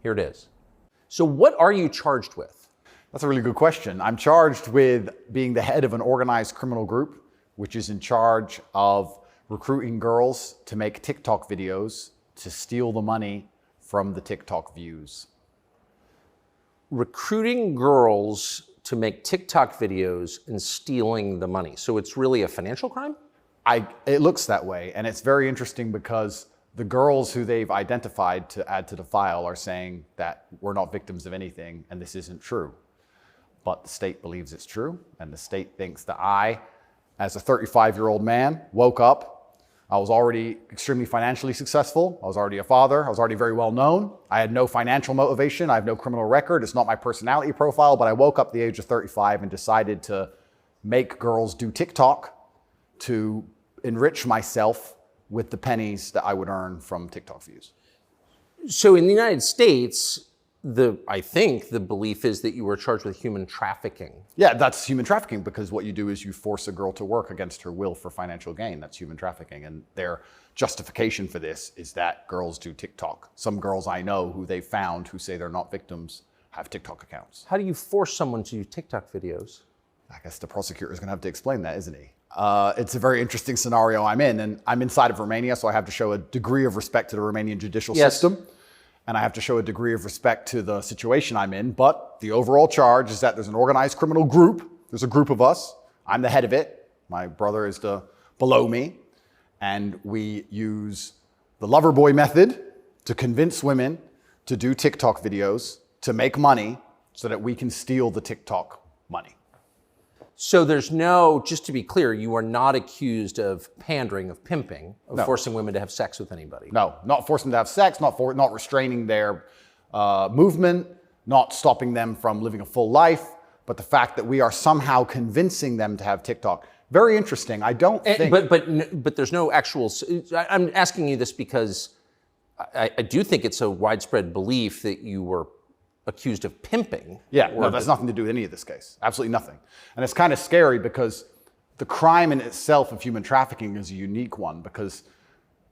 Here it is. So what are you charged with? That's a really good question. I'm charged with being the head of an organized criminal group, which is in charge of recruiting girls to make TikTok videos to steal the money from the TikTok views. Recruiting girls to make TikTok videos and stealing the money. So it's really a financial crime? It looks that way, and it's very interesting because the girls who they've identified to add to the file are saying that we're not victims of anything and this isn't true. But the state believes it's true, and the state thinks that I, as a 35-year-old man, woke up. I was already extremely financially successful. I was already a father. I was already very well known. I had no financial motivation. I have no criminal record. It's not my personality profile, but I woke up at the age of 35 and decided to make girls do TikTok to enrich myself with the pennies that I would earn from TikTok views. So in the United States, I think the belief is that you were charged with human trafficking. Yeah, that's human trafficking because what you do is you force a girl to work against her will for financial gain. That's human trafficking. And their justification for this is that girls do TikTok. Some girls I know who they've found who say they're not victims have TikTok accounts. How do you force someone to do TikTok videos? I guess the prosecutor is going to have to explain that, isn't he? It's a very interesting scenario I'm in, and I'm inside of Romania, so I have to show a degree of respect to the Romanian judicial system. And I have to show a degree of respect to the situation I'm in. But the overall charge is that there's an organized criminal group. There's a group of us. I'm the head of it. My brother is below me. And we use the lover boy method to convince women to do TikTok videos to make money so that we can steal the TikTok money. So there's just to be clear, you are not accused of pandering, of pimping, of forcing women to have sex with anybody. No, not forcing them to have sex, not restraining their movement, not stopping them from living a full life, but the fact that we are somehow convincing them to have TikTok. Very interesting. I don't think... But there's no actual... I'm asking you this because I do think it's a widespread belief that you were accused of pimping. Yeah, no, that's nothing to do with any of this case. Absolutely nothing. And it's kind of scary because the crime in itself of human trafficking is a unique one because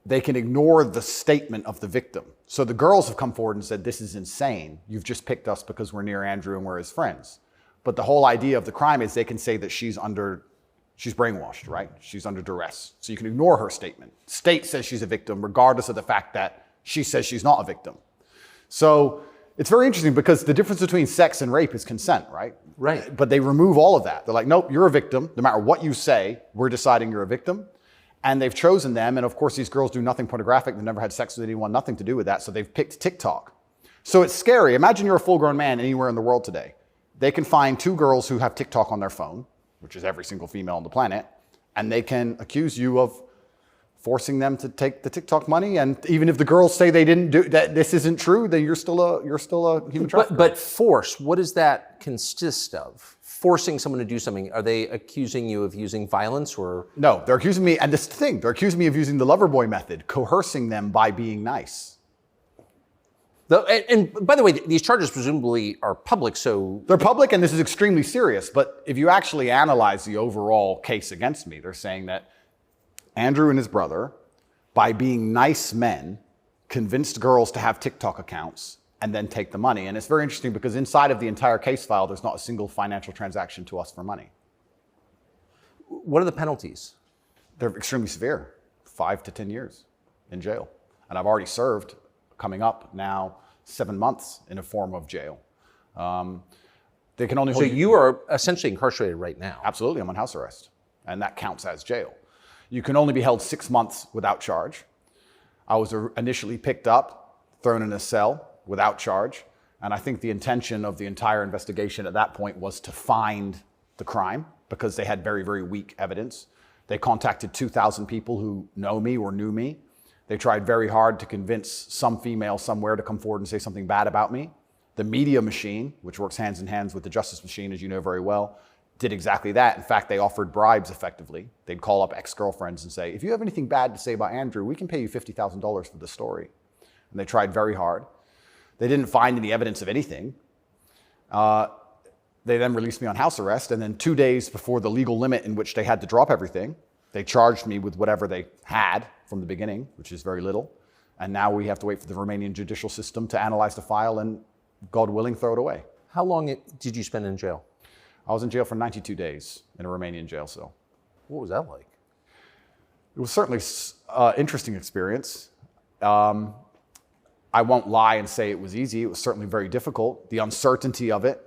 they can ignore the statement of the victim. So the girls have come forward and said, this is insane. You've just picked us because we're near Andrew and we're his friends. But the whole idea of the crime is they can say that she's brainwashed, right? She's under duress. So you can ignore her statement. State says she's a victim regardless of the fact that she says she's not a victim. So it's very interesting because the difference between sex and rape is consent, right? Right. But they remove all of that. They're like, nope, you're a victim. No matter what you say, we're deciding you're a victim. And they've chosen them. And of course, these girls do nothing pornographic. They've never had sex with anyone, nothing to do with that. So they've picked TikTok. So it's scary. Imagine you're a full-grown man anywhere in the world today. They can find two girls who have TikTok on their phone, which is every single female on the planet, and they can accuse you of forcing them to take the TikTok money. And even if the girls say they didn't do that, this isn't true, then you're still a human trafficker. But force, what does that consist of? Forcing someone to do something, are they accusing you of using violence or? No, they're accusing me, and this is the thing, they're accusing me of using the lover boy method, coercing them by being nice. And by the way, these charges presumably are public, so... They're public, and this is extremely serious, but if you actually analyze the overall case against me, they're saying that Andrew and his brother, by being nice men, convinced girls to have TikTok accounts and then take the money. And it's very interesting because inside of the entire case file, there's not a single financial transaction to us for money. What are the penalties? They're extremely severe, 5 to 10 years in jail. And I've already served, coming up now, 7 months in a form of jail. They can only hold So you are essentially incarcerated right now? Absolutely, I'm on house arrest. And that counts as jail. You can only be held 6 months without charge. I was initially picked up, thrown in a cell without charge. And I think the intention of the entire investigation at that point was to find the crime because they had very, very weak evidence. They contacted 2,000 people who know me or knew me. They tried very hard to convince some female somewhere to come forward and say something bad about me. The media machine, which works hands in hands with the justice machine, as you know very well, did exactly that. In fact, they offered bribes effectively. They'd call up ex-girlfriends and say, if you have anything bad to say about Andrew, we can pay you $50,000 for the story. And they tried very hard. They didn't find any evidence of anything. They then released me on house arrest. And then 2 days before the legal limit in which they had to drop everything, they charged me with whatever they had from the beginning, which is very little. And now we have to wait for the Romanian judicial system to analyze the file and, God willing, throw it away. How long did you spend in jail? I was in jail for 92 days in a Romanian jail cell. What was that like? It was certainly an interesting experience. I won't lie and say it was easy. It was certainly very difficult. The uncertainty of it.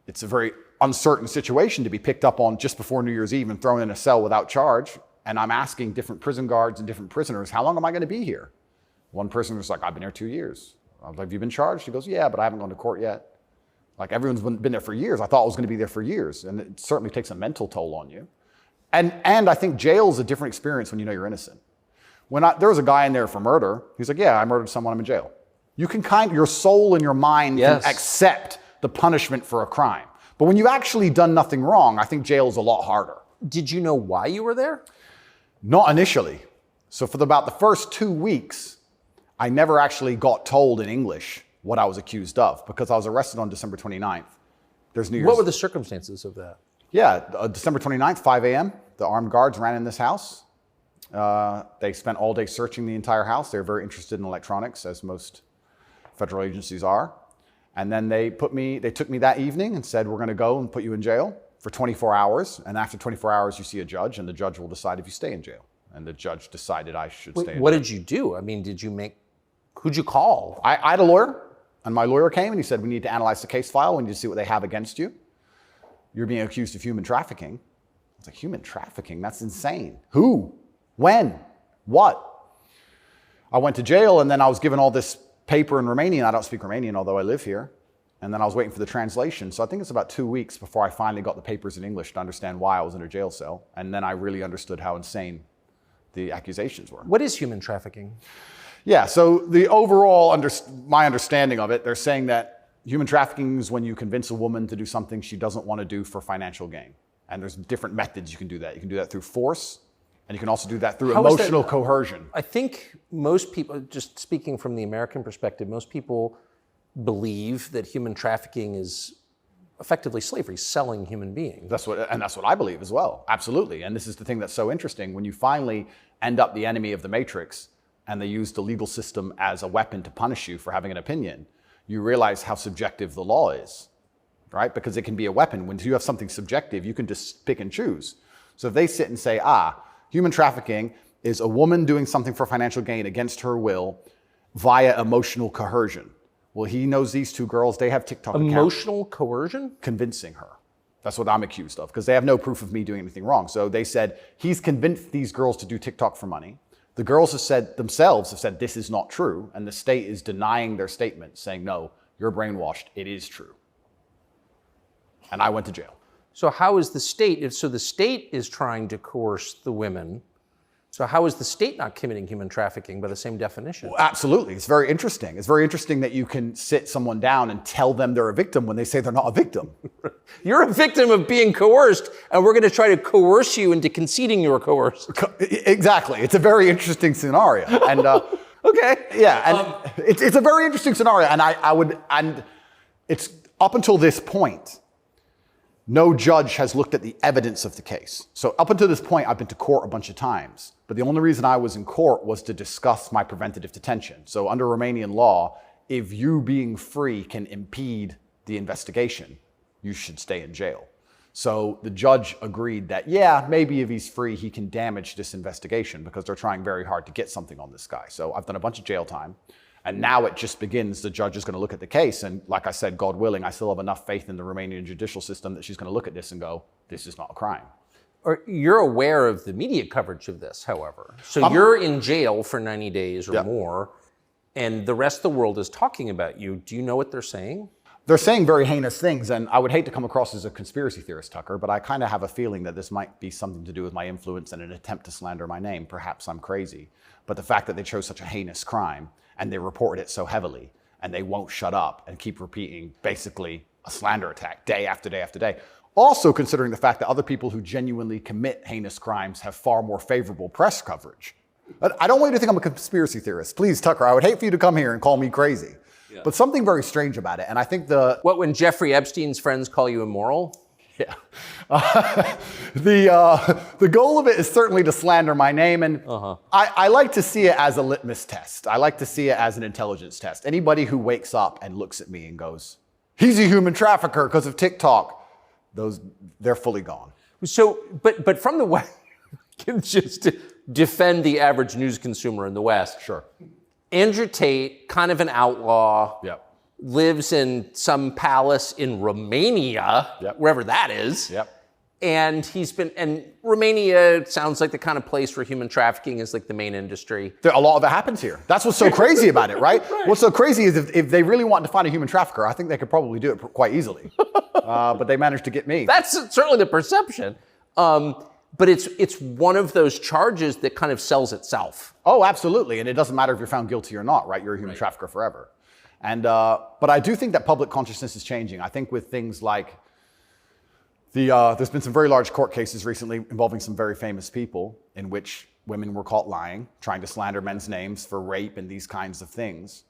It's a very uncertain situation to be picked up on just before New Year's Eve and thrown in a cell without charge. And I'm asking different prison guards and different prisoners, how long am I going to be here? One prisoner's like, I've been here 2 years. I was like, have you been charged? He goes, yeah, but I haven't gone to court yet. Like, everyone's been there for years. I thought I was going to be there for years. And it certainly takes a mental toll on you. And I think jail is a different experience when you know you're innocent. There was a guy in there for murder. He's like, yeah, I murdered someone, I'm in jail. You can your soul and your mind can accept the punishment for a crime. But when you've actually done nothing wrong, I think jail is a lot harder. Did you know why you were there? Not initially. So for about the first 2 weeks, I never actually got told in English what I was accused of because I was arrested on December 29th. There's New Year's. What were the circumstances of that? Yeah, December 29th, 5 a.m., the armed guards ran in this house. They spent all day searching the entire house. They're very interested in electronics, as most federal agencies are. And then they took me that evening and said, we're going to go and put you in jail for 24 hours. And after 24 hours, you see a judge, and the judge will decide if you stay in jail. And the judge decided I should stay in jail. What did you do? I mean, who'd you call? I had a lawyer, and my lawyer came and he said, we need to analyze the case file. We need to see what they have against you. You're being accused of human trafficking. I was like, human trafficking? That's insane. Who? When? What? I went to jail, and then I was given all this paper in Romanian. I don't speak Romanian, although I live here. And then I was waiting for the translation. So I think it's about 2 weeks before I finally got the papers in English to understand why I was in a jail cell. And then I really understood how insane the accusations were. What is human trafficking? Yeah, so the overall, my understanding of it, they're saying that human trafficking is when you convince a woman to do something she doesn't want to do for financial gain. And there's different methods you can do that. You can do that through force, and you can also do that through emotional coercion. I think most people, just speaking from the American perspective, most people believe that human trafficking is effectively slavery, selling human beings. That's what I believe as well. Absolutely. And this is the thing that's so interesting. When you finally end up the enemy of the matrix, and they use the legal system as a weapon to punish you for having an opinion, you realize how subjective the law is, right? Because it can be a weapon. When you have something subjective, you can just pick and choose. So if they sit and say, human trafficking is a woman doing something for financial gain against her will via emotional coercion. Well, he knows these two girls, they have TikTok accounts. Emotional coercion? Convincing her. That's what I'm accused of, because they have no proof of me doing anything wrong. So they said, he's convinced these girls to do TikTok for money. The girls have said this is not true, and the state is denying their statement, saying, no, you're brainwashed, it is true. And I went to jail. So how is the state, so the state is trying to coerce the women, so how is the state not committing human trafficking by the same definition? Well, absolutely, it's very interesting. It's very interesting that you can sit someone down and tell them they're a victim when they say they're not a victim. You're a victim of being coerced, and we're going to try to coerce you into conceding you were coerced. Exactly. It's a very interesting scenario. And okay. Yeah, and it's a very interesting scenario. And it's up until this point, no judge has looked at the evidence of the case. So up until this point, I've been to court a bunch of times. But the only reason I was in court was to discuss my preventative detention. So under Romanian law, if you being free can impede the investigation, you should stay in jail. So the judge agreed that, yeah, maybe if he's free, he can damage this investigation because they're trying very hard to get something on this guy. So I've done a bunch of jail time. And now it just begins. The judge is going to look at the case. And like I said, God willing, I still have enough faith in the Romanian judicial system that she's going to look at this and go, this is not a crime. You're aware of the media coverage of this, however. So you're in jail for 90 days or more, and the rest of the world is talking about you. Do you know what they're saying? They're saying very heinous things, and I would hate to come across as a conspiracy theorist, Tucker, but I kind of have a feeling that this might be something to do with my influence and an attempt to slander my name. Perhaps I'm crazy. But the fact that they chose such a heinous crime, and they reported it so heavily, and they won't shut up and keep repeating basically a slander attack day after day after day. Also considering the fact that other people who genuinely commit heinous crimes have far more favorable press coverage. I don't want you to think I'm a conspiracy theorist. Please, Tucker, I would hate for you to come here and call me crazy. Yeah. But something very strange about it, and I think What, when Jeffrey Epstein's friends call you immoral? Yeah. The goal of it is certainly to slander my name, and I like to see it as a litmus test. I like to see it as an intelligence test. Anybody who wakes up and looks at me and goes, he's a human trafficker because of TikTok, they're fully gone. So, but from the West, just to defend the average news consumer in the West. Sure. Andrew Tate, kind of an outlaw. Yep. Lives in some palace in Romania, wherever that is. Yep. And Romania sounds like the kind of place where human trafficking is like the main industry. A lot of it happens here. That's what's so crazy about it, right? What's so crazy is if they really wanted to find a human trafficker, I think they could probably do it quite easily. But they managed to get me. That's certainly the perception. But it's one of those charges that kind of sells itself. Oh, absolutely. And it doesn't matter if you're found guilty or not, right? You're a human trafficker forever. And but I do think that public consciousness is changing. I think with things like there's been some very large court cases recently involving some very famous people in which women were caught lying, trying to slander men's names for rape and these kinds of things.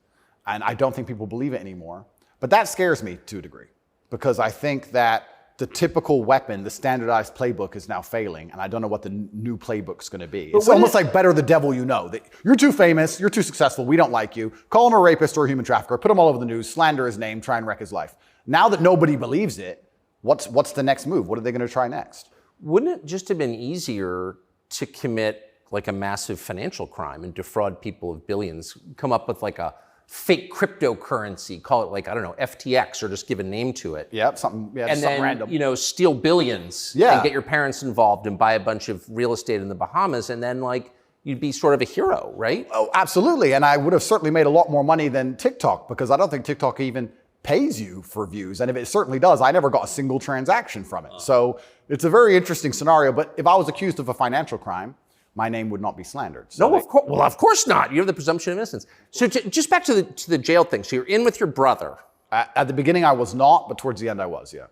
And I don't think people believe it anymore. But that scares me to a degree because I think that the typical weapon, the standardized playbook is now failing, and I don't know what the new playbook's going to be. It's almost like better the devil you know. You're too famous, you're too successful, we don't like you. Call him a rapist or a human trafficker, put him all over the news, slander his name, try and wreck his life. Now that nobody believes it, what's the next move? What are they going to try next? Wouldn't it just have been easier to commit like a massive financial crime and defraud people of billions, come up with like a fake cryptocurrency, call it like, I don't know, FTX, or just give a name to it. Something random. Steal billions and get your parents involved and buy a bunch of real estate in the Bahamas, and then like you'd be sort of a hero, right? Oh, absolutely. And I would have certainly made a lot more money than TikTok, because I don't think TikTok even pays you for views. And if it certainly does, I never got a single transaction from it. So it's a very interesting scenario. But if I was accused of a financial crime, my name would not be slandered. So of course. Well, of course not. You have the presumption of innocence. So just back to the jail thing. So you're in with your brother. At the beginning, I was not, but towards the end, I was, yeah.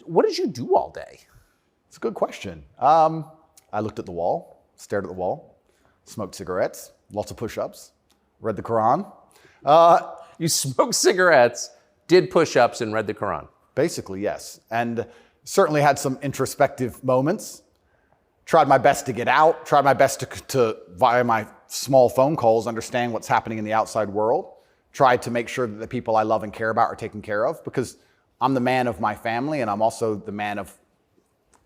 What did you do all day? It's a good question. I looked at the wall, stared at the wall, smoked cigarettes, lots of push-ups, read the Quran. You smoked cigarettes, did push-ups, and read the Quran. Basically, yes. And certainly had some introspective moments. Tried my best to get out, tried my best to via my small phone calls, understand what's happening in the outside world. Tried to make sure that the people I love and care about are taken care of, because I'm the man of my family, and I'm also the man of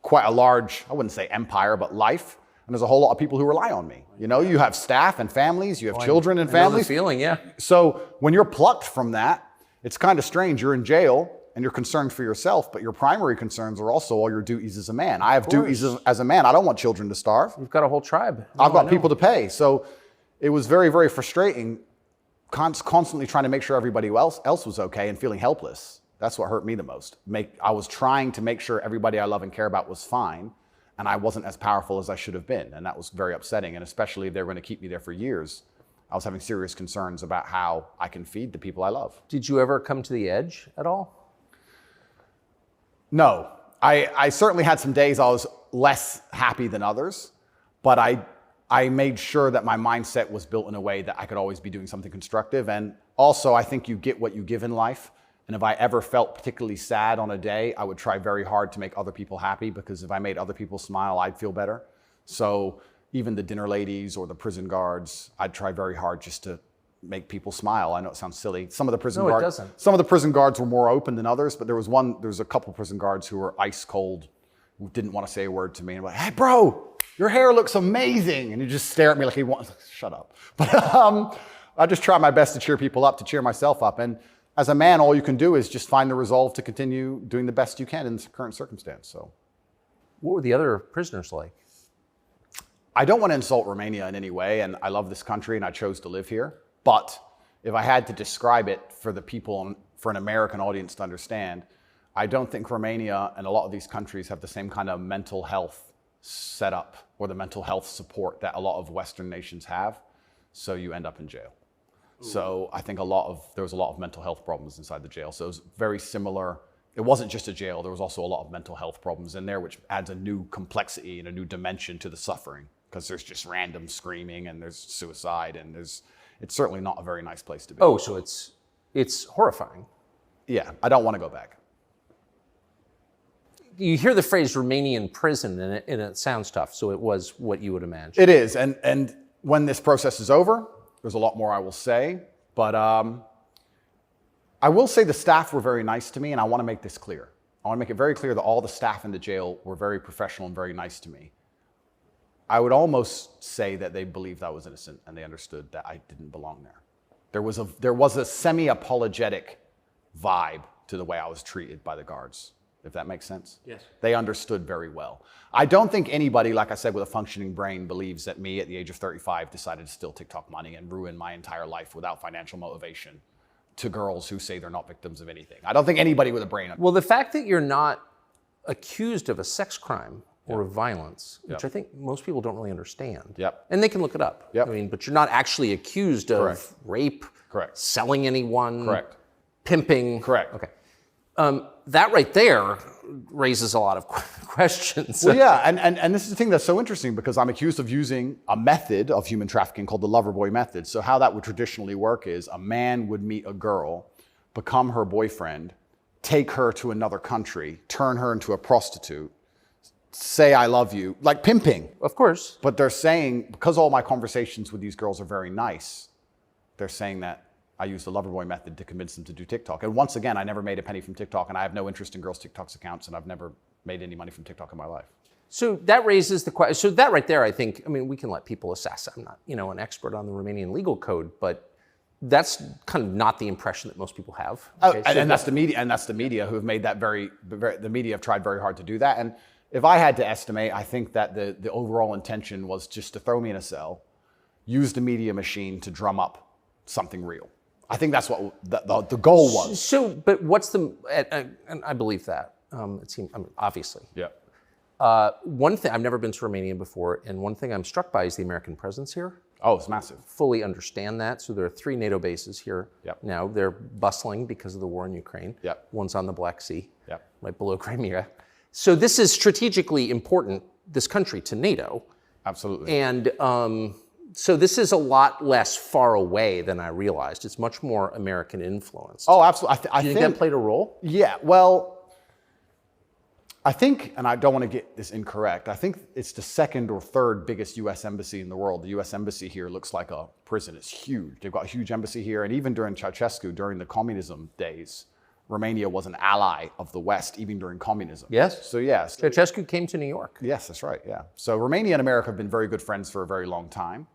quite a large, I wouldn't say empire, but life. And there's a whole lot of people who rely on me. You have staff and families, you have children and families. I know the feeling, yeah. So when you're plucked from that, it's kind of strange. You're in jail and you're concerned for yourself, but your primary concerns are also all your duties as a man. I have duties as a man. I don't want children to starve. You've got a whole tribe. I've got people to pay. So it was very, very frustrating, constantly trying to make sure everybody else was okay and feeling helpless. That's what hurt me the most. I was trying to make sure everybody I love and care about was fine, and I wasn't as powerful as I should have been. And that was very upsetting. And especially if they were going to keep me there for years, I was having serious concerns about how I can feed the people I love. Did you ever come to the edge at all? No, I certainly had some days I was less happy than others, but I made sure that my mindset was built in a way that I could always be doing something constructive. And also, I think you get what you give in life. And if I ever felt particularly sad on a day, I would try very hard to make other people happy, because if I made other people smile, I'd feel better. So even the dinner ladies or the prison guards, I'd try very hard just to make people smile. I know it sounds silly. Some of the prison guards were more open than others, but there was a couple prison guards who were ice cold, who didn't want to say a word to me. And I'm like, hey, bro, your hair looks amazing. And he just stare at me like he wants, shut up. But I just try my best to cheer people up, to cheer myself up. And as a man, all you can do is just find the resolve to continue doing the best you can in the current circumstance. So, what were the other prisoners like? I don't want to insult Romania in any way, and I love this country and I chose to live here. But if I had to describe it for the people, for an American audience to understand, I don't think Romania and a lot of these countries have the same kind of mental health setup or the mental health support that a lot of Western nations have. So you end up in jail. Ooh. So I think there was a lot of mental health problems inside the jail. So it was very similar. It wasn't just a jail. There was also a lot of mental health problems in there, which adds a new complexity and a new dimension to the suffering, because there's just random screaming and there's suicide and it's certainly not a very nice place to be. Oh, so it's horrifying. Yeah, I don't want to go back. you hear the phrase Romanian prison, and it sounds tough. So it was what you would imagine. It is, and when this process is over, there's a lot more I will say, but I will say the staff were very nice to me, and I want to make this clear. I want to make it very clear that all the staff in the jail were very professional and very nice to me. I would almost say that they believed I was innocent and they understood that I didn't belong there. There was a semi-apologetic vibe to the way I was treated by the guards, if that makes sense. Yes. They understood very well. I don't think anybody, like I said, with a functioning brain believes that me at the age of 35 decided to steal TikTok money and ruin my entire life without financial motivation to girls who say they're not victims of anything. I don't think anybody with a brain. Well, the fact that you're not accused of a sex crime or of violence, which I think most people don't really understand. Yep. And they can look it up. Yep. I mean, but you're not actually accused of rape, Correct. selling anyone, Correct. pimping. Correct. Okay. That right there raises a lot of questions. Well, yeah, and this is the thing that's so interesting because I'm accused of using a method of human trafficking called the lover boy method. So how that would traditionally work is a man would meet a girl, become her boyfriend, take her to another country, turn her into a prostitute, say I love you, like pimping. Of course. But they're saying, because all my conversations with these girls are very nice, they're saying that I use the Loverboy method to convince them to do TikTok. And once again, I never made a penny from TikTok, and I have no interest in girls' TikTok's accounts, and I've never made any money from TikTok in my life. So that raises the question. So that right there, I think, I mean, we can let people assess. I'm not, an expert on the Romanian legal code, but that's kind of not the impression that most people have. Okay? And that's the media who have made that the media have tried very hard to do that. And if I had to estimate, I think that the overall intention was just to throw me in a cell, use the media machine to drum up something real. I think that's what the goal was. So, but what's and I believe that. It seems, obviously. Yeah. One thing, I've never been to Romania before, and one thing I'm struck by is the American presence here. Oh, it's massive. Fully understand that. So there are 3 NATO bases here. Yep. Now. They're bustling because of the war in Ukraine. Yep. One's on the Black Sea, Yep. right below Crimea. So this is strategically important, this country, to NATO. Absolutely. And so this is a lot less far away than I realized. It's much more American influence. Oh, absolutely. Do you think that played a role? Yeah, well, I think, and I don't want to get this incorrect, I think it's the 2nd or 3rd biggest U.S. embassy in the world. The U.S. embassy here looks like a prison. It's huge. They've got a huge embassy here. And even during Ceausescu, during the communism days, Romania was an ally of the West, even during communism. Yes. So, yes. Ceausescu came to New York. Yes, that's right, yeah. So Romania and America have been very good friends for a very long time.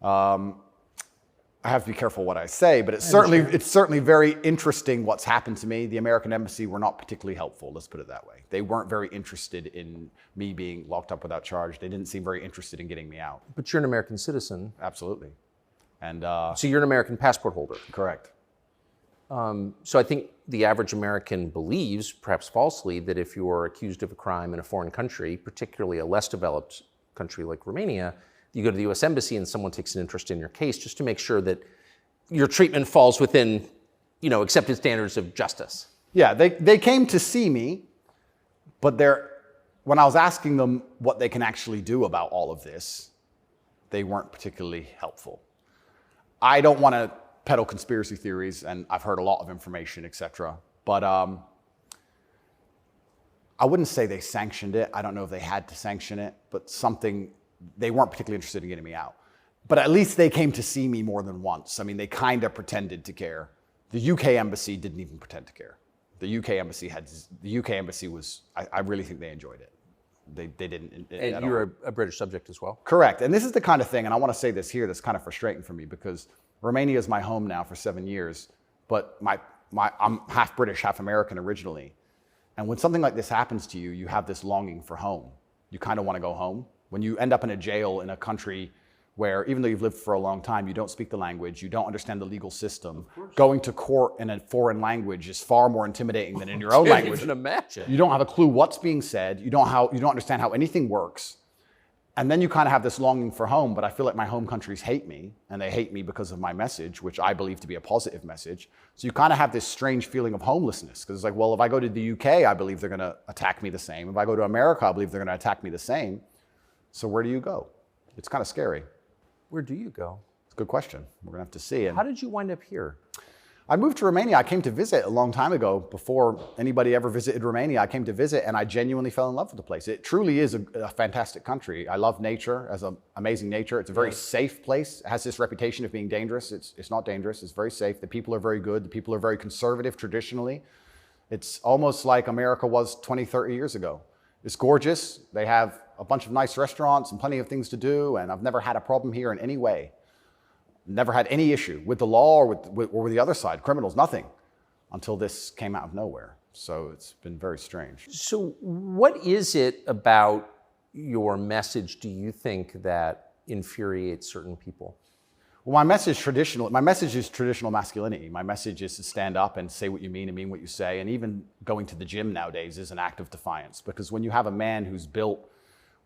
I have to be careful what I say, but it's certainly very interesting what's happened to me. The American embassy were not particularly helpful, let's put it that way. They weren't very interested in me being locked up without charge. They didn't seem very interested in getting me out. But you're an American citizen. Absolutely. And so you're an American passport holder. correct. So I think the average American believes, perhaps falsely, that if you are accused of a crime in a foreign country, particularly a less developed country like Romania, you go to the U.S. Embassy and someone takes an interest in your case just to make sure that your treatment falls within, accepted standards of justice. Yeah, they came to see me, but when I was asking them what they can actually do about all of this, they weren't particularly helpful. I don't want to peddle conspiracy theories, and I've heard a lot of information, etc. But I wouldn't say they sanctioned it. I don't know if they had to sanction it, but they weren't particularly interested in getting me out. But at least they came to see me more than once. I mean, they kind of pretended to care. The UK embassy didn't even pretend to care. The UK embassy was, I really think they enjoyed it. They didn't. And you're a British subject as well? Correct. And this is the kind of thing, and I want to say this here, that's kind of frustrating for me because Romania is my home now for 7 years, but I'm half British, half American originally. And when something like this happens to you, you have this longing for home. You kind of want to go home. When you end up in a jail in a country where, even though you've lived for a long time, you don't speak the language, you don't understand the legal system, going to court in a foreign language is far more intimidating than in your own language. I can't even imagine. You don't have a clue what's being said. You don't understand how anything works. And then you kind of have this longing for home, but I feel like my home countries hate me, and they hate me because of my message, which I believe to be a positive message. So you kind of have this strange feeling of homelessness, because it's like, well, if I go to the UK, I believe they're going to attack me the same. If I go to America, I believe they're going to attack me the same. So where do you go? It's kind of scary. Where do you go? It's a good question. We're going to have to see. How did you wind up here? I moved to Romania. I came to visit a long time ago, before anybody ever visited Romania. I came to visit and I genuinely fell in love with the place. It truly is a fantastic country. I love nature, as an amazing nature. It's a very safe place. It has this reputation of being dangerous. It's not dangerous. It's very safe. The people are very good. The people are very conservative traditionally. It's almost like America was 20, 30 years ago. It's gorgeous. They have a bunch of nice restaurants and plenty of things to do. And I've never had a problem here in any way. Never had any issue with the law or with the other side, criminals, nothing, until this came out of nowhere. So it's been very strange. So what is it about your message, do you think, that infuriates certain people? Well, my message is traditional masculinity. My message is to stand up and say what you mean and mean what you say. And even going to the gym nowadays is an act of defiance, because when you have a man who's built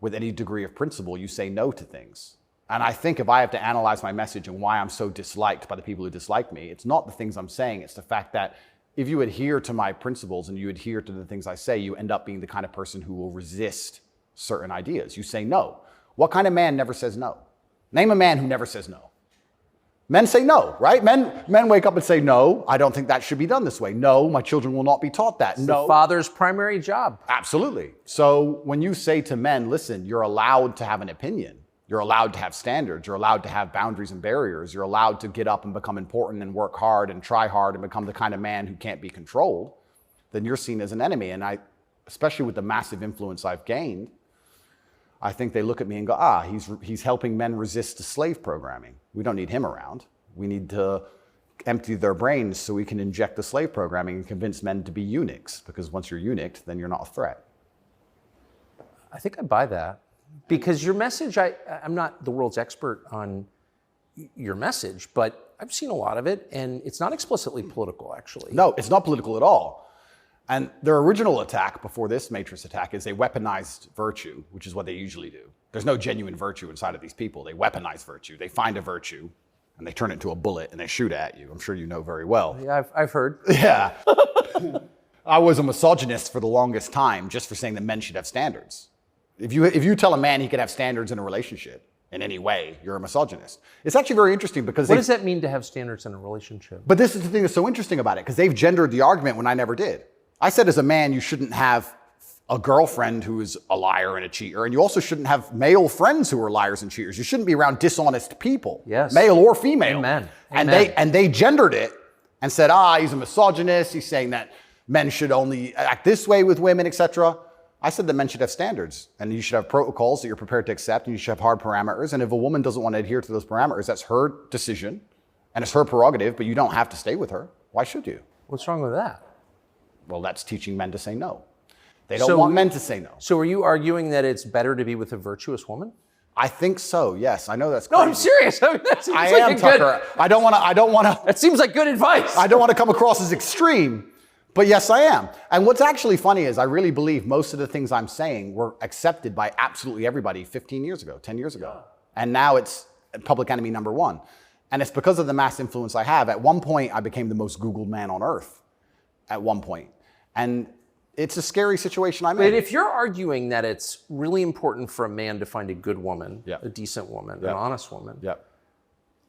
with any degree of principle, you say no to things. And I think if I have to analyze my message and why I'm so disliked by the people who dislike me, it's not the things I'm saying, it's the fact that if you adhere to my principles and you adhere to the things I say, you end up being the kind of person who will resist certain ideas. You say no. What kind of man never says no? Name a man who never says no. Men say no, right? Men wake up and say, no, I don't think that should be done this way. No, my children will not be taught that. It's no. the father's primary job. Absolutely. So when you say to men, listen, you're allowed to have an opinion. You're allowed to have standards. You're allowed to have boundaries and barriers. You're allowed to get up and become important and work hard and try hard and become the kind of man who can't be controlled. Then you're seen as an enemy. And I, especially with the massive influence I've gained, I think they look at me and go, he's helping men resist the slave programming. We don't need him around. We need to empty their brains so we can inject the slave programming and convince men to be eunuchs. Because once you're eunuched, then you're not a threat. I think I buy that. Because your message, I'm not the world's expert on your message, but I've seen a lot of it, and it's not explicitly political, actually. No, it's not political at all. And their original attack before this Matrix attack is they weaponized virtue, which is what they usually do. There's no genuine virtue inside of these people. They weaponize virtue. They find a virtue, and they turn it into a bullet, and they shoot at you. I'm sure you know very well. Yeah, I've heard. Yeah. I was a misogynist for the longest time just for saying that men should have standards. If you tell a man he can have standards in a relationship in any way, you're a misogynist. It's actually very interesting because what does that mean to have standards in a relationship? But this is the thing that's so interesting about it, because they've gendered the argument when I never did. I said as a man, you shouldn't have a girlfriend who is a liar and a cheater, and you also shouldn't have male friends who are liars and cheaters. You shouldn't be around dishonest people, yes, male or female. Amen. And Amen. they gendered it and said, he's a misogynist. He's saying that men should only act this way with women, etc. I said that men should have standards, and you should have protocols that you're prepared to accept, and you should have hard parameters. And if a woman doesn't want to adhere to those parameters, that's her decision, and it's her prerogative, but you don't have to stay with her. Why should you? What's wrong with that? Well, that's teaching men to say no. They don't want men to say no. So are you arguing that it's better to be with a virtuous woman? I think so, yes. I know that's crazy. No, I'm serious. I mean, that seems I like am, Tucker. I don't want to. That seems like good advice. I don't want to come across as extreme. But yes, I am. And what's actually funny is I really believe most of the things I'm saying were accepted by absolutely everybody 15 years ago, 10 years ago. And now it's public enemy number one. And it's because of the mass influence I have. At one point, I became the most Googled man on earth. At one point. And it's a scary situation I'm in. But if you're arguing that it's really important for a man to find a good woman, a decent woman, an honest woman,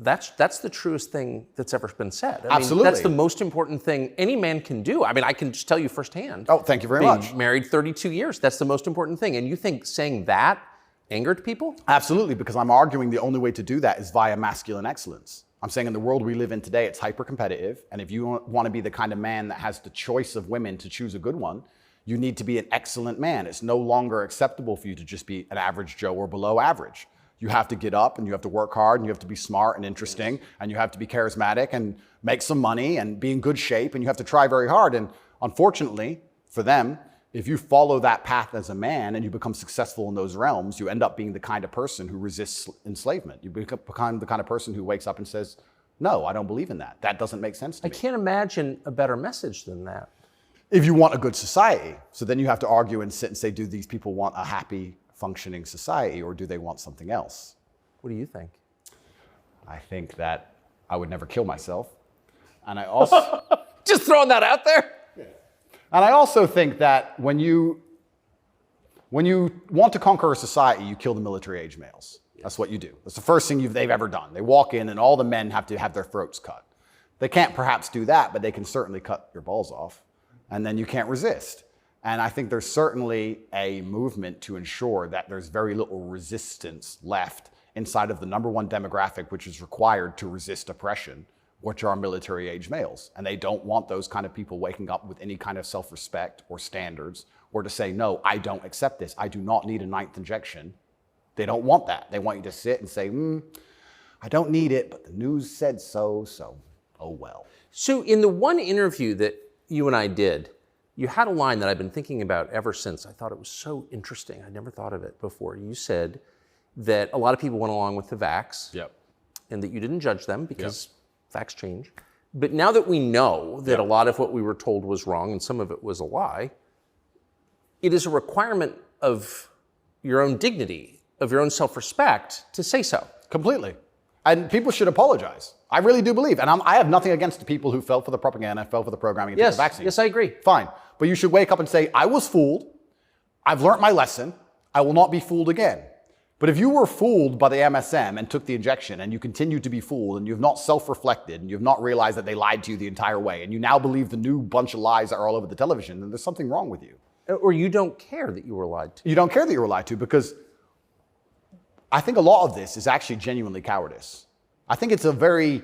that's the truest thing that's ever been said. I Absolutely. mean, that's the most important thing any man can do. I mean, I can just tell you firsthand. Oh, thank you very much. Married 32 years, that's the most important thing. And you think saying that angered people? Absolutely, because I'm arguing the only way to do that is via masculine excellence. I'm saying in the world we live in today, it's hyper-competitive. And if you want to be the kind of man that has the choice of women to choose a good one, you need to be an excellent man. It's no longer acceptable for you to just be an average Joe or below average. You have to get up and you have to work hard and you have to be smart and interesting and you have to be charismatic and make some money and be in good shape and you have to try very hard. And unfortunately for them, if you follow that path as a man and you become successful in those realms, you end up being the kind of person who resists enslavement. You become the kind of person who wakes up and says, no, I don't believe in that. That doesn't make sense to me. I can't imagine a better message than that. If you want a good society. So then you have to argue and sit and say, do these people want a happy, functioning society or do they want something else? What do you think? I think that I would never kill myself. And I also... Just throwing that out there? And I also think that when you want to conquer a society, you kill the military-age males. That's what you do. That's the first thing they've ever done. They walk in and all the men have to have their throats cut. They can't perhaps do that, but they can certainly cut your balls off, and then you can't resist. And I think there's certainly a movement to ensure that there's very little resistance left inside of the number one demographic which is required to resist oppression, which are military-age males. And they don't want those kind of people waking up with any kind of self-respect or standards, or to say, no, I don't accept this. I do not need a 9th injection. They don't want that. They want you to sit and say, I don't need it, but the news said so, so oh well. So in the one interview that you and I did, you had a line that I've been thinking about ever since. I thought it was so interesting. I never thought of it before. You said that a lot of people went along with the vax, and that you didn't judge them because facts change. But now that we know that a lot of what we were told was wrong and some of it was a lie, it is a requirement of your own dignity, of your own self-respect to say so. Completely. And people should apologize. I really do believe. And I have nothing against the people who fell for the propaganda, fell for the programming, and took the vaccine. Yes, I agree. Fine. But you should wake up and say, I was fooled. I've learned my lesson. I will not be fooled again. But if you were fooled by the MSM and took the injection and you continue to be fooled and you've not self-reflected and you've not realized that they lied to you the entire way and you now believe the new bunch of lies that are all over the television, then there's something wrong with you. Or you don't care that you were lied to. You don't care that you were lied to, because I think a lot of this is actually genuinely cowardice. I think it's a very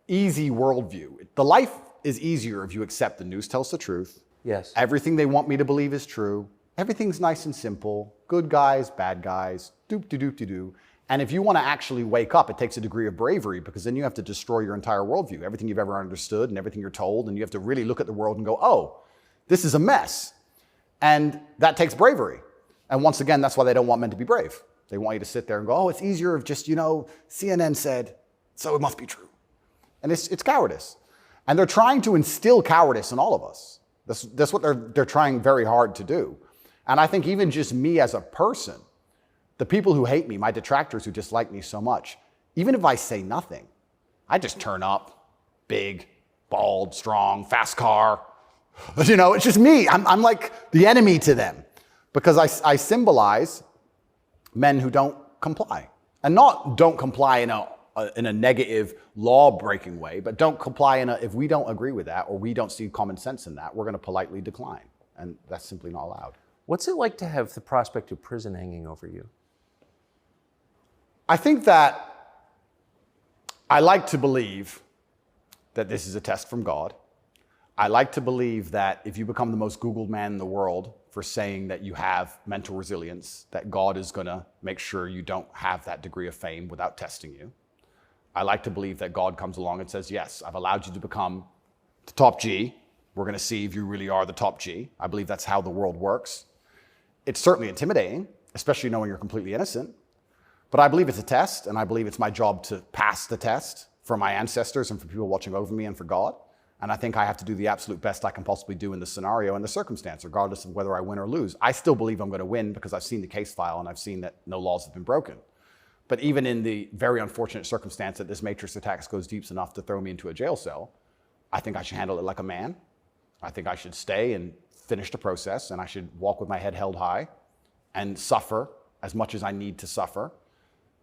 easy worldview. The life is easier if you accept the news tells the truth. Yes. Everything they want me to believe is true. Everything's nice and simple. Good guys, bad guys, doop-de-doop-de-doo. And if you want to actually wake up, it takes a degree of bravery, because then you have to destroy your entire worldview, everything you've ever understood and everything you're told, and you have to really look at the world and go, oh, this is a mess. And that takes bravery. And once again, that's why they don't want men to be brave. They want you to sit there and go, oh, it's easier if just, CNN said, so it must be true. And it's cowardice. And they're trying to instill cowardice in all of us. That's what they're trying very hard to do. And I think even just me as a person, the people who hate me, my detractors who dislike me so much, even if I say nothing, I just turn up, big, bald, strong, fast car. It's just me. I'm like the enemy to them, because I symbolize men who don't comply. And not don't comply in a negative law-breaking way, but don't comply if we don't agree with that or we don't see common sense in that, we're going to politely decline. And that's simply not allowed. What's it like to have the prospect of prison hanging over you? I think that I like to believe that this is a test from God. I like to believe that if you become the most Googled man in the world for saying that you have mental resilience, that God is going to make sure you don't have that degree of fame without testing you. I like to believe that God comes along and says, yes, I've allowed you to become the top G. We're going to see if you really are the top G. I believe that's how the world works. It's certainly intimidating, especially knowing you're completely innocent. But I believe it's a test, and I believe it's my job to pass the test for my ancestors and for people watching over me and for God. And I think I have to do the absolute best I can possibly do in the scenario and the circumstance, regardless of whether I win or lose. I still believe I'm going to win because I've seen the case file and I've seen that no laws have been broken. But even in the very unfortunate circumstance that this matrix attack goes deep enough to throw me into a jail cell, I think I should handle it like a man. I think I should stay and finish the process, and I should walk with my head held high and suffer as much as I need to suffer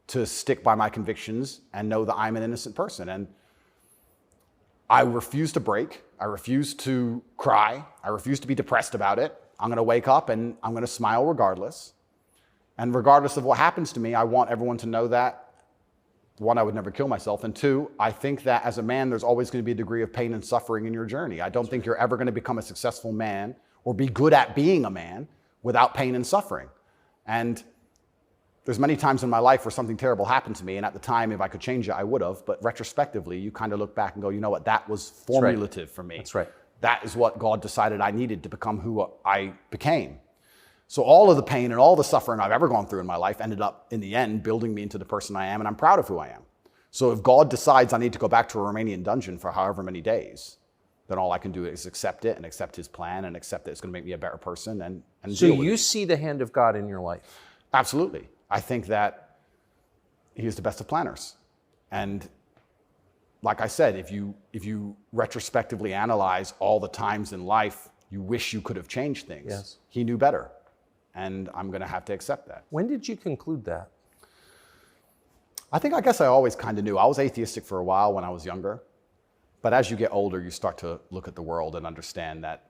to stick by my convictions and know that I'm an innocent person. And I refuse to break. I refuse to cry. I refuse to be depressed about it. I'm going to wake up and I'm going to smile regardless. And regardless of what happens to me, I want everyone to know that, one, I would never kill myself. And two, I think that as a man, there's always going to be a degree of pain and suffering in your journey. I don't think you're ever going to become a successful man or be good at being a man without pain and suffering. And there's many times in my life where something terrible happened to me, and at the time, if I could change it, I would have. But retrospectively, you kind of look back and go, you know what, that was formulative for me. That's right. That is what God decided I needed to become who I became. So all of the pain and all the suffering I've ever gone through in my life ended up, in the end, building me into the person I am, and I'm proud of who I am. So if God decides I need to go back to a Romanian dungeon for however many days, then all I can do is accept it and accept his plan and accept that it's going to make me a better person and so deal with you it. See the hand of God in your life? Absolutely. I think that he is the best of planners. And like I said, if you retrospectively analyze all the times in life you wish you could have changed things, yes, he knew better. And I'm going to have to accept that. When did you conclude that? I guess I always kind of knew. I was atheistic for a while when I was younger. But as you get older, you start to look at the world and understand that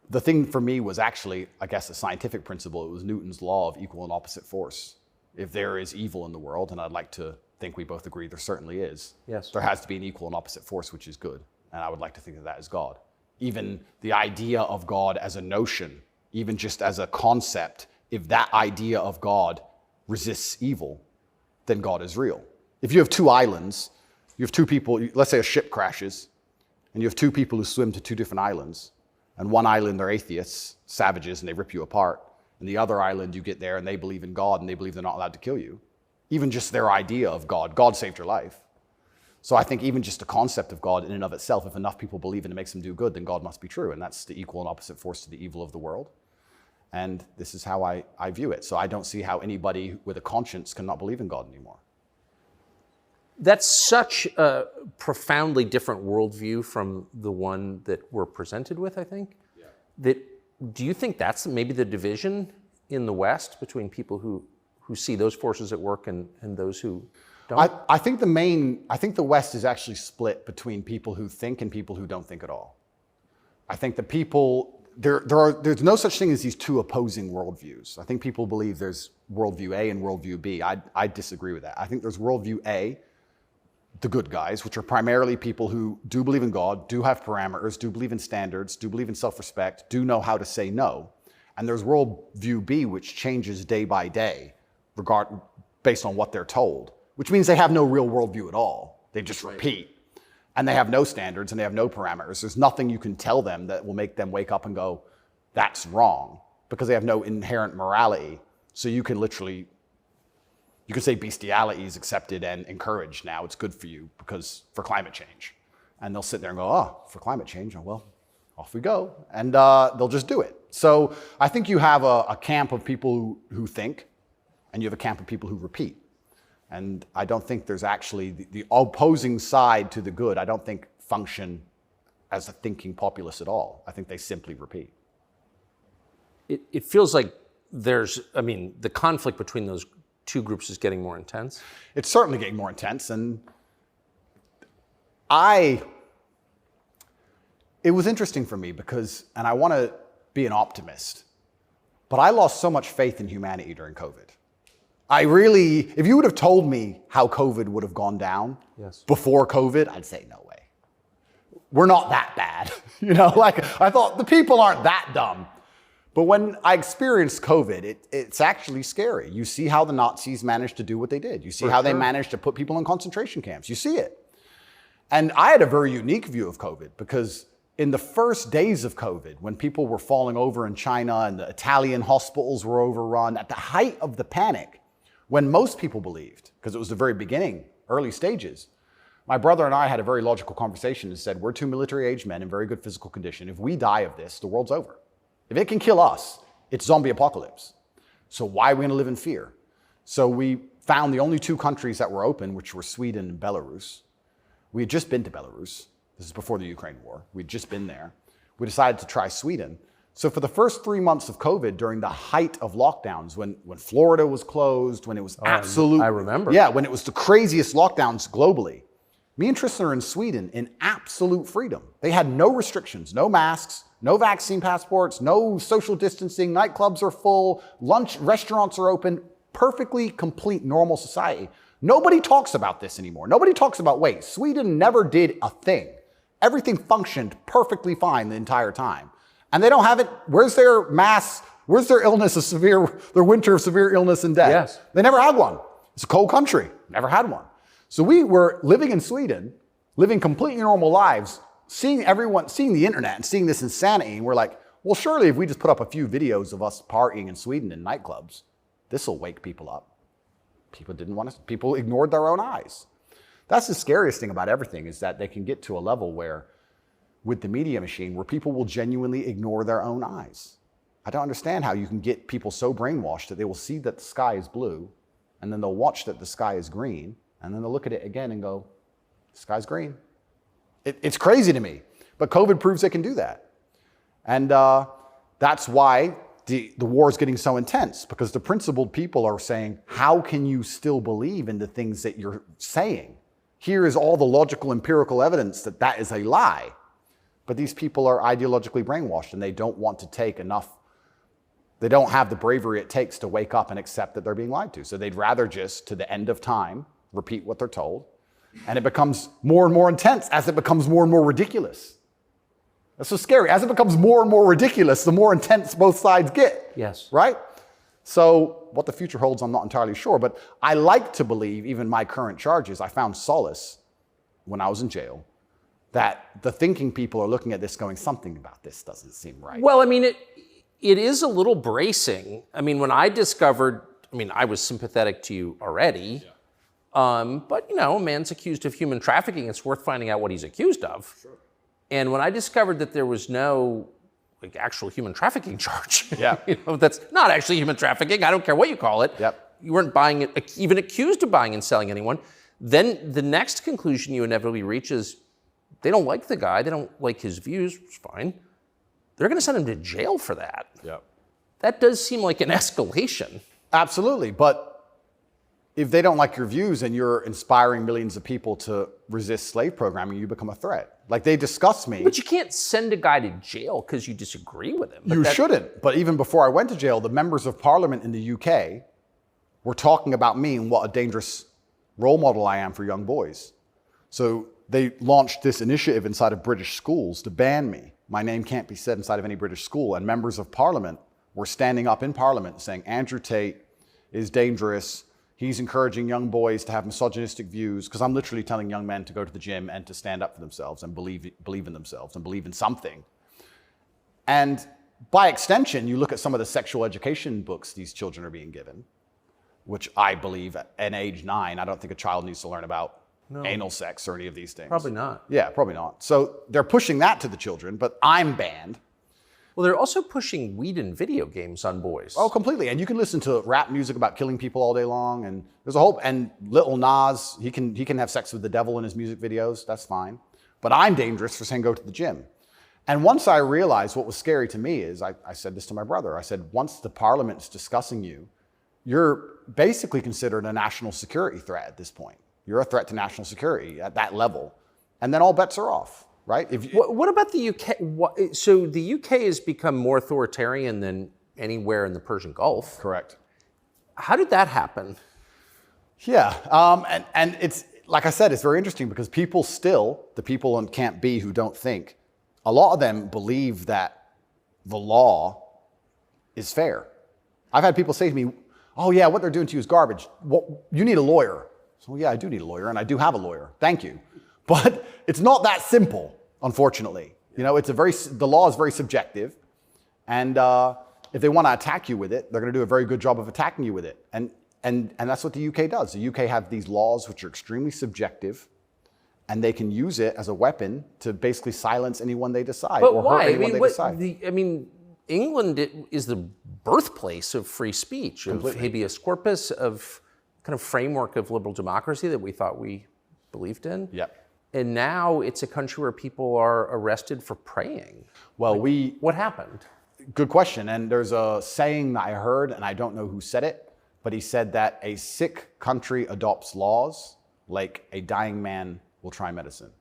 the thing for me was actually, I guess, a scientific principle. It was Newton's law of equal and opposite force. If there is evil in the world, and I'd like to think we both agree there certainly is, yes, there has to be an equal and opposite force, which is good. And I would like to think of that as God. Even the idea of God as a notion, even just as a concept, if that idea of God resists evil, then God is real. If you have two islands, you have two people, let's say a ship crashes, and you have two people who swim to two different islands, and one island they're atheists, savages, and they rip you apart. And the other island, you get there and they believe in God and they believe they're not allowed to kill you. Even just their idea of God, God saved your life. So I think even just the concept of God in and of itself, if enough people believe it and it makes them do good, then God must be true. And that's the equal and opposite force to the evil of the world. And this is how I view it. So I don't see how anybody with a conscience cannot believe in God anymore. That's such a profoundly different worldview from the one that we're presented with, I think. Yeah. Do you think that's maybe the division in the West between people who see those forces at work and those who don't? I think the West is actually split between people who think and people who don't think at all. I think the people, there's no such thing as these two opposing worldviews. I think people believe there's worldview A and worldview B. I disagree with that. I think there's worldview A, the good guys, which are primarily people who do believe in God, do have parameters, do believe in standards, do believe in self-respect, do know how to say no. And there's worldview B, which changes day by day, based on what they're told, which means they have no real worldview at all. They just repeat. And they have no standards and they have no parameters. There's nothing you can tell them that will make them wake up and go, that's wrong, because they have no inherent morality. So you can say bestiality is accepted and encouraged now. It's good for you for climate change. And they'll sit there and go, oh, for climate change, oh, well, off we go. And they'll just do it. So I think you have a camp of people who think, and you have a camp of people who repeat. And I don't think there's actually the opposing side to the good, I don't think function as a thinking populace at all. I think they simply repeat. It feels like the conflict between those two groups is getting more intense. It's certainly getting more intense. And it was interesting for me because, and I want to be an optimist, but I lost so much faith in humanity during COVID. If you would have told me how COVID would have gone down before COVID, I'd say no way. We're not that bad. I thought the people aren't that dumb. But when I experienced COVID, it's actually scary. You see how the Nazis managed to do what they did. You see how they managed to put people in concentration camps. You see it. And I had a very unique view of COVID because in the first days of COVID, when people were falling over in China and the Italian hospitals were overrun, at the height of the panic, when most people believed, because it was the very beginning, early stages, my brother and I had a very logical conversation and said, we're two military-aged men in very good physical condition. If we die of this, the world's over. If it can kill us, it's zombie apocalypse. So why are we going to live in fear? So we found the only two countries that were open, which were Sweden and Belarus. We had just been to Belarus. This is before the Ukraine war. We'd just been there. We decided to try Sweden. So for the first 3 months of COVID, during the height of lockdowns, when Florida was closed, when it was absolute... I remember. Yeah, when it was the craziest lockdowns globally, me and Tristan are in Sweden in absolute freedom. They had no restrictions, no masks, no vaccine passports, no social distancing, nightclubs are full, restaurants are open, perfectly complete normal society. Nobody talks about this anymore. Nobody talks about, wait, Sweden never did a thing. Everything functioned perfectly fine the entire time. And they don't have it, where's their illness of their winter of severe illness and death? Yes. They never had one. It's a cold country, never had one. So we were living in Sweden, living completely normal lives, seeing the internet and seeing this insanity, and we're like, well, surely if we just put up a few videos of us partying in Sweden in nightclubs, this will wake people up. People ignored their own eyes. That's the scariest thing about everything, is that they can get to a level where, with the media machine, where people will genuinely ignore their own eyes. I don't understand how you can get people so brainwashed that they will see that the sky is blue, and then they'll watch that the sky is green, and then they'll look at it again and go, the sky's green. It's crazy to me, but COVID proves they can do that. And that's why the war is getting so intense, because the principled people are saying, how can you still believe in the things that you're saying? Here is all the logical, empirical evidence that that is a lie. But these people are ideologically brainwashed and they don't want to take enough. They don't have the bravery it takes to wake up and accept that they're being lied to. So they'd rather just, to the end of time, repeat what they're told. And it becomes more and more intense as it becomes more and more ridiculous. That's so scary. As it becomes more and more ridiculous, the more intense both sides get. Yes. Right? So what the future holds, I'm not entirely sure. But I like to believe, even my current charges, I found solace when I was in jail, that the thinking people are looking at this going, something about this doesn't seem right. Well, I mean, it is a little bracing. I mean, when I discovered, I was sympathetic to you already. Yeah. But, a man's accused of human trafficking. It's worth finding out what he's accused of. Sure. And when I discovered that there was no actual human trafficking charge, that's not actually human trafficking. I don't care what you call it. Yep. You weren't buying it, even accused of buying and selling anyone. Then the next conclusion you inevitably reach is they don't like the guy. They don't like his views. It's fine. They're going to send him to jail for that. Yep. That does seem like an escalation. Absolutely. But if they don't like your views and you're inspiring millions of people to resist slave programming, you become a threat. Like, they discuss me. But you can't send a guy to jail because you disagree with him. You shouldn't. But even before I went to jail, the members of parliament in the UK were talking about me and what a dangerous role model I am for young boys. So they launched this initiative inside of British schools to ban me. My name can't be said inside of any British school. And members of parliament were standing up in parliament saying, Andrew Tate is dangerous. He's encouraging young boys to have misogynistic views, because I'm literally telling young men to go to the gym and to stand up for themselves and believe in themselves and believe in something. And by extension, you look at some of the sexual education books these children are being given, which I believe at age 9, I don't think a child needs to learn about anal sex or any of these things. Probably not. Yeah, probably not. So they're pushing that to the children, but I'm banned. Well, they're also pushing weed and video games on boys. Oh, completely. And you can listen to rap music about killing people all day long. And there's a whole, and Lil Nas, he can have sex with the devil in his music videos. That's fine. But I'm dangerous for saying go to the gym. And once I realized what was scary to me is, I said this to my brother. I said, once the parliament's discussing you, you're basically considered a national security threat at this point. You're a threat to national security at that level. And then all bets are off. Right? What about the UK? So the UK has become more authoritarian than anywhere in the Persian Gulf. Correct. How did that happen? Yeah, and it's, like I said, it's very interesting because people still, the people on Camp B who don't think, a lot of them believe that the law is fair. I've had people say to me, oh yeah, what they're doing to you is garbage. Well, you need a lawyer. So yeah, I do need a lawyer, and I do have a lawyer. Thank you. But it's not that simple, unfortunately. The law is very subjective, and if they want to attack you with it, they're going to do a very good job of attacking you with it. And that's what the UK does. The UK have these laws which are extremely subjective, and they can use it as a weapon to basically silence anyone they decide. But or why? hurt anyone they decide. England is the birthplace of free speech, Completely. of habeas corpus, of kind of framework of liberal democracy that we thought we believed in. Yep. And now it's a country where people are arrested for praying. Well, what happened? Good question. And there's a saying that I heard, and I don't know who said it, but he said that a sick country adopts laws like a dying man will try medicine.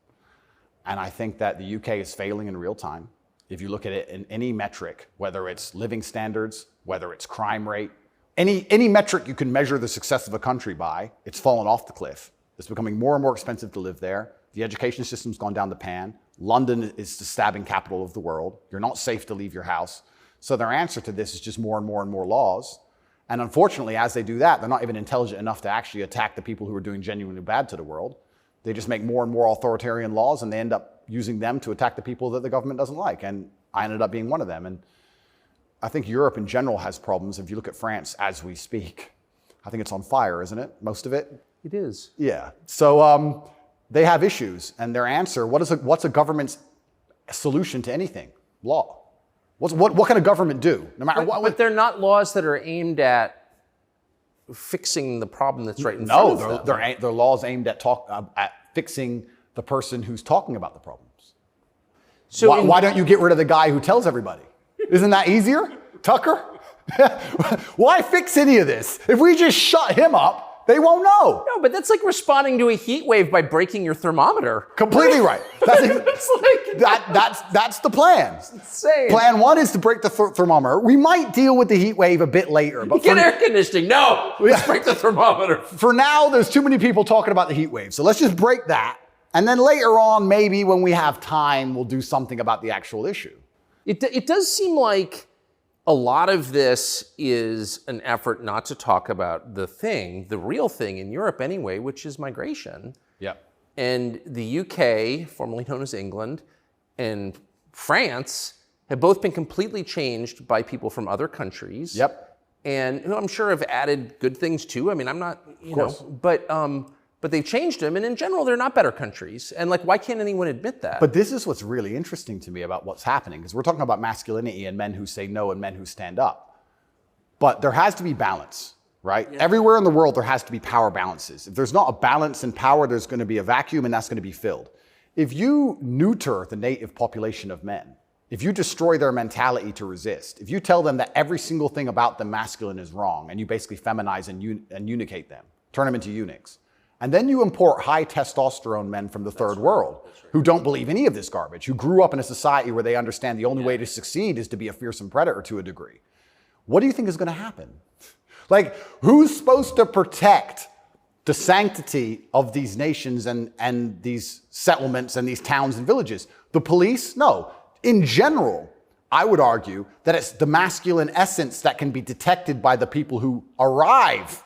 And I think that the UK is failing in real time. If you look at it in any metric, whether it's living standards, whether it's crime rate, any metric you can measure the success of a country by, it's fallen off the cliff. It's becoming more and more expensive to live there. The education system's gone down the pan. London is the stabbing capital of the world. You're not safe to leave your house. So their answer to this is just more and more and more laws. And unfortunately, as they do that, they're not even intelligent enough to actually attack the people who are doing genuinely bad to the world. They just make more and more authoritarian laws, and they end up using them to attack the people that the government doesn't like. And I ended up being one of them. And I think Europe in general has problems. If you look at France as we speak, I think it's on fire, isn't it? Most of it? It is. Yeah. So they have issues, and their answer, what's a government's solution to anything? Law. What can a government do? No matter what. But they're not laws that are aimed at fixing the problem that's right in front of them. No, they're laws aimed at fixing the person who's talking about the problems. So why don't you get rid of the guy who tells everybody? Isn't that easier? Tucker? Why fix any of this? If we just shut him up, They won't know. No, but that's like responding to a heat wave by breaking your thermometer. Completely right. That's the plan. It's insane. Plan one is to break the thermometer. We might deal with the heat wave a bit later. But get air conditioning. No, let's break the thermometer. For now, there's too many people talking about the heat wave. So let's just break that. And then later on, maybe when we have time, we'll do something about the actual issue. It does seem like a lot of this is an effort not to talk about the real thing in Europe anyway, which is migration. Yep. And the UK, formerly known as England, and France have both been completely changed by people from other countries. Yep. And I'm sure have added good things too. I mean, I'm not, but they've changed them, and in general, they're not better countries. And like, why can't anyone admit that? But this is what's really interesting to me about what's happening, because we're talking about masculinity and men who say no and men who stand up. But there has to be balance, right? Yeah. Everywhere in the world, there has to be power balances. If there's not a balance in power, there's going to be a vacuum, and that's going to be filled. If you neuter the native population of men, if you destroy their mentality to resist, if you tell them that every single thing about them masculine is wrong, and you basically feminize and eunuchate them, turn them into eunuchs, and then you import high testosterone men from the third world who don't believe any of this garbage, who grew up in a society where they understand the only way to succeed is to be a fearsome predator to a degree. What do you think is going to happen? Like, who's supposed to protect the sanctity of these nations and these settlements and these towns and villages? The police? No. In general, I would argue that it's the masculine essence that can be detected by the people who arrive.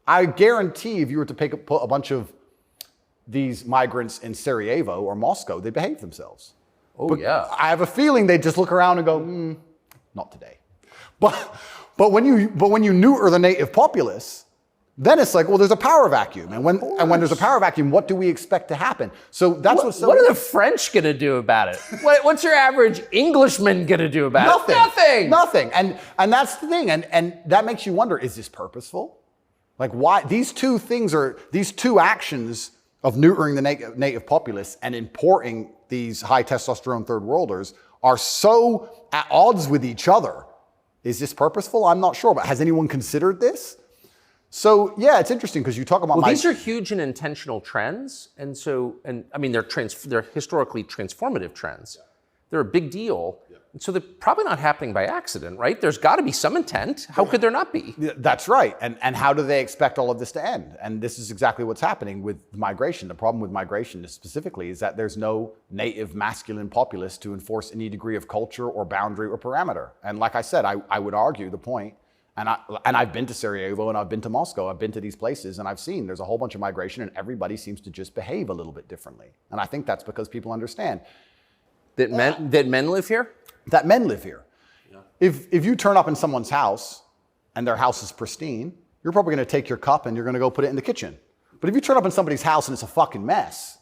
I guarantee if you were to put a bunch of these migrants in Sarajevo or Moscow, they'd behave themselves. Oh, yeah. I have a feeling they'd just look around and go, not today. But when you neuter the native populace, then it's like, well, there's a power vacuum. And when there's a power vacuum, what do we expect to happen? So that's what are the French going to do about it? What's your average Englishman going to do about it? Nothing. And that's the thing. And that makes you wonder, is this purposeful? Like, why these two actions of neutering the native populace and importing these high testosterone third worlders are so at odds with each other. Is this purposeful? I'm not sure, but has anyone considered this? So yeah, it's interesting because you talk about these are huge and intentional trends, and I mean they're historically transformative trends. They're a big deal. And so they're probably not happening by accident, right? There's got to be some intent. How could there not be? That's right. And how do they expect all of this to end? And this is exactly what's happening with migration. The problem with migration specifically is that there's no native masculine populace to enforce any degree of culture or boundary or parameter. And like I said, I would argue the point, and I've been to Sarajevo and I've been to Moscow, I've been to these places and I've seen there's a whole bunch of migration and everybody seems to just behave a little bit differently. And I think that's because people understand. That men live here? That men live here. Yeah. If you turn up in someone's house and their house is pristine, you're probably going to take your cup and you're going to go put it in the kitchen. But if you turn up in somebody's house and it's a fucking mess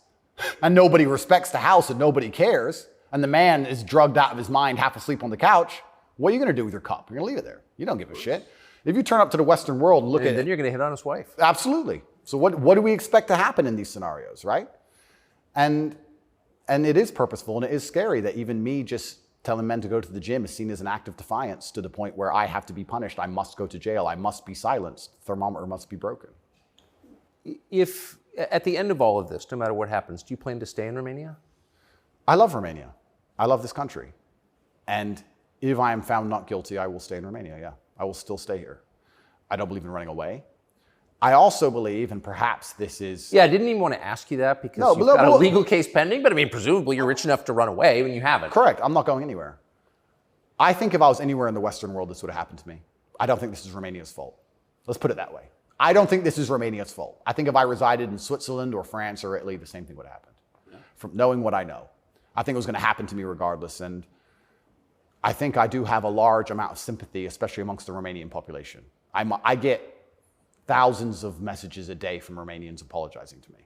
and nobody respects the house and nobody cares and the man is drugged out of his mind, half asleep on the couch, what are you going to do with your cup? You're going to leave it there. You don't give a shit. If you turn up to the Western world and look at it. Then you're going to hit on his wife. Absolutely. So what do we expect to happen in these scenarios, right? And it is purposeful and it is scary that even me just telling men to go to the gym is seen as an act of defiance to the point where I have to be punished. I must go to jail. I must be silenced. The thermometer must be broken. If at the end of all of this, no matter what happens, do you plan to stay in Romania? I love Romania. I love this country. And if I am found not guilty, I will stay in Romania, yeah. I will still stay here. I don't believe in running away. I also believe, and perhaps this is... Yeah, I didn't even want to ask you that because you've got a legal case pending, but I mean, presumably you're rich enough to run away when you haven't. Correct. I'm not going anywhere. I think if I was anywhere in the Western world, this would have happened to me. I don't think this is Romania's fault. Let's put it that way. I don't think this is Romania's fault. I think if I resided in Switzerland or France or Italy, the same thing would have happened. Yeah. From knowing what I know. I think it was going to happen to me regardless. And I think I do have a large amount of sympathy, especially amongst the Romanian population. I get thousands of messages a day from Romanians apologizing to me.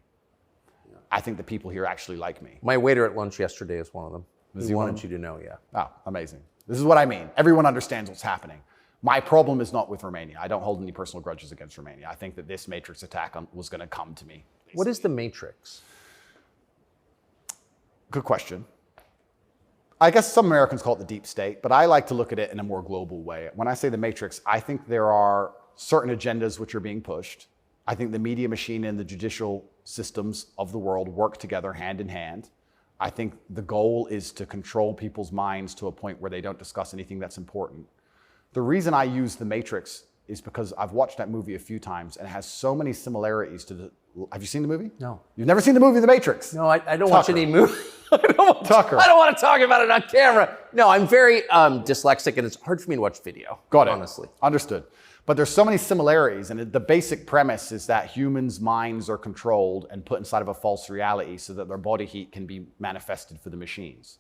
Yeah. I think the people here actually like me. My waiter at lunch yesterday is one of them. He wanted you to know, yeah. Oh, amazing. This is what I mean. Everyone understands what's happening. My problem is not with Romania. I don't hold any personal grudges against Romania. I think that this Matrix attack was going to come to me. Basically. What is the Matrix? Good question. I guess some Americans call it the deep state, but I like to look at it in a more global way. When I say the Matrix, I think there are certain agendas which are being pushed. I think the media machine and the judicial systems of the world work together hand in hand. I think the goal is to control people's minds to a point where they don't discuss anything that's important. The reason I use The Matrix is because I've watched that movie a few times and it has so many similarities to the... Have you seen the movie? No. You've never seen the movie The Matrix? No, I don't watch any movie. I don't want to talk about it on camera. No, I'm very dyslexic and it's hard for me to watch video. Got it. Honestly. Understood. But there's so many similarities, and the basic premise is that humans' minds are controlled and put inside of a false reality so that their body heat can be manifested for the machines.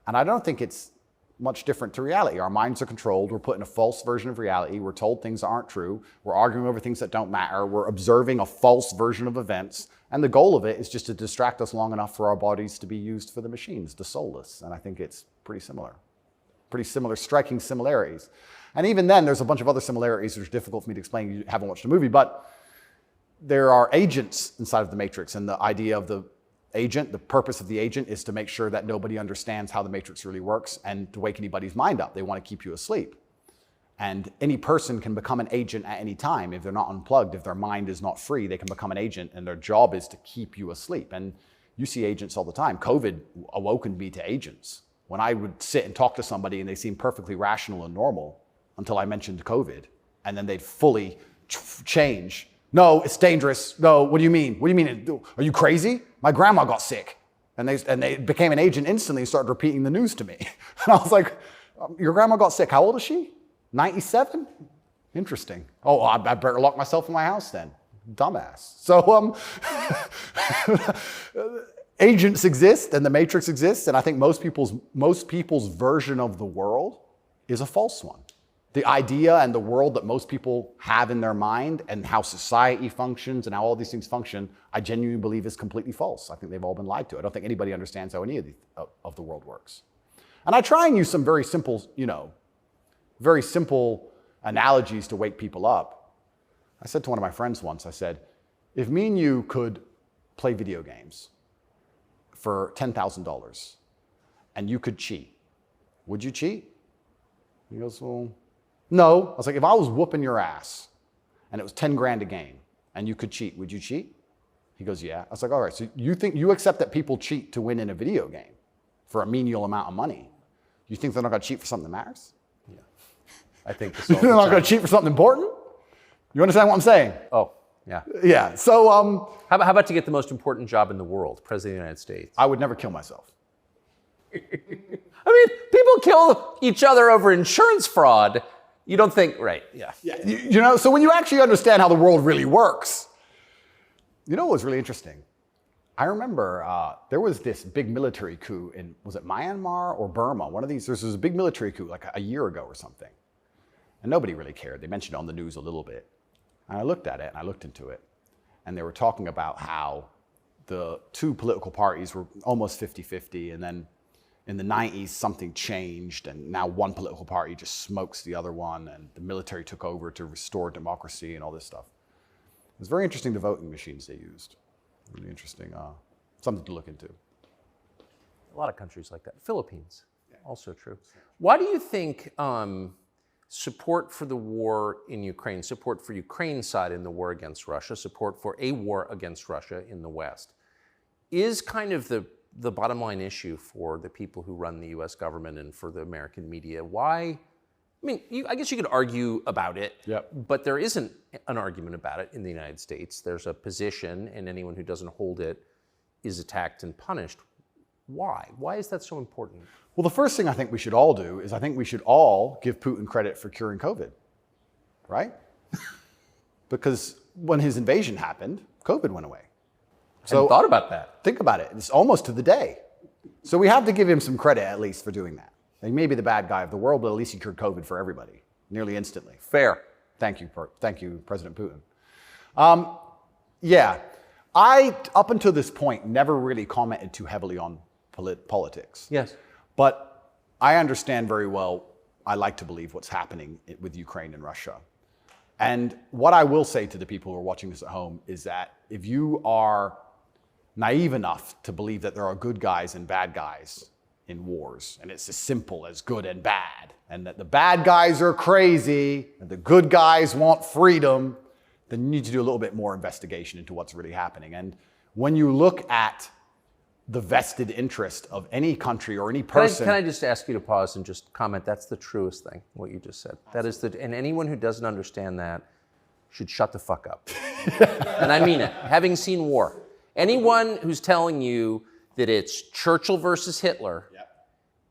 And I don't think it's much different to reality. Our minds are controlled, we're put in a false version of reality, we're told things that aren't true, we're arguing over things that don't matter, we're observing a false version of events, and the goal of it is just to distract us long enough for our bodies to be used for the machines, the soulless. And I think it's pretty similar, striking similarities. And even then, there's a bunch of other similarities which are difficult for me to explain. You haven't watched the movie, but there are agents inside of the Matrix, and the idea of the agent, the purpose of the agent is to make sure that nobody understands how the Matrix really works and to wake anybody's mind up. They want to keep you asleep. And any person can become an agent at any time. If they're not unplugged, if their mind is not free, they can become an agent, and their job is to keep you asleep. And you see agents all the time. COVID awoken me to agents. When I would sit and talk to somebody and they seemed perfectly rational and normal, until I mentioned COVID, and then they'd fully change. No, it's dangerous. No, what do you mean? What do you mean? Are you crazy? My grandma got sick. And they became an agent instantly and started repeating the news to me. And I was like, your grandma got sick. How old is she? 97? Interesting. Oh, I better lock myself in my house then. Dumbass. So agents exist and the Matrix exists, and I think most people's version of the world is a false one. The idea and the world that most people have in their mind and how society functions and how all these things function, I genuinely believe is completely false. I think they've all been lied to. I don't think anybody understands how any of the world works. And I try and use some very simple analogies to wake people up. I said to one of my friends once, I said, if me and you could play video games for $10,000 and you could cheat, would you cheat? He goes, well, no. I was like, if I was whooping your ass and it was 10 grand a game and you could cheat, would you cheat? He goes, yeah. I was like, all right, so you accept that people cheat to win in a video game for a menial amount of money. You think they're not going to cheat for something that matters? Yeah. I think they're not going to cheat for something important? You understand what I'm saying? Oh, yeah. Yeah. So how about to get the most important job in the world, President of the United States? I would never kill myself. I mean, people kill each other over insurance fraud. You don't think, right? Yeah. Yeah. So when you actually understand how the world really works, you know what was really interesting? I remember there was this big military coup in, was it Myanmar or Burma? One of these, there was a big military coup like a year ago or something. And nobody really cared. They mentioned it on the news a little bit. And I looked at it and I looked into it. And they were talking about how the two political parties were almost 50-50. And then in the 90s, something changed. And now one political party just smokes the other one. And the military took over to restore democracy and all this stuff. It was very interesting, the voting machines they used. Really interesting, something to look into. A lot of countries like that. Philippines, also true. Why do you think support for the war in Ukraine, support for Ukraine's side in the war against Russia, support for a war against Russia in the West, is kind of the bottom line issue for the people who run the US government and for the American media? Why? I mean, I guess you could argue about it, but there isn't an argument about it in the United States. There's a position, and anyone who doesn't hold it is attacked and punished. Why? Why is that so important? Well, the first thing I think we should all do is I think we should all give Putin credit for curing COVID, right? Because when his invasion happened, COVID went away. So I thought about that. Think about it. It's almost to the day. So we have to give him some credit at least for doing that. He may be the bad guy of the world, but at least he cured COVID for everybody, nearly instantly. Fair. Thank you, President Putin. I, up until this point, never really commented too heavily on politics. Yes. But I understand very well, I like to believe what's happening with Ukraine and Russia. And what I will say to the people who are watching this at home is that if you are naive enough to believe that there are good guys and bad guys in wars, and it's as simple as good and bad, and that the bad guys are crazy and the good guys want freedom, then you need to do a little bit more investigation into what's really happening. And when you look at the vested interest of any country or any person. Can I just ask you to pause and just comment? That's the truest thing, what you just said. That is and anyone who doesn't understand that should shut the fuck up. And I mean it, having seen war. Anyone who's telling you that it's Churchill versus Hitler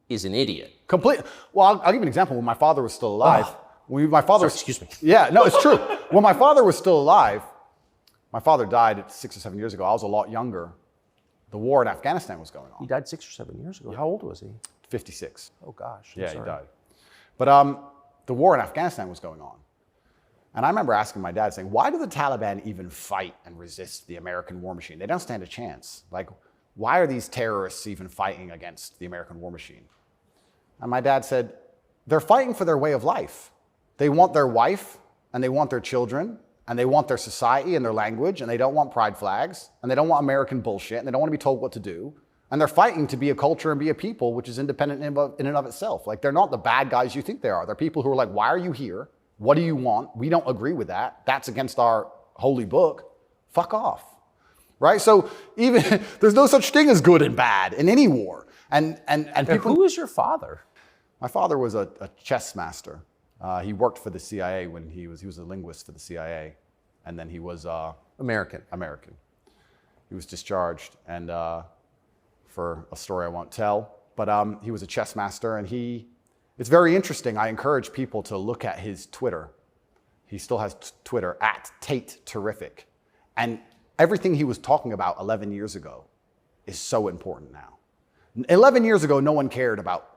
is an idiot. Well, I'll give you an example. When my father was still alive, Excuse me. Yeah, no, it's true. When my father was still alive, my father died 6 or 7 years ago. I was a lot younger. The war in Afghanistan was going on. He died 6 or 7 years ago. How old was he? 56. Oh gosh. Yeah, he died. But the war in Afghanistan was going on. And I remember asking my dad, saying, why do the Taliban even fight and resist the American war machine? They don't stand a chance. Like, why are these terrorists even fighting against the American war machine? And my dad said, they're fighting for their way of life. They want their wife, and they want their children, and they want their society and their language, and they don't want pride flags, and they don't want American bullshit, and they don't want to be told what to do. And they're fighting to be a culture and be a people which is independent in and of itself. Like, they're not the bad guys you think they are. They're people who are like, why are you here? What do you want? We don't agree with that. That's against our holy book. Fuck off. Right? So even there's no such thing as good and bad in any war. And people. Who is your father? My father was a chess master. He worked for the CIA when he was a linguist for the CIA, and then he was American. He was discharged, and for a story I won't tell, but he was a chess master, and it's very interesting. I encourage people to look at his Twitter. He still has Twitter at Tate Terrific, and everything he was talking about 11 years ago is so important now. 11 years ago, no one cared about.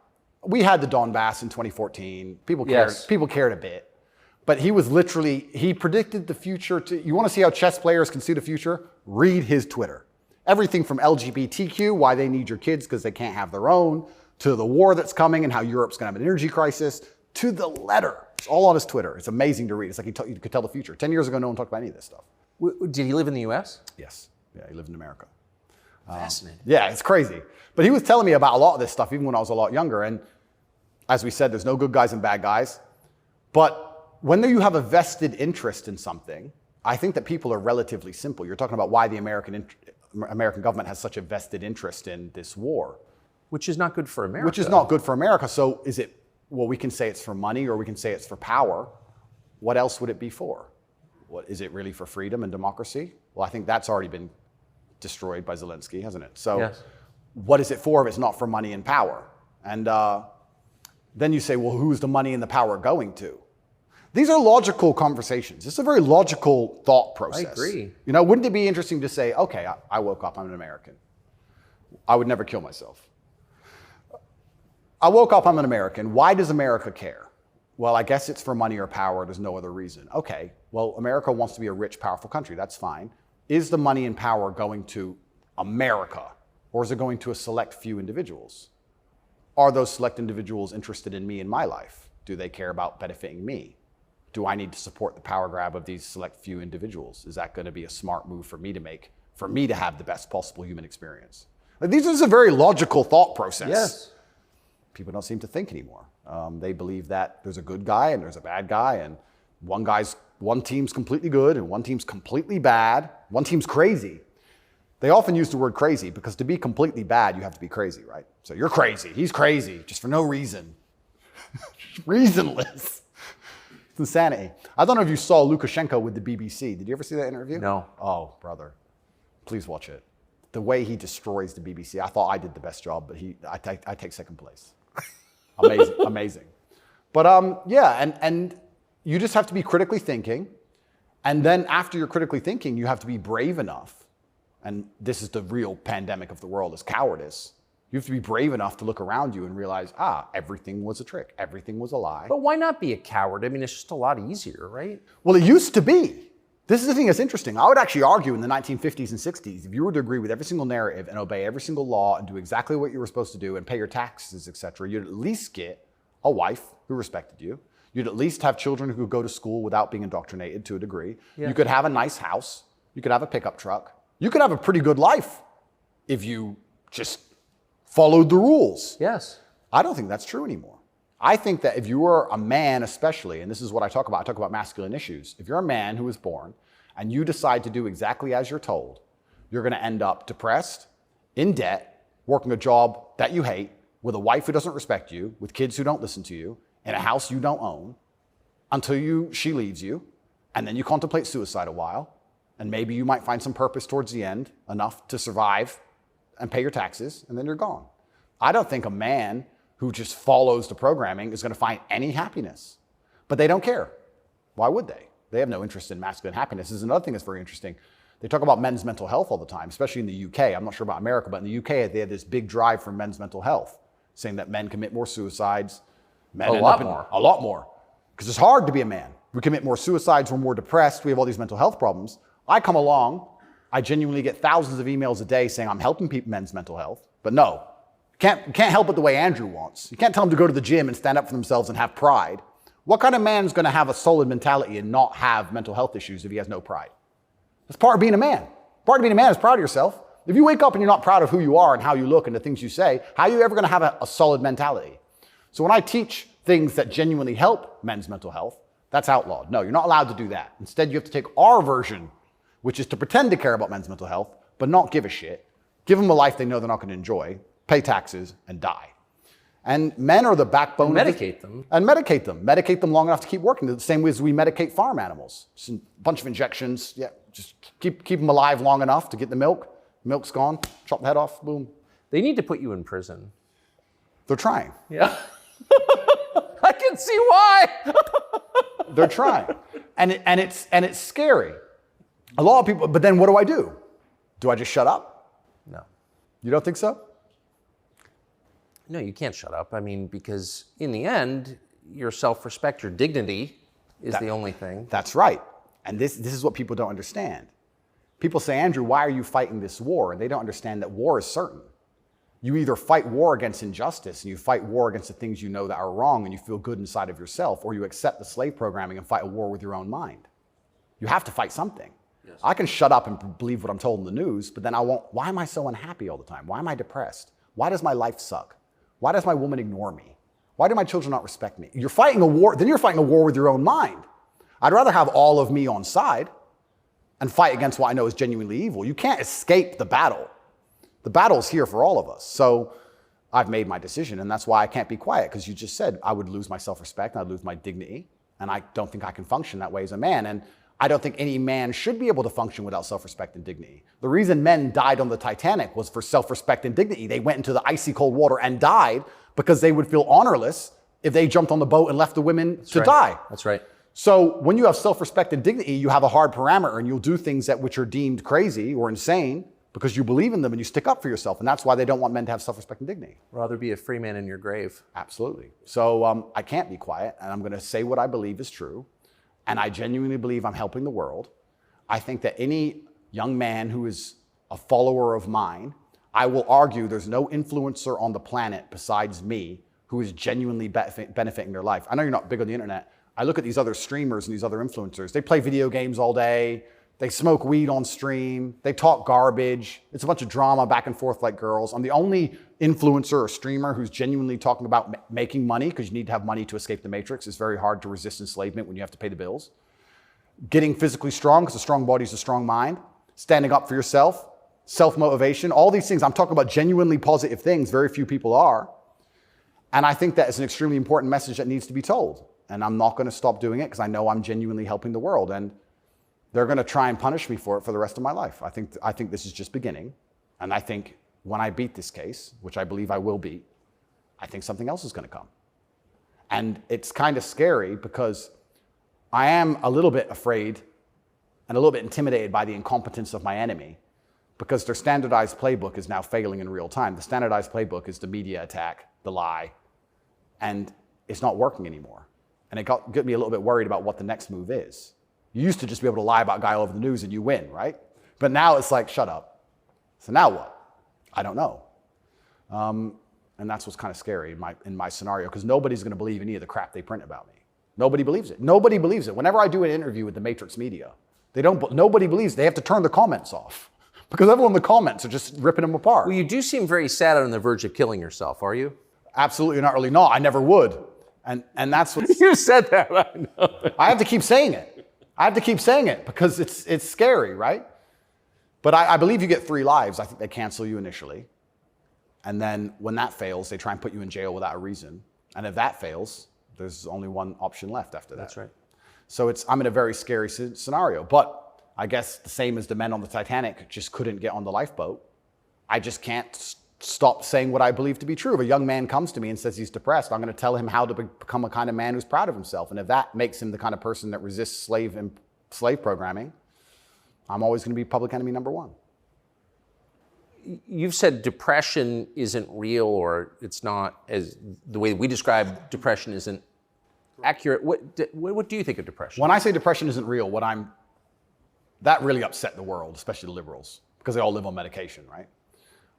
We had the Donbass in 2014. People cared. Yes. People cared a bit, but he predicted the future. You want to see how chess players can see the future? Read his Twitter. Everything from LGBTQ, why they need your kids because they can't have their own, to the war that's coming and how Europe's going to have an energy crisis, to the letter. It's all on his Twitter. It's amazing to read. It's like you could tell the future. 10 years ago, no one talked about any of this stuff. Did he live in the U.S.? Yes. Yeah, he lived in America. Fascinating. Yeah, it's crazy. But he was telling me about a lot of this stuff even when I was a lot younger. And as we said, there's no good guys and bad guys. But when you have a vested interest in something, I think that people are relatively simple. You're talking about why the American government has such a vested interest in this war. Which is not good for America. Which is not good for America. So is it, well, we can say it's for money or we can say it's for power. What else would it be for? What, is it really for freedom and democracy? Well, I think that's already been destroyed by Zelensky, hasn't it? So yes. What is it for if it's not for money and power? And then you say, well, who's the money and the power going to? These are logical conversations. It's a very logical thought process. I agree. You know, wouldn't it be interesting to say, okay, I woke up, I'm an American. I would never kill myself. I woke up, I'm an American. Why does America care? Well, I guess it's for money or power. There's no other reason. Okay, well, America wants to be a rich, powerful country. That's fine. Is the money and power going to America, or is it going to a select few individuals? Are those select individuals interested in me and my life? Do they care about benefiting me? Do I need to support the power grab of these select few individuals? Is that going to be a smart move for me to make, for me to have the best possible human experience? Like, this is a very logical thought process. Yes. People don't seem to think anymore. They believe that there's a good guy and there's a bad guy, and one team's completely good and one team's completely bad. One team's crazy. They often use the word crazy because to be completely bad, you have to be crazy, right? So you're crazy. He's crazy, just for no reason. Reasonless. It's insanity. I don't know if you saw Lukashenko with the BBC. Did you ever see that interview? No. Oh, brother. Please watch it. The way he destroys the BBC. I thought I did the best job, but I take second place. Amazing, amazing. But yeah, and you just have to be critically thinking. And then after you're critically thinking, you have to be brave enough. And this is the real pandemic of the world, is cowardice. You have to be brave enough to look around you and realize, everything was a trick. Everything was a lie. But why not be a coward? I mean, it's just a lot easier, right? Well, it used to be. This is the thing that's interesting. I would actually argue in the 1950s and 60s, if you were to agree with every single narrative and obey every single law and do exactly what you were supposed to do and pay your taxes, etc., you'd at least get a wife who respected you. You'd at least have children who could go to school without being indoctrinated to a degree. Yeah. You could have a nice house. You could have a pickup truck. You could have a pretty good life if you just followed the rules. Yes. I don't think that's true anymore. I think that if you were a man especially, and this is what I talk about masculine issues. If you're a man who was born and you decide to do exactly as you're told, you're going to end up depressed, in debt, working a job that you hate, with a wife who doesn't respect you, with kids who don't listen to you, in a house you don't own, until she leaves you, and then you contemplate suicide a while, and maybe you might find some purpose towards the end, enough to survive and pay your taxes, and then you're gone. I don't think a man who just follows the programming is going to find any happiness. But they don't care. Why would they? They have no interest in masculine happiness. This is another thing that's very interesting. They talk about men's mental health all the time, especially in the UK. I'm not sure about America, but in the UK, they have this big drive for men's mental health, saying that men commit more suicides. A lot more. Because it's hard to be a man. We commit more suicides, we're more depressed, we have all these mental health problems. I come along, I genuinely get thousands of emails a day saying I'm helping men's mental health, but no, can't help it the way Andrew wants. You can't tell them to go to the gym and stand up for themselves and have pride. What kind of man is going to have a solid mentality and not have mental health issues if he has no pride? That's part of being a man. Part of being a man is proud of yourself. If you wake up and you're not proud of who you are and how you look and the things you say, how are you ever going to have a solid mentality? So when I teach things that genuinely help men's mental health, that's outlawed. No, you're not allowed to do that. Instead, you have to take our version, which is to pretend to care about men's mental health, but not give a shit. Give them a life they know they're not going to enjoy, pay taxes, and die. And men are the backbone and medicate them. And medicate them. Medicate them long enough to keep working. The same way as we medicate farm animals. Just a bunch of injections. Yeah, just keep them alive long enough to get the milk. Milk's gone. Chop the head off. Boom. They need to put you in prison. They're trying. Yeah. I can see why. They're trying. And it's scary. A lot of people, but then what do? Do I just shut up? No. You don't think so? No, you can't shut up. I mean, because in the end, your self-respect, your dignity is the only thing. That's right. And this is what people don't understand. People say, Andrew, why are you fighting this war? And they don't understand that war is certain. You either fight war against injustice and you fight war against the things you know that are wrong and you feel good inside of yourself, or you accept the slave programming and fight a war with your own mind. You have to fight something. Yes. I can shut up and believe what I'm told in the news, but then why am I so unhappy all the time? Why am I depressed? Why does my life suck? Why does my woman ignore me? Why do my children not respect me? You're fighting a war, then you're fighting a war with your own mind. I'd rather have all of me on side and fight against what I know is genuinely evil. You can't escape the battle. The battle's here for all of us. So I've made my decision, and that's why I can't be quiet, because you just said I would lose my self-respect, and I'd lose my dignity, and I don't think I can function that way as a man. And I don't think any man should be able to function without self-respect and dignity. The reason men died on the Titanic was for self-respect and dignity. They went into the icy cold water and died because they would feel honorless if they jumped on the boat and left the women to die. That's right. So when you have self-respect and dignity, you have a hard parameter, and you'll do things which are deemed crazy or insane because you believe in them and you stick up for yourself. And that's why they don't want men to have self-respect and dignity. Rather be a free man in your grave. Absolutely. So I can't be quiet, and I'm going to say what I believe is true. And I genuinely believe I'm helping the world. I think that any young man who is a follower of mine, I will argue there's no influencer on the planet besides me who is genuinely benefiting their life. I know you're not big on the internet. I look at these other streamers and these other influencers. They play video games all day. They smoke weed on stream. They talk garbage. It's a bunch of drama back and forth like girls. I'm the only influencer or streamer who's genuinely talking about making money, because you need to have money to escape the matrix. It's very hard to resist enslavement when you have to pay the bills. Getting physically strong, because a strong body is a strong mind. Standing up for yourself. Self-motivation. All these things. I'm talking about genuinely positive things. Very few people are. And I think that is an extremely important message that needs to be told. And I'm not going to stop doing it, because I know I'm genuinely helping the world. And they're going to try and punish me for it for the rest of my life. I think this is just beginning. And I think when I beat this case, which I believe I will beat, I think something else is going to come. And it's kind of scary, because I am a little bit afraid and a little bit intimidated by the incompetence of my enemy, because their standardized playbook is now failing in real time. The standardized playbook is the media attack, the lie, and it's not working anymore. And it got me a little bit worried about what the next move is. You used to just be able to lie about a guy all over the news and you win, right? But now it's like, shut up. So now what? I don't know. And that's what's kind of scary in my scenario, because nobody's going to believe any of the crap they print about me. Nobody believes it. Nobody believes it. Whenever I do an interview with the Matrix media, nobody believes. They have to turn the comments off, because everyone in the comments are just ripping them apart. Well, you do seem very sad on the verge of killing yourself, are you? Absolutely not, really not. I never would. And that's what You said that. I know. I have to keep saying it. I have to keep saying it because it's scary, right? But I believe you get 3 lives. I think they cancel you initially. And then when that fails, they try and put you in jail without a reason. And if that fails, there's only one option left after that. That's right. So I'm in a very scary scenario. But I guess the same as the men on the Titanic just couldn't get on the lifeboat. I just can't stop saying what I believe to be true. If a young man comes to me and says he's depressed, I'm going to tell him how to become a kind of man who's proud of himself. And if that makes him the kind of person that resists slave programming, I'm always going to be public enemy number 1. You've said depression isn't real, or it's not, as the way we describe depression isn't accurate. What do you think of depression? When I say depression isn't real, that really upset the world, especially the liberals, because they all live on medication, right?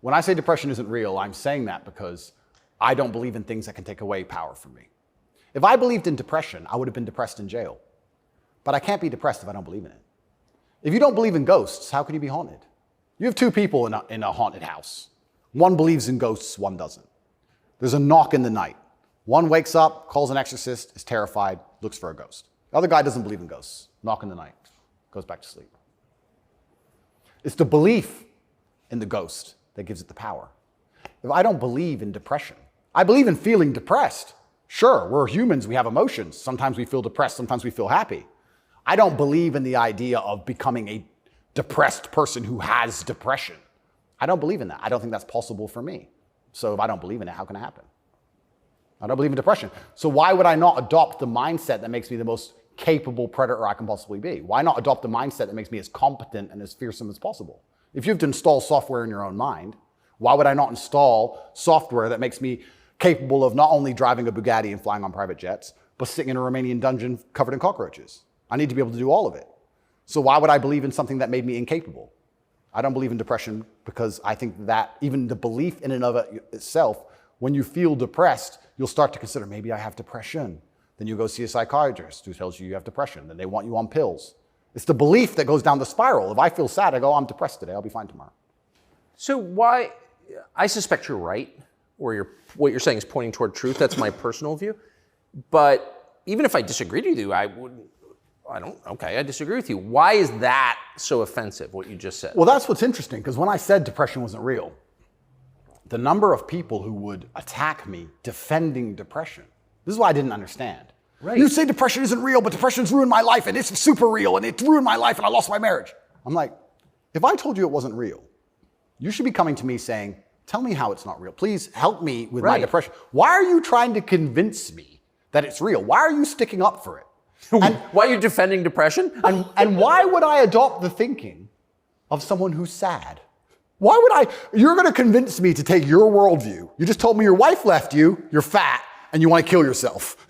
When I say depression isn't real, I'm saying that because I don't believe in things that can take away power from me. If I believed in depression, I would have been depressed in jail. But I can't be depressed if I don't believe in it. If you don't believe in ghosts, how can you be haunted? You have 2 people in a haunted house. One believes in ghosts, one doesn't. There's a knock in the night. One wakes up, calls an exorcist, is terrified, looks for a ghost. The other guy doesn't believe in ghosts. Knock in the night, goes back to sleep. It's the belief in the ghost that gives it the power. If I don't believe in depression, I believe in feeling depressed. Sure, we're humans, we have emotions. Sometimes we feel depressed, sometimes we feel happy. I don't believe in the idea of becoming a depressed person who has depression. I don't believe in that. I don't think that's possible for me. So if I don't believe in it, how can it happen? I don't believe in depression. So why would I not adopt the mindset that makes me the most capable predator I can possibly be? Why not adopt the mindset that makes me as competent and as fearsome as possible? If you have to install software in your own mind, why would I not install software that makes me capable of not only driving a Bugatti and flying on private jets, but sitting in a Romanian dungeon covered in cockroaches? I need to be able to do all of it. So why would I believe in something that made me incapable? I don't believe in depression because I think that even the belief in and of itself, when you feel depressed, you'll start to consider, maybe I have depression. Then you go see a psychiatrist who tells you have depression. Then they want you on pills. It's the belief that goes down the spiral. If I feel sad, I go, I'm depressed today, I'll be fine tomorrow. So why, I suspect you're right, or what you're saying is pointing toward truth. That's my personal view. But even if I disagreed with you, I disagree with you. Why is that so offensive, what you just said? Well, that's what's interesting, because when I said depression wasn't real, the number of people who would attack me defending depression, this is what I didn't understand. Right. You say depression isn't real, but depression's ruined my life, and it's super real, and it ruined my life, and I lost my marriage. I'm like, if I told you it wasn't real, you should be coming to me saying, tell me how it's not real. Please help me with my depression. Why are you trying to convince me that it's real? Why are you sticking up for it? And why are you defending depression? And why would I adopt the thinking of someone who's sad? Why would you're going to convince me to take your worldview. You just told me your wife left you, you're fat, and you want to kill yourself.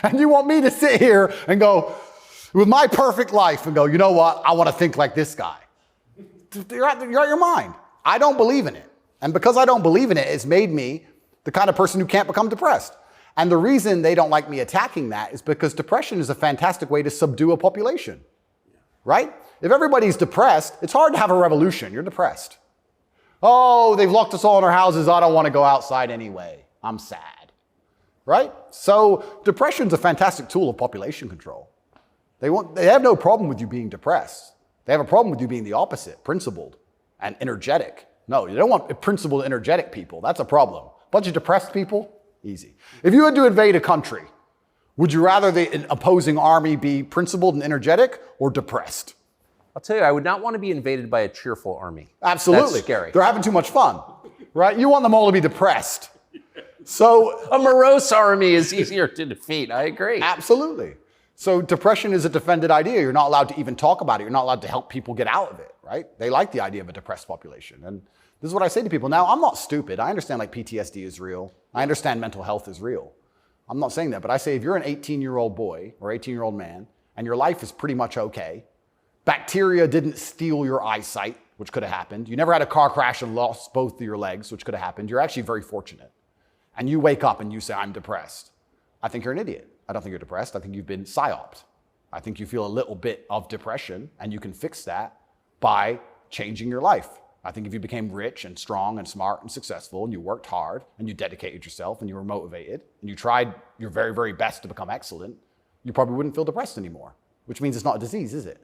And you want me to sit here and go, with my perfect life, and go, you know what? I want to think like this guy. You're out your mind. I don't believe in it. And because I don't believe in it, it's made me the kind of person who can't become depressed. And the reason they don't like me attacking that is because depression is a fantastic way to subdue a population, right? If everybody's depressed, it's hard to have a revolution. You're depressed. Oh, they've locked us all in our houses. I don't want to go outside anyway. I'm sad, right? So depression's a fantastic tool of population control. They have no problem with you being depressed. They have a problem with you being the opposite, principled and energetic. No, you don't want principled, energetic people. That's a problem. A bunch of depressed people, easy. If you had to invade a country, would you rather the opposing army be principled and energetic or depressed? I'll tell you, I would not want to be invaded by a cheerful army. Absolutely. That's scary. They're having too much fun, right? You want them all to be depressed. So a morose army is easier to defeat. I agree. Absolutely. So depression is a defended idea. You're not allowed to even talk about it. You're not allowed to help people get out of it, right? They like the idea of a depressed population. And this is what I say to people. Now, I'm not stupid. I understand like PTSD is real. I understand mental health is real. I'm not saying that, but I say if you're an 18-year-old boy or 18-year-old man and your life is pretty much okay, bacteria didn't steal your eyesight, which could have happened. You never had a car crash and lost both of your legs, which could have happened. You're actually very fortunate. And you wake up and you say, I'm depressed. I think you're an idiot. I don't think you're depressed. I think you've been psyoped. I think you feel a little bit of depression and you can fix that by changing your life. I think if you became rich and strong and smart and successful and you worked hard and you dedicated yourself and you were motivated and you tried your very, very best to become excellent, you probably wouldn't feel depressed anymore. which means it's not a disease, is it?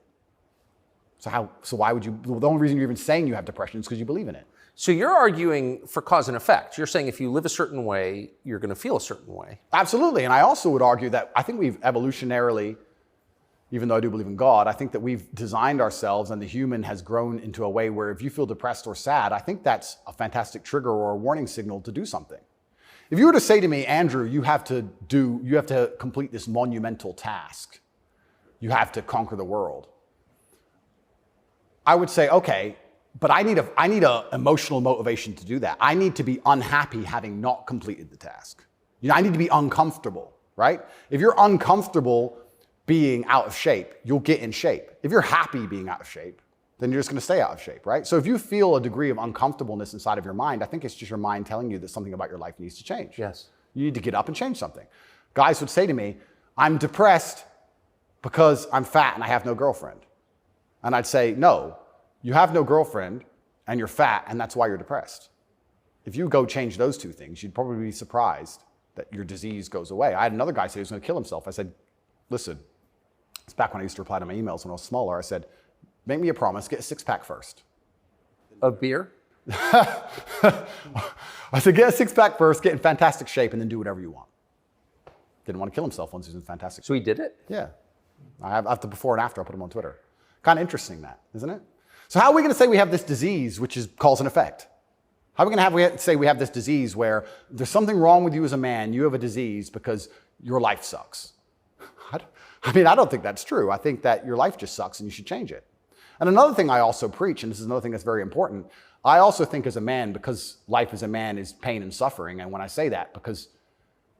So why would you, the only reason you're even saying you have depression is because you believe in it. So you're arguing for cause and effect. You're saying if you live a certain way, you're going to feel a certain way. Absolutely. And I also would argue that I think we've evolutionarily, even though I do believe in God, I think that we've designed ourselves and the human has grown into a way where if you feel depressed or sad, I think that's a fantastic trigger or a warning signal to do something. If you were to say to me, Andrew, you have to complete this monumental task. You have to conquer the world. I would say, okay, but I need a emotional motivation to do that. I need to be unhappy having not completed the task. I need to be uncomfortable, right? If you're uncomfortable being out of shape, you'll get in shape. If you're happy being out of shape, then you're just going to stay out of shape, right? So if you feel a degree of uncomfortableness inside of your mind, I think it's just your mind telling you that something about your life needs to change. Yes. You need to get up and change something. Guys would say to me, I'm depressed because I'm fat and I have no girlfriend. And I'd say, no, you have no girlfriend and you're fat and that's why you're depressed. If you go change those two things, you'd probably be surprised that your disease goes away. I had another guy say he was going to kill himself. I said, listen, it's back when I used to reply to my emails when I was smaller. I said, make me a promise, get a six-pack first. Of beer? I said, get a six-pack first, get in fantastic shape, and then do whatever you want. Didn't want to kill himself once he was in fantastic shape. So he did it? Yeah. I have the before and after. I'll put them on Twitter. Kind of interesting that, isn't it? So how are we going to say we have this disease, which is cause and effect? How are we going to say we have this disease where there's something wrong with you as a man, you have a disease because your life sucks? I don't think that's true. I think that your life just sucks and you should change it. And another thing I also preach, and this is another thing that's very important, I also think as a man, because life as a man is pain and suffering, and when I say that, because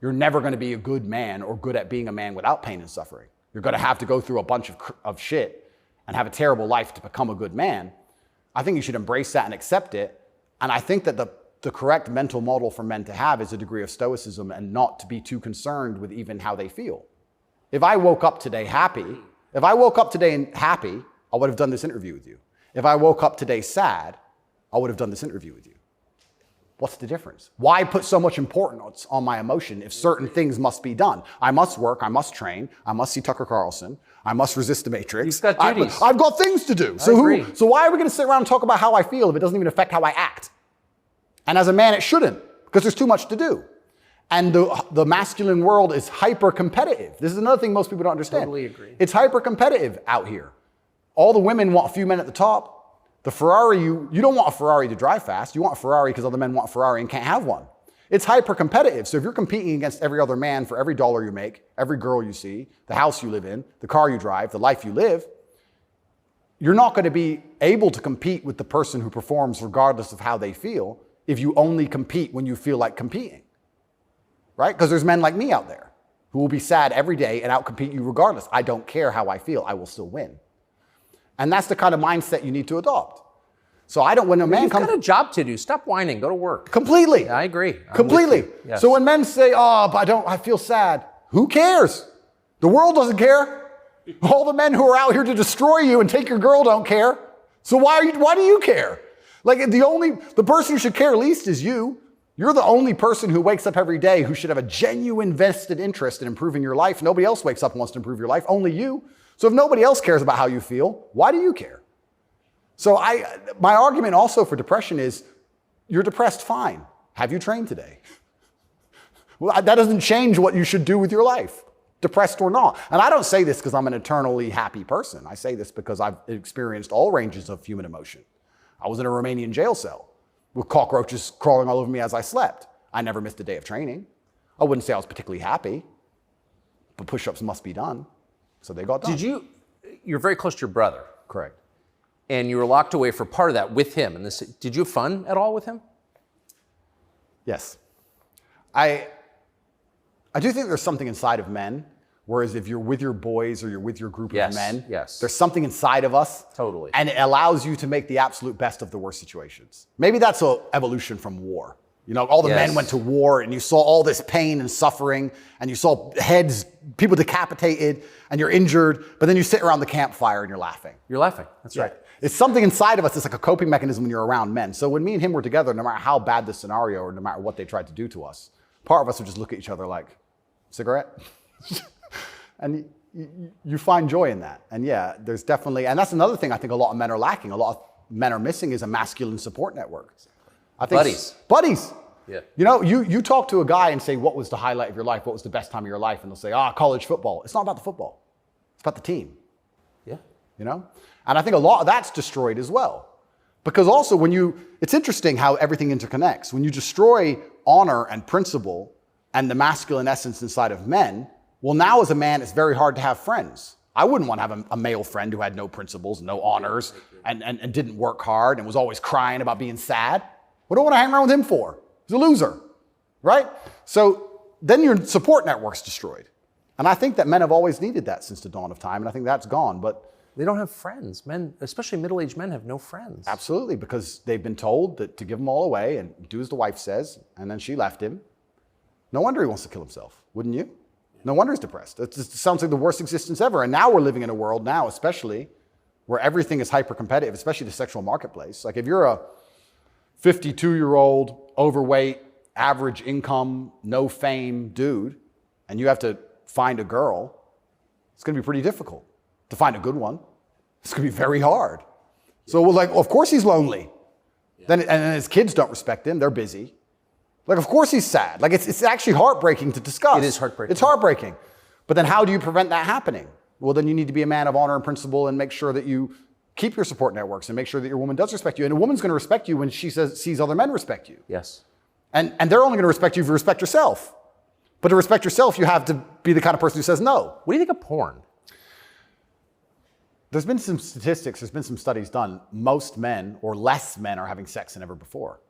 you're never going to be a good man or good at being a man without pain and suffering. You're going to have to go through a bunch of shit and have a terrible life to become a good man. I think you should embrace that and accept it. And I think that the correct mental model for men to have is a degree of stoicism and not to be too concerned with even how they feel. If I woke up today happy, I would have done this interview with you. If I woke up today sad, I would have done this interview with you. What's the difference? Why put so much importance on my emotion if certain things must be done? I must work, I must train, I must see Tucker Carlson, I must resist the Matrix. You've got duties. I've got things to do. So why are we going to sit around and talk about how I feel if it doesn't even affect how I act? And as a man, it shouldn't, because there's too much to do. And the masculine world is hyper-competitive. This is another thing most people don't understand. Totally agree. It's hyper-competitive out here. All the women want a few men at the top. The Ferrari, you don't want a Ferrari to drive fast. You want a Ferrari because other men want a Ferrari and can't have one. It's hyper-competitive. So if you're competing against every other man for every dollar you make, every girl you see, the house you live in, the car you drive, the life you live, you're not going to be able to compete with the person who performs regardless of how they feel if you only compete when you feel like competing. Right? Because there's men like me out there who will be sad every day and outcompete you regardless. I don't care how I feel. I will still win. And that's the kind of mindset you need to adopt. So when a man comes... You've got a job to do. Stop whining. Go to work. Completely. Yeah, I agree. Completely. Yes. So when men say, but I feel sad. Who cares? The world doesn't care. All the men who are out here to destroy you and take your girl don't care. So why do you care? Like the person who should care least is you. You're the only person who wakes up every day who should have a genuine vested interest in improving your life. Nobody else wakes up and wants to improve your life, only you. So if nobody else cares about how you feel, why do you care? So my argument also for depression is, you're depressed, fine. Have you trained today? Well, that doesn't change what you should do with your life, depressed or not. And I don't say this because I'm an eternally happy person. I say this because I've experienced all ranges of human emotion. I was in a Romanian jail cell with cockroaches crawling all over me as I slept. I never missed a day of training. I wouldn't say I was particularly happy, but push-ups must be done. So they got done. You're very close to your brother. Correct. And you were locked away for part of that with him. And did you have fun at all with him? Yes. I do think there's something inside of men, whereas if you're with your boys or you're with your group of men, there's something inside of us. Totally. And it allows you to make the absolute best of the worst situations. Maybe that's an evolution from war. All the men went to war and you saw all this pain and suffering and you saw heads, people decapitated and you're injured, but then you sit around the campfire and you're laughing. You're laughing. That's right. It's something inside of us. It's like a coping mechanism when you're around men. So when me and him were together, no matter how bad the scenario or no matter what they tried to do to us, part of us would just look at each other like, cigarette? And you find joy in that. And yeah, there's definitely, and that's another thing I think a lot of men are lacking. A lot of men are missing is a masculine support network. I think buddies. Yeah. You know, you talk to a guy and say, what was the highlight of your life? What was the best time of your life? And they'll say, college football. It's not about the football. It's about the team. Yeah. You know? And I think a lot of that's destroyed as well. Because also it's interesting how everything interconnects. When you destroy honor and principle and the masculine essence inside of men, well, now as a man, it's very hard to have friends. I wouldn't want to have a male friend who had no principles, no honors, and didn't work hard and was always crying about being sad. What do I want to hang around with him for? He's a loser, right? So then your support network's destroyed. And I think that men have always needed that since the dawn of time, and I think that's gone. But they don't have friends. Men, especially middle-aged men, have no friends. Absolutely, because they've been told that to give them all away and do as the wife says, and then she left him. No wonder he wants to kill himself, wouldn't you? No wonder he's depressed. It sounds like the worst existence ever. And now we're living in a world now, especially, where everything is hyper-competitive, especially the sexual marketplace. Like if you're a 52-year-old, overweight, average income, no fame dude, and you have to find a girl, it's going to be pretty difficult to find a good one. It's going to be very hard. So we're like, well, of course he's lonely. Yeah. And his kids don't respect him. They're busy. Like, of course he's sad. Like, it's actually heartbreaking to discuss. It is heartbreaking. It's heartbreaking. But then how do you prevent that happening? Well, then you need to be a man of honor and principle and make sure that you keep your support networks and make sure that your woman does respect you. And a woman's going to respect you when she sees other men respect you. Yes. And they're only going to respect you if you respect yourself. But to respect yourself, you have to be the kind of person who says no. What do you think of porn? There's been some statistics, there's been some studies done. Most men or less men are having sex than ever before.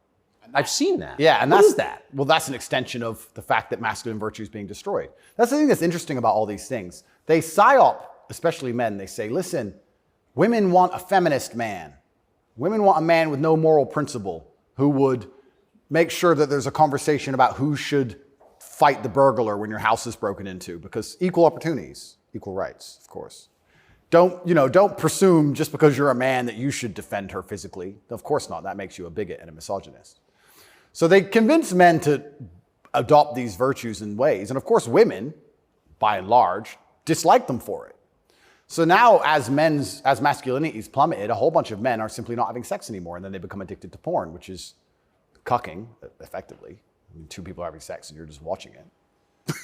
I've seen that. Yeah, and what is that? Well, that's an extension of the fact that masculine virtue is being destroyed. That's the thing that's interesting about all these things. They psyop, especially men, they say, listen, women want a feminist man. Women want a man with no moral principle who would make sure that there's a conversation about who should fight the burglar when your house is broken into, because equal opportunities, equal rights, of course. Don't presume just because you're a man that you should defend her physically. Of course not. That makes you a bigot and a misogynist. So they convince men to adopt these virtues in ways. And of course, women, by and large, dislike them for it. So now as masculinity is plummeted, a whole bunch of men are simply not having sex anymore. And then they become addicted to porn, which is cucking, effectively. I mean, two people are having sex and you're just watching it.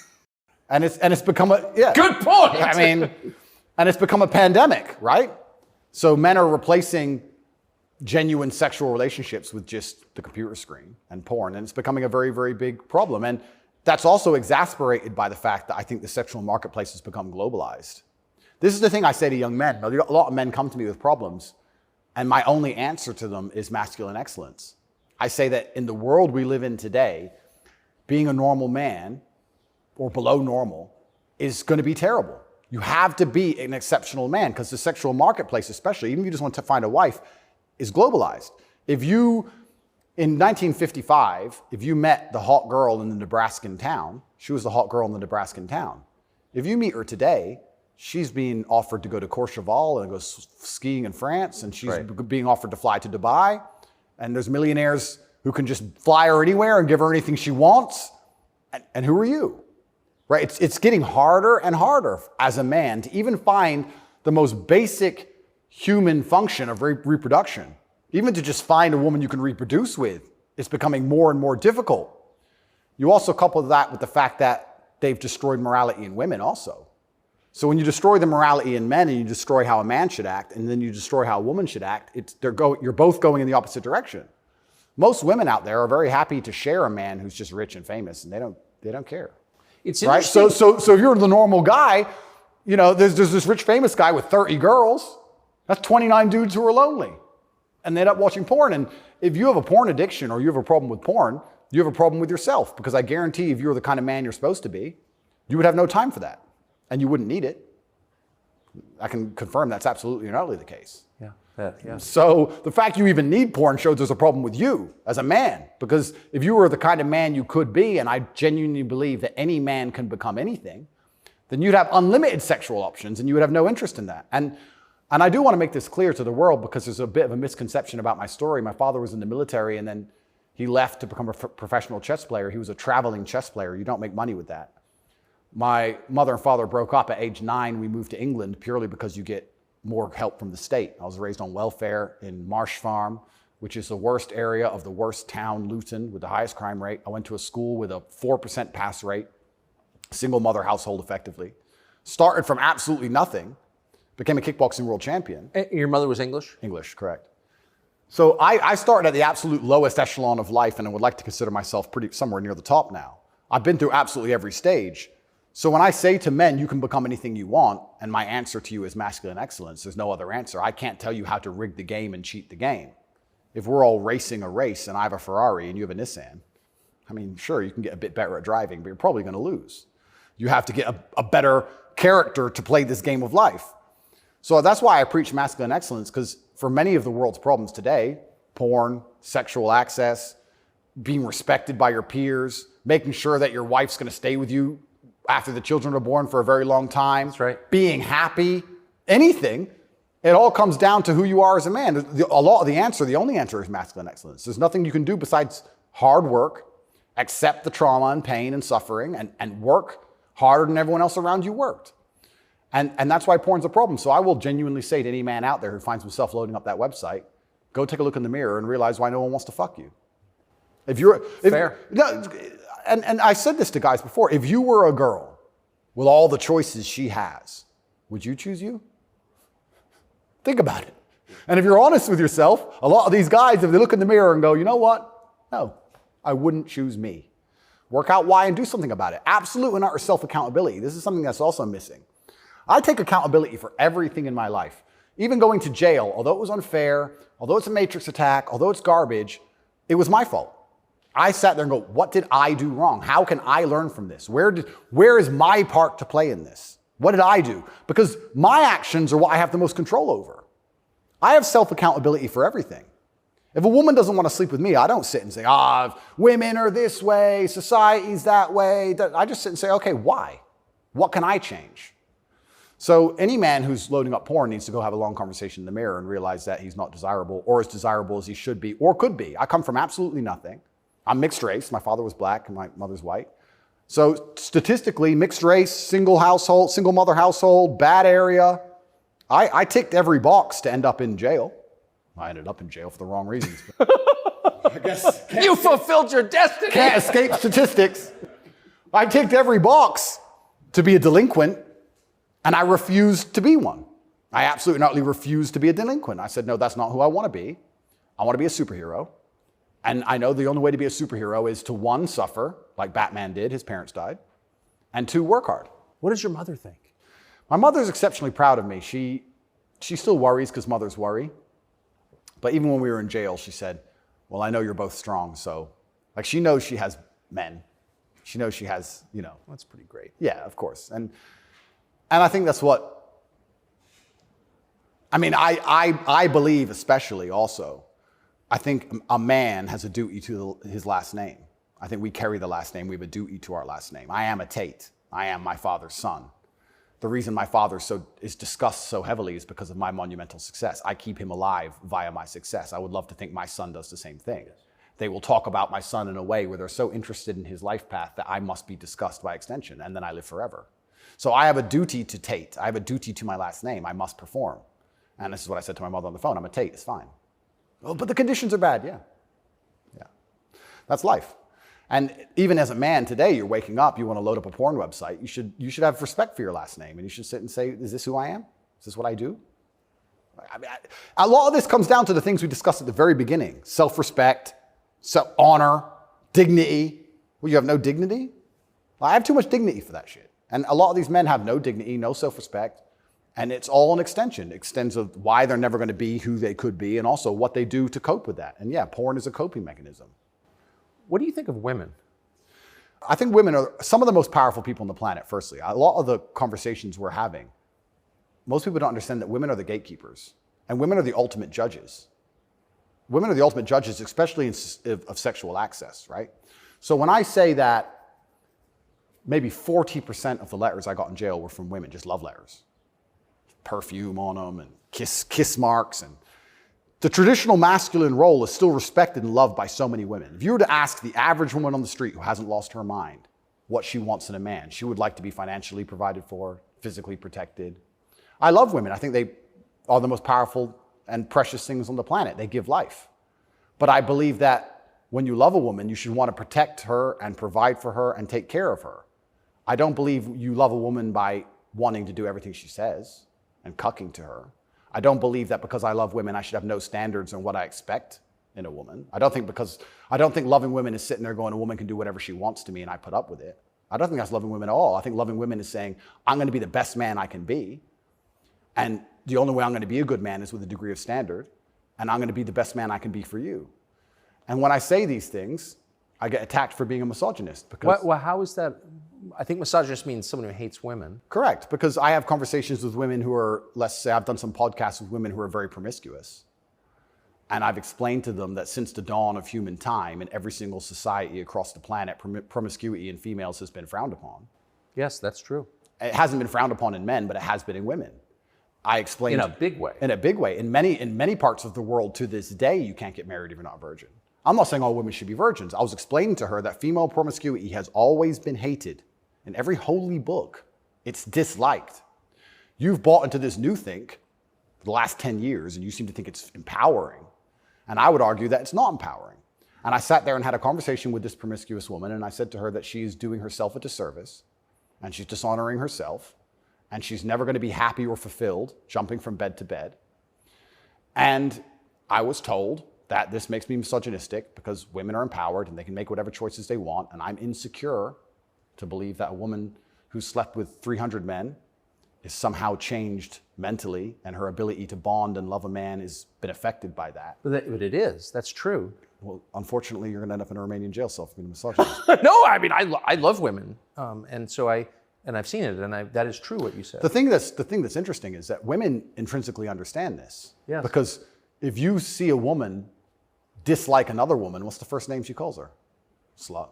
and it's become Good point. I mean, and it's become a pandemic, right? So men are replacing genuine sexual relationships with just the computer screen and porn, and it's becoming a very, very big problem. And that's also exasperated by the fact that I think the sexual marketplace has become globalized. This is the thing I say to young men. A lot of men come to me with problems, and my only answer to them is masculine excellence. I say that in the world we live in today, being a normal man or below normal is going to be terrible. You have to be an exceptional man because the sexual marketplace, especially, even if you just want to find a wife, is globalized. If you, in 1955, if you met the hot girl in the Nebraskan town, she was the hot girl in the Nebraskan town. If you meet her today, she's being offered to go to Courchevel and go skiing in France, and she's being offered to fly to Dubai. And there's millionaires who can just fly her anywhere and give her anything she wants. And who are you? Right? It's getting harder and harder as a man to even find the most basic human function of reproduction. Even to just find a woman you can reproduce with, it's becoming more and more difficult. You also couple that with the fact that they've destroyed morality in women also. So when you destroy the morality in men and you destroy how a man should act, and then you destroy how a woman should act, you're both going in the opposite direction. Most women out there are very happy to share a man who's just rich and famous, and they don't care. It's right. So if you're the normal guy, there's this rich famous guy with 30 girls. That's 29 dudes who are lonely, and they end up watching porn. And if you have a porn addiction or you have a problem with porn, you have a problem with yourself, because I guarantee if you're the kind of man you're supposed to be, you would have no time for that, and you wouldn't need it. I can confirm that's absolutely and utterly the case. Yeah. So the fact you even need porn shows there's a problem with you as a man, because if you were the kind of man you could be, and I genuinely believe that any man can become anything, then you'd have unlimited sexual options and you would have no interest in that. And I do want to make this clear to the world, because there's a bit of a misconception about my story. My father was in the military, and then he left to become a professional chess player. He was a traveling chess player. You don't make money with that. My mother and father broke up at age 9. We moved to England purely because you get more help from the state. I was raised on welfare in Marsh Farm, which is the worst area of the worst town, Luton, with the highest crime rate. I went to a school with a 4% pass rate, single mother household effectively. Started from absolutely nothing, became a kickboxing world champion. Your mother was English? English, correct. So I started at the absolute lowest echelon of life, and I would like to consider myself somewhere near the top now. I've been through absolutely every stage. So when I say to men, you can become anything you want, and my answer to you is masculine excellence, there's no other answer. I can't tell you how to rig the game and cheat the game. If we're all racing a race and I have a Ferrari and you have a Nissan, I mean, sure, you can get a bit better at driving, but you're probably going to lose. You have to get a better character to play this game of life. So that's why I preach masculine excellence, because for many of the world's problems today, porn, sexual access, being respected by your peers, making sure that your wife's going to stay with you after the children are born for a very long time. That's right. Being happy, anything, it all comes down to who you are as a man. The only answer is masculine excellence. There's nothing you can do besides hard work, accept the trauma and pain and suffering, and work harder than everyone else around you worked. And that's why porn's a problem. So I will genuinely say to any man out there who finds himself loading up that website, go take a look in the mirror and realize why no one wants to fuck you. Fair. And I said this to guys before, if you were a girl with all the choices she has, would you choose you? Think about it. And if you're honest with yourself, a lot of these guys, if they look in the mirror and go, you know what? No, I wouldn't choose me. Work out why and do something about it. Absolute and utter self-accountability. This is something that's also missing. I take accountability for everything in my life. Even going to jail, although it was unfair, although it's a matrix attack, although it's garbage, it was my fault. I sat there and go, what did I do wrong? How can I learn from this? Where is my part to play in this? What did I do? Because my actions are what I have the most control over. I have self-accountability for everything. If a woman doesn't want to sleep with me, I don't sit and say, women are this way, society's that way. I just sit and say, okay, why? What can I change? So any man who's loading up porn needs to go have a long conversation in the mirror and realize that he's not desirable or as desirable as he should be or could be. I come from absolutely nothing. I'm mixed race. My father was black and my mother's white. So statistically, mixed race, single mother household, bad area. I ticked every box to end up in jail. I ended up in jail for the wrong reasons. I guess you fulfilled your destiny. Can't escape statistics. I ticked every box to be a delinquent, and I refused to be one. I absolutely not refused to be a delinquent. I said, no, that's not who I want to be. I want to be a superhero. And I know the only way to be a superhero is to, 1, suffer, like Batman did, his parents died, and 2, work hard. What does your mother think? My mother's exceptionally proud of me. She still worries because mothers worry. But even when we were in jail, she said, well, I know you're both strong. So, like, she knows she has men. She knows she has, That's pretty great. Yeah, of course. And I think that's what, I believe especially also, I think a man has a duty to his last name. I think we carry the last name. We have a duty to our last name. I am a Tate. I am my father's son. The reason my father is discussed so heavily is because of my monumental success. I keep him alive via my success. I would love to think my son does the same thing. Yes. They will talk about my son in a way where they're so interested in his life path that I must be discussed by extension, and then I live forever. So I have a duty to Tate. I have a duty to my last name. I must perform. And this is what I said to my mother on the phone. I'm a Tate. It's fine. Oh, but the conditions are bad. Yeah. That's life. And even as a man today, you're waking up, you want to load up a porn website. You should have respect for your last name, and you should sit and say, is this who I am? Is this what I do? A lot of this comes down to the things we discussed at the very beginning. Self-respect, honor, dignity. Well, you have no dignity? Well, I have too much dignity for that shit. And a lot of these men have no dignity, no self-respect, and it's all an extension. It extends of why they're never going to be who they could be, and also what they do to cope with that. And yeah, porn is a coping mechanism. What do you think of women? I think women are some of the most powerful people on the planet, firstly. A lot of the conversations we're having, most people don't understand that women are the gatekeepers, and women are the ultimate judges. Women are the ultimate judges, especially of sexual access, right? So when I say that maybe 40% of the letters I got in jail were from women, just love letters. Perfume on them and kiss marks. And the traditional masculine role is still respected and loved by so many women. If you were to ask the average woman on the street who hasn't lost her mind, what she wants in a man. She would like to be financially provided for, physically protected. I love women. I think they are the most powerful and precious things on the planet. They give life. But I believe that when you love a woman, you should want to protect her and provide for her and take care of her. I don't believe you love a woman by wanting to do everything she says and cucking to her. I don't believe that because I love women, I should have no standards on what I expect in a woman. I don't think loving women is sitting there going, a woman can do whatever she wants to me and I put up with it. I don't think that's loving women at all. I think loving women is saying, I'm going to be the best man I can be. And the only way I'm going to be a good man is with a degree of standard. And I'm going to be the best man I can be for you. And when I say these things, I get attacked for being a misogynist. Because Well, how is that? I think misogynist means someone who hates women. Correct, because I have conversations with women who are, let's say I've done some podcasts with women who are very promiscuous. And I've explained to them that since the dawn of human time, in every single society across the planet, promiscuity in females has been frowned upon. Yes, that's true. It hasn't been frowned upon in men, but it has been in women. I explained In a big way. In a big way. In many parts of the world to this day, you can't get married if you're not a virgin. I'm not saying all women should be virgins. I was explaining to her that female promiscuity has always been hated. In every holy book, it's disliked. You've bought into this new think for the last 10 years, and you seem to think it's empowering. And I would argue that it's not empowering. And I sat there and had a conversation with this promiscuous woman, and I said to her that she's doing herself a disservice, and she's dishonoring herself, and she's never going to be happy or fulfilled jumping from bed to bed. And I was told that this makes me misogynistic because women are empowered and they can make whatever choices they want, and I'm insecure to believe that a woman who slept with 300 men is somehow changed mentally and her ability to bond and love a man has been affected by that. But it is. That's true. Well, unfortunately, you're going to end up in a Romanian jail cell for being a misogynist. No, I mean, I love women. And so I've seen it, and that is true what you said. The thing that's interesting is that women intrinsically understand this. Yes. Because if you see a woman dislike another woman, what's the first name she calls her? Slut.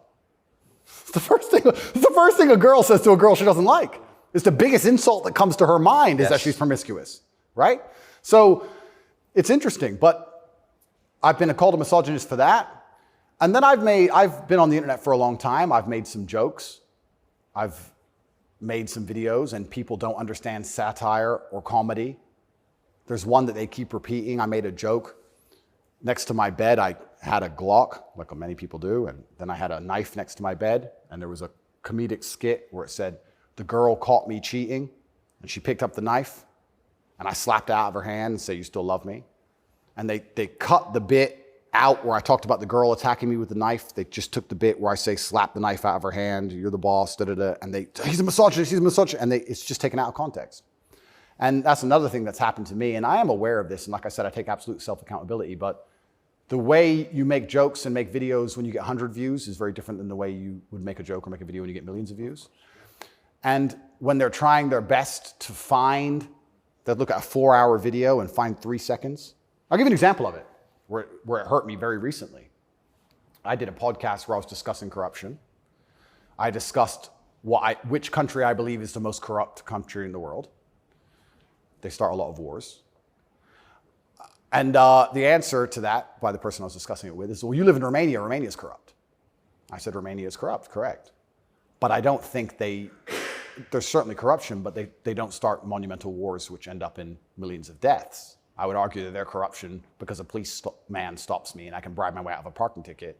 It's the first thing a girl says to a girl she doesn't like. It's the biggest insult that comes to her mind is that she's promiscuous, right? So it's interesting, but I've been called a misogynist for that. And then I've been on the internet for a long time. I've made some jokes. I've made some videos, and people don't understand satire or comedy. There's one that they keep repeating. I made a joke. Next to my bed, I had a Glock, like many people do, and then I had a knife next to my bed, and there was a comedic skit where it said, the girl caught me cheating, and she picked up the knife, and I slapped it out of her hand and said, you still love me? And they cut the bit out where I talked about the girl attacking me with the knife. They just took the bit where I say, slap the knife out of her hand, you're the boss, da-da-da, and he's a misogynist, and it's just taken out of context. And that's another thing that's happened to me, and I am aware of this, and like I said, I take absolute self-accountability, but the way you make jokes and make videos when you get 100 views is very different than the way you would make a joke or make a video when you get millions of views. And when they're trying their best to they'll look at a 4-hour video and find 3 seconds. I'll give you an example of it, where it hurt me very recently. I did a podcast where I was discussing corruption. I discussed which country I believe is the most corrupt country in the world. They start a lot of wars. And the answer to that by the person I was discussing it with is, well, you live in Romania, Romania is corrupt. I said, Romania is corrupt, correct. But I don't think there's certainly corruption, but they don't start monumental wars which end up in millions of deaths. I would argue that their corruption, because a policeman stops me and I can bribe my way out of a parking ticket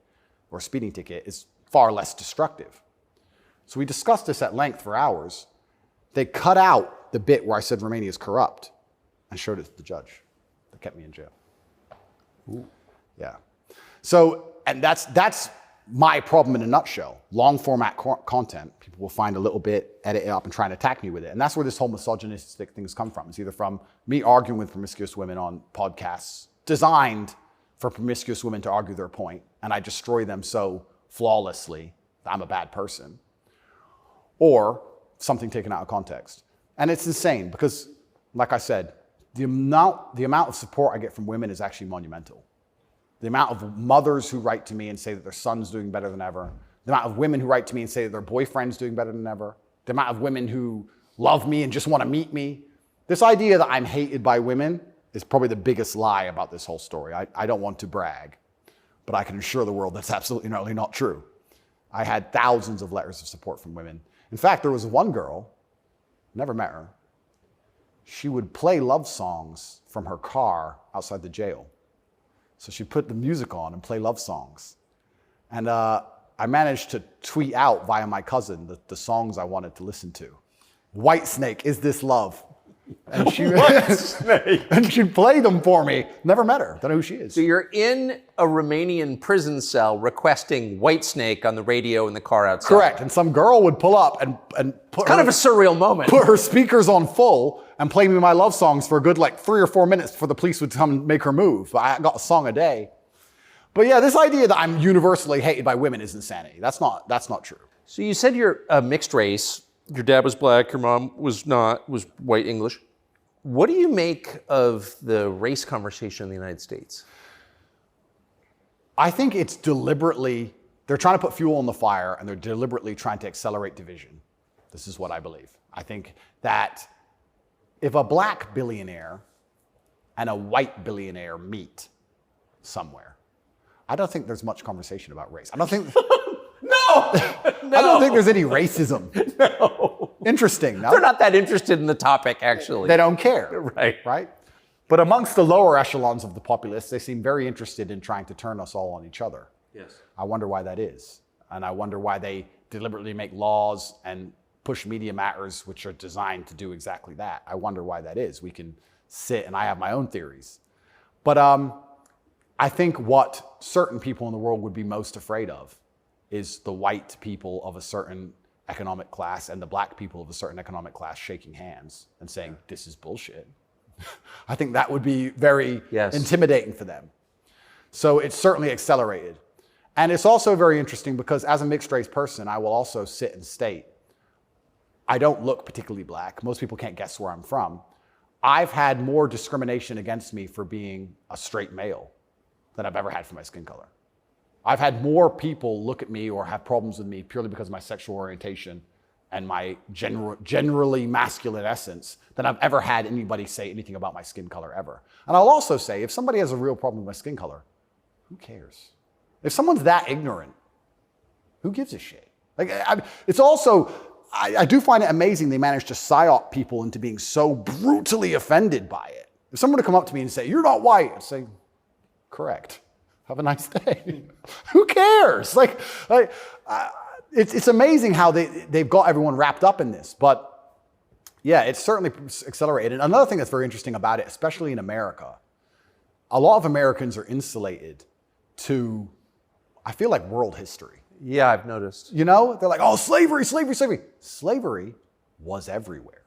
or a speeding ticket, is far less destructive. So we discussed this at length for hours. They cut out the bit where I said Romania is corrupt and showed it to the judge. That kept me in jail. Ooh. Yeah. So, and that's my problem in a nutshell. Long format content, people will find a little bit, edit it up, and try and attack me with it. And that's where this whole misogynistic things come from. It's either from me arguing with promiscuous women on podcasts designed for promiscuous women to argue their point, and I destroy them so flawlessly that I'm a bad person, or something taken out of context. And it's insane because, like I said, the amount of support I get from women is actually monumental. The amount of mothers who write to me and say that their son's doing better than ever. The amount of women who write to me and say that their boyfriend's doing better than ever. The amount of women who love me and just want to meet me. This idea that I'm hated by women is probably the biggest lie about this whole story. I don't want to brag, but I can assure the world that's absolutely not true. I had thousands of letters of support from women. In fact, there was one girl, never met her, she would play love songs from her car outside the jail. So she'd put the music on and play love songs. And I managed to tweet out via my cousin the songs I wanted to listen to. Whitesnake, Is This Love? And she and she'd play them for me. Never met her. Don't know who she is. So you're in a Romanian prison cell requesting Whitesnake on the radio in the car outside. Correct. And some girl would pull up and put kind of a surreal moment. Put her speakers on full and play me my love songs for a good 3 or 4 minutes before the police would come and make her move. I got a song a day. But yeah, this idea that I'm universally hated by women is insanity. That's not true. So you said you're a mixed race. Your dad was black, your mom was white English. What do you make of the race conversation in the United States? I think it's deliberately, they're trying to put fuel on the fire and they're deliberately trying to accelerate division. This is what I believe. I think that if a black billionaire and a white billionaire meet somewhere, I don't think there's much conversation about race. I don't think... No! I don't think there's any racism. No. Interesting, no? They're not that interested in the topic, actually. They don't care. Right. But amongst the lower echelons of the populace, they seem very interested in trying to turn us all on each other. Yes. I wonder why that is. And I wonder why they deliberately make laws and push media matters which are designed to do exactly that. I wonder why that is. We can sit, and I have my own theories. But I think what certain people in the world would be most afraid of is the white people of a certain economic class and the black people of a certain economic class shaking hands and saying, this is bullshit. I think that would be very intimidating for them. So it's certainly accelerated. And it's also very interesting because as a mixed race person, I will also sit and state, I don't look particularly black. Most people can't guess where I'm from. I've had more discrimination against me for being a straight male than I've ever had for my skin color. I've had more people look at me or have problems with me purely because of my sexual orientation and my generally masculine essence than I've ever had anybody say anything about my skin color ever. And I'll also say, if somebody has a real problem with my skin color, who cares? If someone's that ignorant, who gives a shit? It's also, I do find it amazing they manage to psyop people into being so brutally offended by it. If someone were to come up to me and say, you're not white, I'd say, correct. Have a nice day. Who cares? It's amazing how they've got everyone wrapped up in this. But yeah, it's certainly accelerated. And another thing that's very interesting about it, especially in America, a lot of Americans are insulated to, I feel like, world history. Yeah, I've noticed. You know, they're like, oh, slavery, slavery, slavery. Slavery was everywhere.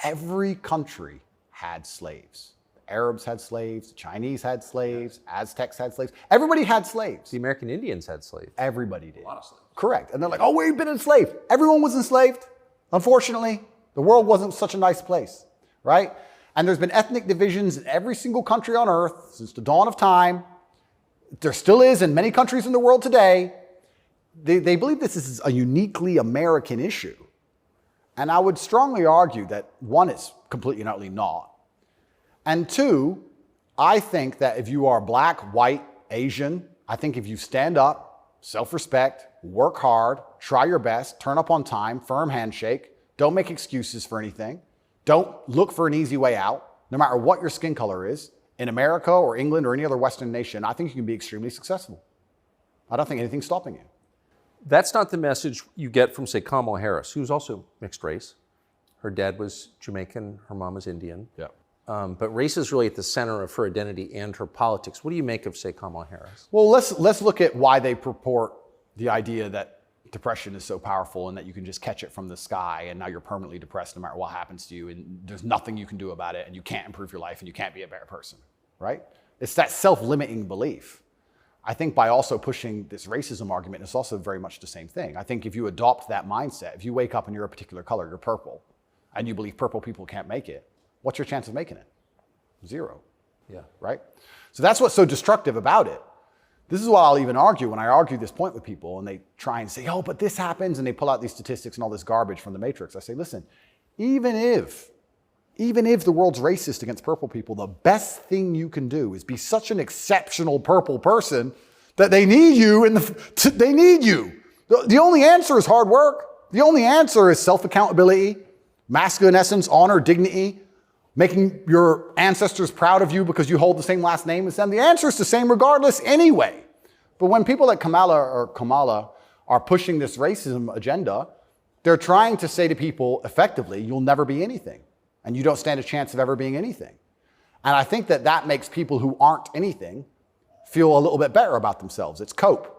Every country had slaves. Arabs had slaves, the Chinese had slaves, Aztecs had slaves. Everybody had slaves. The American Indians had slaves. Everybody did. A lot of slaves. Correct. And they're like, oh, we've been enslaved. Everyone was enslaved. Unfortunately, the world wasn't such a nice place, right? And there's been ethnic divisions in every single country on earth since the dawn of time. There still is in many countries in the world today. They believe this is a uniquely American issue. And I would strongly argue that, one, it's completely and utterly not. And two, I think that if you are black, white, Asian, I think if you stand up, self-respect, work hard, try your best, turn up on time, firm handshake, don't make excuses for anything, don't look for an easy way out, no matter what your skin color is, in America or England or any other Western nation, I think you can be extremely successful. I don't think anything's stopping you. That's not the message you get from, say, Kamala Harris, who's also mixed race. Her dad was Jamaican, her mom was Indian. Yeah. But race is really at the center of her identity and her politics. What do you make of, say, Kamala Harris? Well, let's look at why they purport the idea that depression is so powerful and that you can just catch it from the sky and now you're permanently depressed no matter what happens to you and there's nothing you can do about it and you can't improve your life and you can't be a better person, right? It's that self-limiting belief. I think by also pushing this racism argument, it's also very much the same thing. I think if you adopt that mindset, if you wake up and you're a particular color, you're purple, and you believe purple people can't make it, what's your chance of making it? 0. Yeah. Right? So that's what's so destructive about it. This is what I'll even argue when I argue this point with people and they try and say, oh, but this happens, and they pull out these statistics and all this garbage from the Matrix. I say, listen, even if the world's racist against purple people, the best thing you can do is be such an exceptional purple person that they need you they need you. The only answer is hard work. The only answer is self-accountability, masculine essence, honor, dignity, making your ancestors proud of you because you hold the same last name as them. The answer is the same regardless anyway. But when people like Kamala are pushing this racism agenda, they're trying to say to people effectively, you'll never be anything. And you don't stand a chance of ever being anything. And I think that makes people who aren't anything feel a little bit better about themselves. It's cope.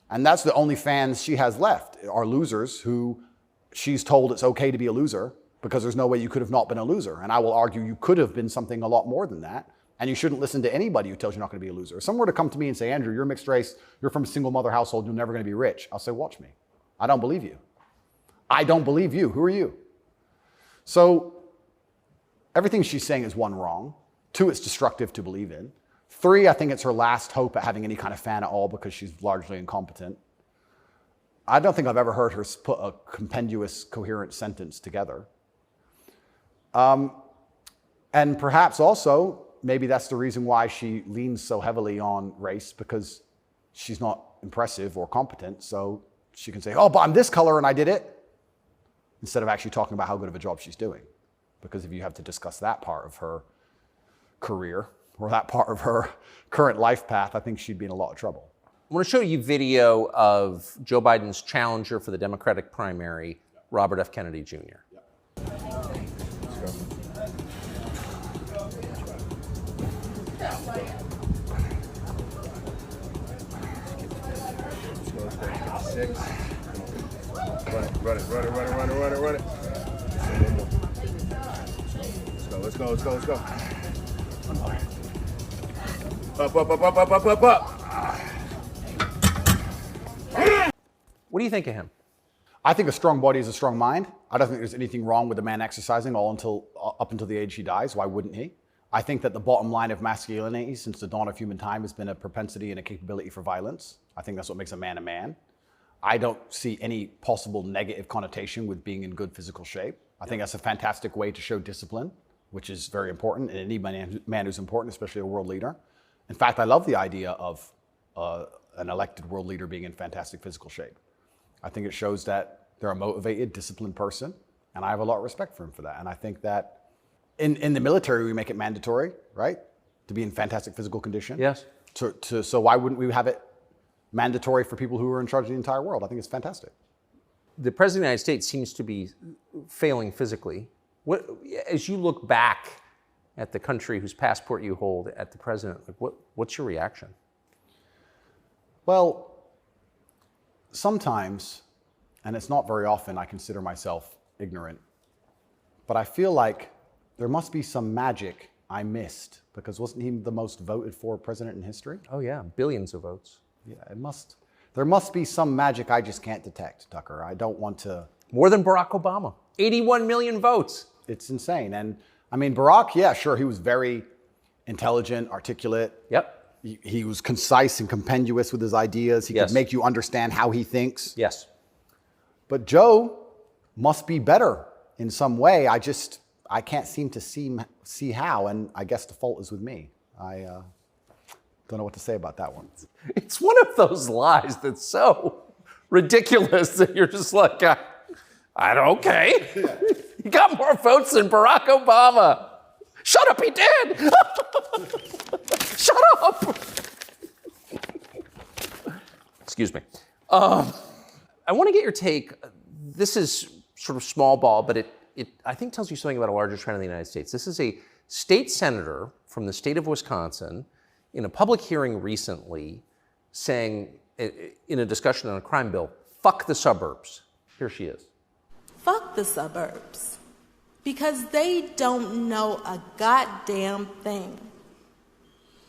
And that's the only fans she has left, are losers who she's told it's okay to be a loser because there's no way you could have not been a loser. And I will argue you could have been something a lot more than that. And you shouldn't listen to anybody who tells you you're not going to be a loser. If someone were to come to me and say, Andrew, you're mixed race, you're from a single mother household, you're never going to be rich. I'll say, watch me. I don't believe you. I don't believe you. Who are you? So everything she's saying is one, wrong. Two, it's destructive to believe in. Three, I think it's her last hope at having any kind of fan at all because she's largely incompetent. I don't think I've ever heard her put a compendious, coherent sentence together. And perhaps also, maybe that's the reason why she leans so heavily on race, because she's not impressive or competent. So she can say, oh, but I'm this color and I did it, instead of actually talking about how good of a job she's doing. Because if you have to discuss that part of her career or that part of her current life path, I think she'd be in a lot of trouble. I want to show you video of Joe Biden's challenger for the Democratic primary, Robert F. Kennedy Jr. Six. Run it. Let's go. Up. What do you think of him? I think a strong body is a strong mind. I don't think there's anything wrong with a man exercising up until the age he dies. Why wouldn't he? I think that the bottom line of masculinity since the dawn of human time has been a propensity and a capability for violence. I think that's what makes a man a man. I don't see any possible negative connotation with being in good physical shape. I think that's a fantastic way to show discipline, which is very important in any man who's important, especially a world leader. In fact, I love the idea of an elected world leader being in fantastic physical shape. I think it shows that they're a motivated, disciplined person, and I have a lot of respect for him for that. And I think that in the military, we make it mandatory, right, to be in fantastic physical condition. Yes. So why wouldn't we have it mandatory for people who are in charge of the entire world? I think it's fantastic. The President of the United States seems to be failing physically. As you look back at the country whose passport you hold, at the president, what's your reaction? Well, sometimes, and it's not very often, I consider myself ignorant, but I feel like there must be some magic I missed, because wasn't he the most voted for president in history? Oh yeah, billions of votes. Yeah, there must be some magic I just can't detect, Tucker. I don't want to. More than Barack Obama. 81 million votes. It's insane. And I mean, Barack, yeah, sure, he was very intelligent, articulate. Yep. He was concise and compendious with his ideas. He could make you understand how he thinks. Yes. But Joe must be better in some way. I can't seem to see how, and I guess the fault is with me. I don't know what to say about that one. It's one of those lies that's so ridiculous that you're just like, okay. He got more votes than Barack Obama. Shut up, he did. Shut up. Excuse me. I want to get your take. This is sort of small ball, but it I think tells you something about a larger trend in the United States. This is a state senator from the state of Wisconsin in a public hearing recently saying, in a discussion on a crime bill, fuck the suburbs. Here she is. Fuck the suburbs. Because they don't know a goddamn thing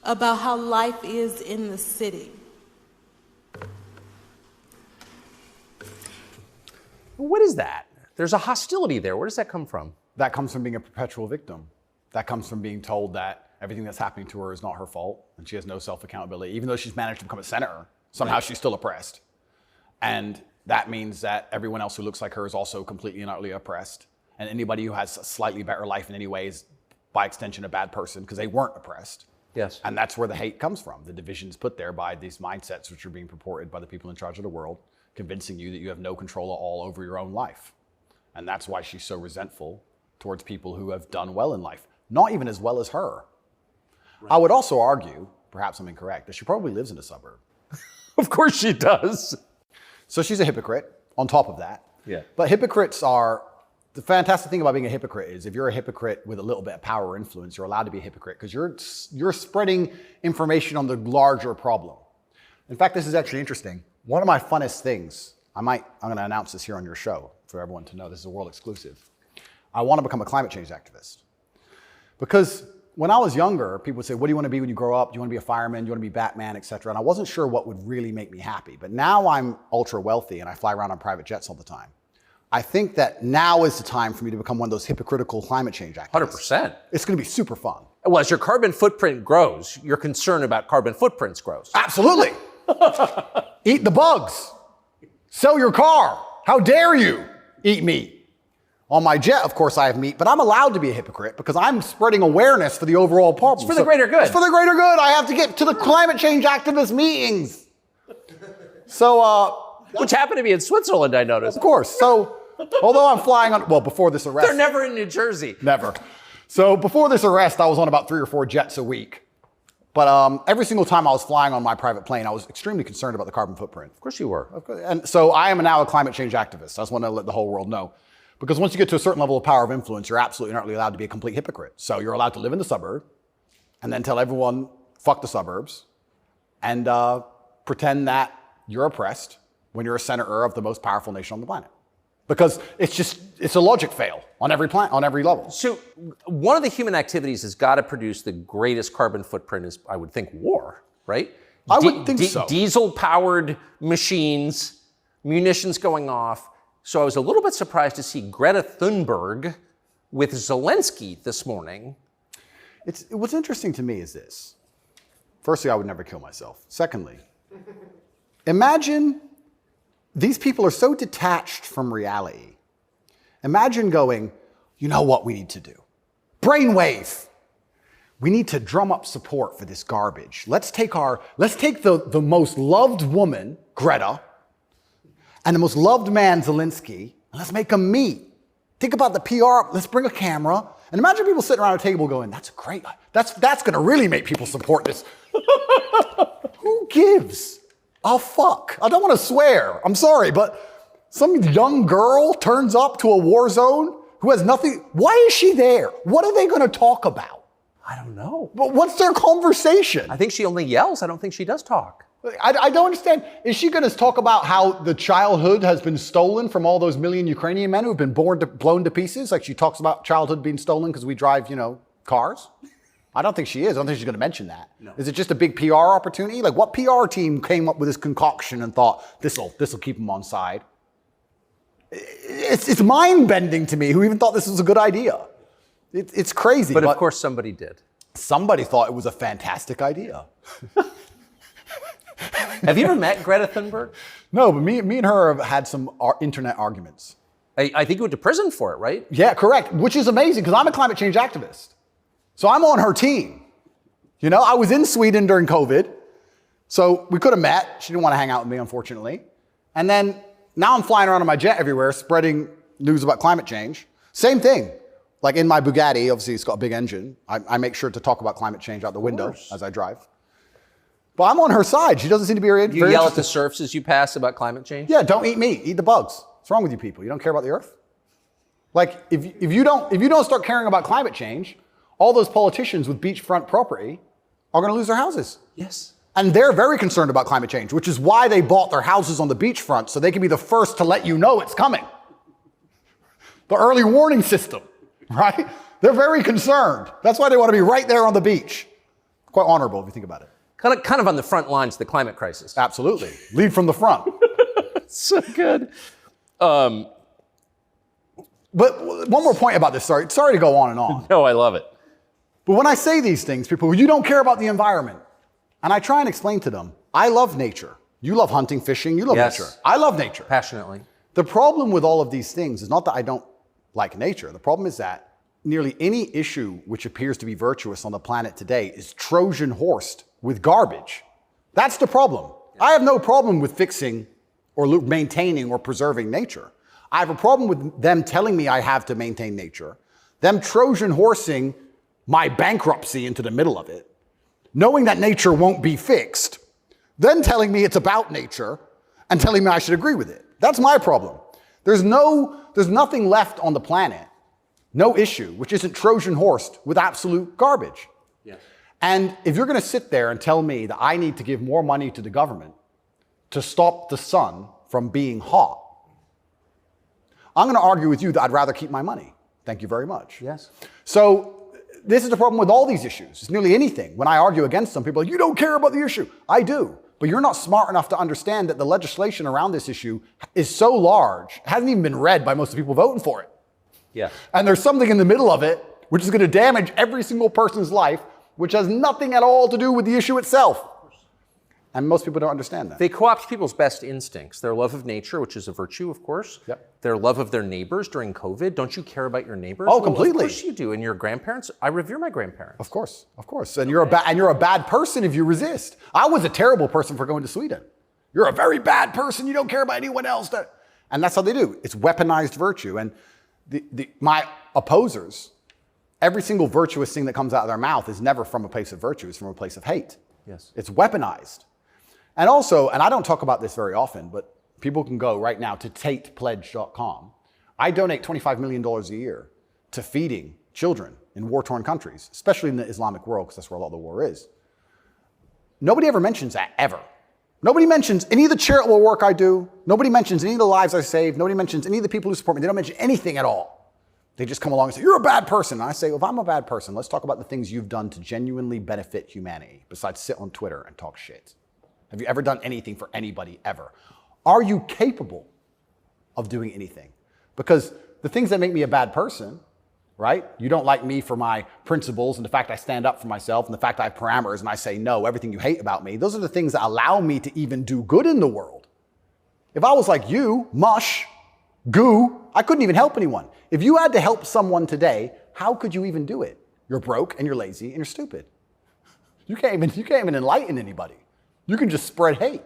about how life is in the city. What is that? There's a hostility there. Where does that come from? That comes from being a perpetual victim. That comes from being told that everything that's happening to her is not her fault and she has no self-accountability. Even though she's managed to become a senator, somehow she's still oppressed. And that means that everyone else who looks like her is also completely and utterly oppressed. And anybody who has a slightly better life in any way is, by extension, a bad person because they weren't oppressed. Yes. And that's where the hate comes from. The division's put there by these mindsets which are being purported by the people in charge of the world convincing you that you have no control at all over your own life. And that's why she's so resentful towards people who have done well in life, not even as well as her. Right. I would also argue, perhaps I'm incorrect, that she probably lives in a suburb. Of course she does. So she's a hypocrite on top of that. Yeah. But hypocrites are, the fantastic thing about being a hypocrite is if you're a hypocrite with a little bit of power or influence, you're allowed to be a hypocrite because you're spreading information on the larger problem. In fact, this is actually interesting. One of my funnest things, I'm going to announce this here on your show for everyone to know, this is a world exclusive. I want to become a climate change activist. Because when I was younger, people would say, what do you want to be when you grow up? Do you want to be a fireman? Do you want to be Batman, et cetera? And I wasn't sure what would really make me happy. But now I'm ultra wealthy and I fly around on private jets all the time. I think that now is the time for me to become one of those hypocritical climate change activists. 100%. It's going to be super fun. Well, as your carbon footprint grows, your concern about carbon footprints grows. Absolutely. Eat the bugs. Sell your car. How dare you eat meat? On my jet, of course, I have meat, but I'm allowed to be a hypocrite because I'm spreading awareness for the overall problem. It's for the greater good. It's for the greater good. I have to get to the climate change activist meetings. So, which happened to be in Switzerland, I noticed. Of course. So, although I'm flying on, well, before this arrest. They're never in New Jersey. Never. So before this arrest, I was on about 3 or 4 jets a week. But every single time I was flying on my private plane, I was extremely concerned about the carbon footprint. Of course you were. And so I am now a climate change activist. I just want to let the whole world know. Because once you get to a certain level of power of influence, you're absolutely not really allowed to be a complete hypocrite. So you're allowed to live in the suburb and then tell everyone, fuck the suburbs, and pretend that you're oppressed when you're a senator of the most powerful nation on the planet. Because it's a logic fail on every level. So one of the human activities has got to produce the greatest carbon footprint is, I would think, war, right? I would think so. Diesel-powered machines, munitions going off. So I was a little bit surprised to see Greta Thunberg with Zelensky this morning. What's interesting to me is this. Firstly, I would never kill myself. Secondly, imagine these people are so detached from reality. Imagine going, you know what we need to do? Brainwave. We need to drum up support for this garbage. Let's take the most loved woman, Greta, and the most loved man, Zelensky, and let's make them meet. Think about the PR. Let's bring a camera. And imagine people sitting around a table going, that's great. That's going to really make people support this. Who gives a fuck? I don't want to swear. I'm sorry, but some young girl turns up to a war zone who has nothing. Why is she there? What are they going to talk about? I don't know. But what's their conversation? I think she only yells. I don't think she does talk. I don't understand. Is she going to talk about how the childhood has been stolen from all those million Ukrainian men who have been blown to pieces? Like she talks about childhood being stolen because we drive, cars? I don't think she is. I don't think she's going to mention that. No. Is it just a big PR opportunity? Like what PR team came up with this concoction and thought, this'll keep them on side? It's mind-bending to me who even thought this was a good idea. It's crazy. But of course somebody did. Somebody thought it was a fantastic idea. Have you ever met Greta Thunberg? No, but me and her have had some internet arguments. I think you went to prison for it, right? Yeah, correct. Which is amazing because I'm a climate change activist. So I'm on her team. I was in Sweden during COVID. So we could have met. She didn't want to hang out with me, unfortunately. And then now I'm flying around on my jet everywhere, spreading news about climate change. Same thing. Like in my Bugatti, obviously it's got a big engine. I make sure to talk about climate change out the window as I drive. But I'm on her side. She doesn't seem to be very You yell at the serfs as you pass about climate change? Yeah, don't eat meat. Eat the bugs. What's wrong with you people? You don't care about the earth? Like, if you don't start caring about climate change, all those politicians with beachfront property are going to lose their houses. Yes. And they're very concerned about climate change, which is why they bought their houses on the beachfront, so they can be the first to let you know it's coming. The early warning system, right? They're very concerned. That's why they want to be right there on the beach. Quite honorable if you think about it. Kind of on the front lines of the climate crisis. Absolutely. Lead from the front. So good. But one more point about this. Sorry to go on and on. No, I love it. But when I say these things, people, you don't care about the environment. And I try and explain to them, I love nature. You love hunting, fishing, you love nature. I love nature. Passionately. The problem with all of these things is not that I don't like nature. The problem is that nearly any issue which appears to be virtuous on the planet today is Trojan horsed with garbage. That's the problem. I have no problem with fixing or maintaining or preserving nature. I have a problem with them telling me I have to maintain nature, them Trojan horsing my bankruptcy into the middle of it, knowing that nature won't be fixed, then telling me it's about nature and telling me I should agree with it. That's my problem. There's nothing left on the planet, no issue, which isn't Trojan horsed with absolute garbage. Yes. And if you're going to sit there and tell me that I need to give more money to the government to stop the sun from being hot, I'm going to argue with you that I'd rather keep my money. Thank you very much. Yes. So this is the problem with all these issues. It's nearly anything. When I argue against them, people are like, you don't care about the issue. I do. But you're not smart enough to understand that the legislation around this issue is so large, it hasn't even been read by most of the people voting for it. Yeah. And there's something in the middle of it which is going to damage every single person's life, which has nothing at all to do with the issue itself. And most people don't understand that. They co-opt people's best instincts, their love of nature, which is a virtue, of course. Yep. Their love of their neighbors during COVID. Don't you care about your neighbors? Oh, Well, completely. Of course you do. And your grandparents? I revere my grandparents. Of course. And you're a bad person if you resist. I was a terrible person for going to Sweden. You're a very bad person. You don't care about anyone else. And that's how they do. It's weaponized virtue. And my opposers, every single virtuous thing that comes out of their mouth is never from a place of virtue. It's from a place of hate. Yes. It's weaponized. And also, and I don't talk about this very often, but people can go right now to tatepledge.com. I donate $25 million a year to feeding children in war-torn countries, especially in the Islamic world, because that's where a lot of the war is. Nobody ever mentions that, ever. Nobody mentions any of the charitable work I do. Nobody mentions any of the lives I save. Nobody mentions any of the people who support me. They don't mention anything at all. They just come along and say, you're a bad person. And I say, well, if I'm a bad person, let's talk about the things you've done to genuinely benefit humanity, besides sit on Twitter and talk shit. Have you ever done anything for anybody ever? Are you capable of doing anything? Because the things that make me a bad person, right? You don't like me for my principles and the fact I stand up for myself and the fact I have parameters and I say no, everything you hate about me. Those are the things that allow me to even do good in the world. If I was like you, mush, goo, I couldn't even help anyone. If you had to help someone today, how could you even do it? You're broke and you're lazy and you're stupid. You can't even enlighten anybody. You can just spread hate.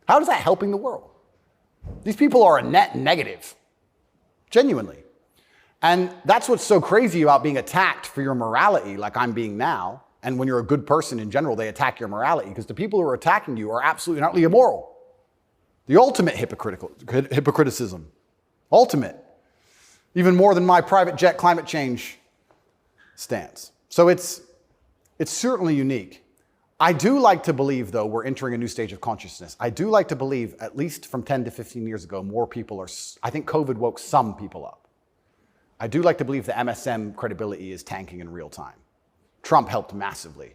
How is that helping the world? These people are a net negative, genuinely. And that's what's so crazy about being attacked for your morality, like I'm being now. And when you're a good person in general, they attack your morality because the people who are attacking you are absolutely and utterly immoral. The ultimate hypocriticism. Ultimate. Even more than my private jet climate change stance. So it's certainly unique. I do like to believe, though, we're entering a new stage of consciousness. I do like to believe, at least from 10 to 15 years ago, more people are, I think COVID woke some people up. I do like to believe the MSM credibility is tanking in real time. Trump helped massively.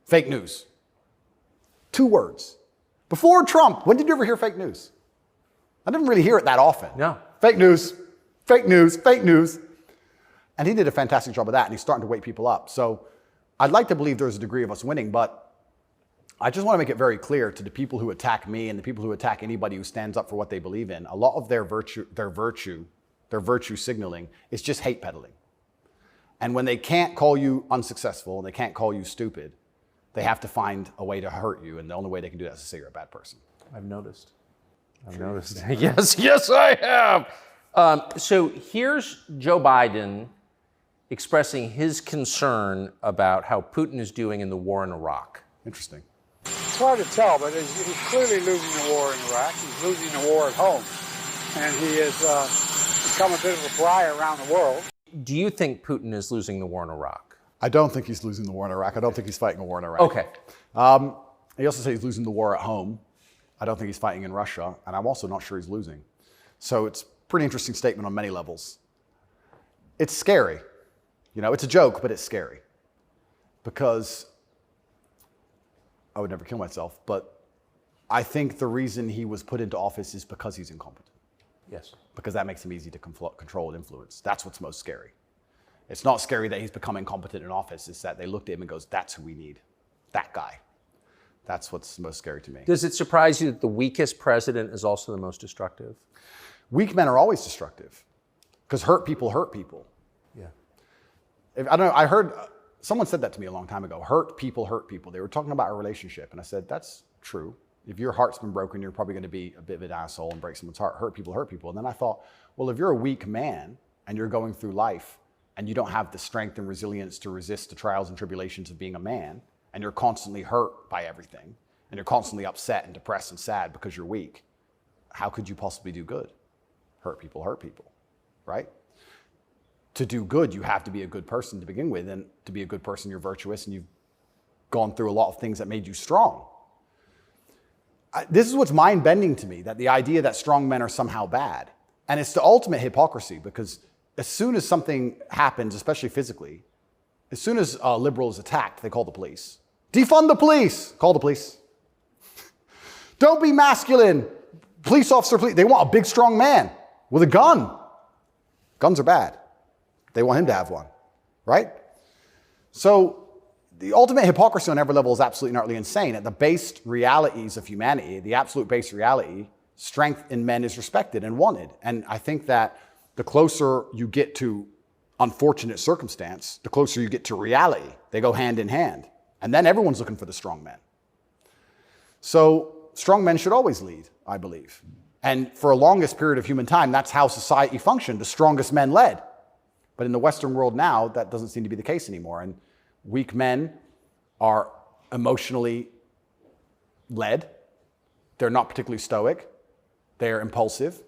Fake news. 2 words. Before Trump, when did you ever hear fake news? I didn't really hear it that often. No. Fake news, fake news, fake news. And he did a fantastic job of that, and he's starting to wake people up. So I'd like to believe there's a degree of us winning, but I just want to make it very clear to the people who attack me and the people who attack anybody who stands up for what they believe in, a lot of their virtue signaling is just hate peddling. And when they can't call you unsuccessful and they can't call you stupid, they have to find a way to hurt you. And the only way they can do that is to say you're a bad person. I've noticed. Yes, I have. So here's Joe Biden expressing his concern about how Putin is doing in the war in Iraq. Interesting. It's hard to tell, but he's clearly losing the war in Iraq. He's losing the war at home. And he has become a bit of a pariah around the world. Do you think Putin is losing the war in Iraq? I don't think he's losing the war in Iraq. I don't think he's fighting a war in Iraq. Okay. He also says he's losing the war at home. I don't think he's fighting in Russia. And I'm also not sure he's losing. So it's a pretty interesting statement on many levels. It's scary. You know, it's a joke, but it's scary. Because I would never kill myself, but I think the reason he was put into office is because he's incompetent. Yes. Because that makes him easy to control and influence. That's what's most scary. It's not scary that he's become incompetent in office. It's that they looked at him and goes, that's who we need. That guy. That's what's most scary to me. Does it surprise you that the weakest president is also the most destructive? Weak men are always destructive because hurt people hurt people. Yeah. I don't know, I heard, someone said that to me a long time ago. Hurt people hurt people. They were talking about a relationship. And I said, that's true. If your heart's been broken, you're probably going to be a bit of an asshole and break someone's heart, hurt people, hurt people. And then I thought, well, if you're a weak man and you're going through life and you don't have the strength and resilience to resist the trials and tribulations of being a man, and you're constantly hurt by everything, and you're constantly upset and depressed and sad because you're weak, how could you possibly do good? Hurt people, right? To do good, you have to be a good person to begin with, and to be a good person, you're virtuous, and you've gone through a lot of things that made you strong. This is what's mind-bending to me, that the idea that strong men are somehow bad. And it's the ultimate hypocrisy, because as soon as something happens, especially physically, as soon as a liberal is attacked, they call the police. Defund the police! Call the police. Don't be masculine! Police officer, please. They want a big, strong man with a gun. Guns are bad. They want him to have one, right? So the ultimate hypocrisy on every level is absolutely and utterly insane. At the base realities of humanity, the absolute base reality, strength in men is respected and wanted. And I think that the closer you get to unfortunate circumstance, the closer you get to reality. They go hand in hand. And then everyone's looking for the strong men. So strong men should always lead, I believe. And for a longest period of human time, that's how society functioned. The strongest men led. But in the Western world now, that doesn't seem to be the case anymore. And weak men are emotionally led. They're not particularly stoic. They're impulsive.